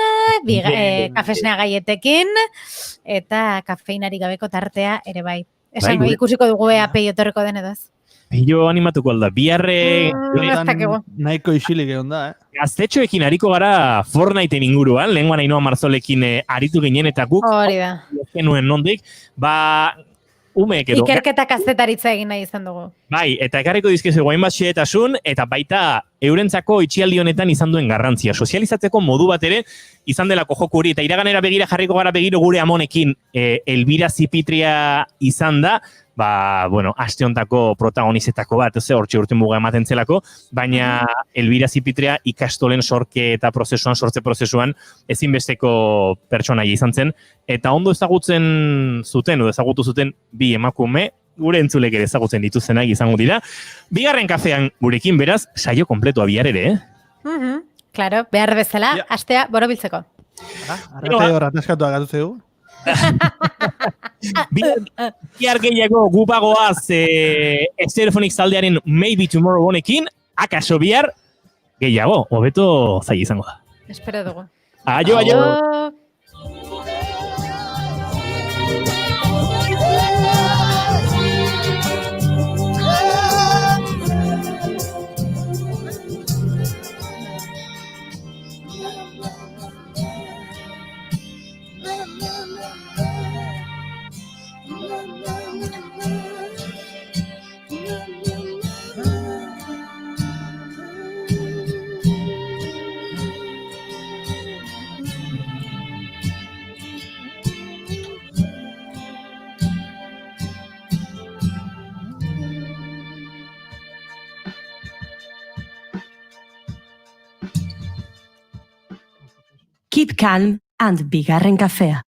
kafesnea gaietekin, eta kafeinari gabeko tartea ere bai. Esango ikusiko dugu pei etorriko den edo ez. Jo animatuko alda, biharre... Nahiko isilik egon da, Gaztetxoekin hariko gara Fortnite-en inguruan, lehenguan Ainhoa Marzolekin aritu ginen, eta guk... Hori da. Genuen nondik, umeek edo... Ikerketa kazetaritza egin nahi izan dugu. Bai, eta ekarriko dizkezu guain bat xeetasun, eta baita eurentzako itxialdi honetan izan duen garrantzia. Sozializatzeko modu bat ere izan delako joku hori, eta iraganera begira jarriko gara begiro gure amonekin Elbira Zipitria izan da, aste hontako protagonizetako bat, hortxe urte muga ematen zelako, baina Elbira Zipitria ikastolen sortze prozesuan ezinbesteko pertsonaia izan zen, eta ondo ezagutzen zuten, edo ezagutu zuten bi emakume, gure entzulek ere ezagutzen dituzenak izango dira. Bigarren kafean gurekin beraz, saio kompletua bihar ere, Claro, behar bezala, astea borobiltzeko. Arrate horra ataskatu agatu zegu. Bihar gehiago gupagoaz Stereophonics taldearen Maybe Tomorrow honekin, akaso bihar gehiago, hobeto zai izango da. Espero dugu. Aio! Keep calm and bigarren kafea.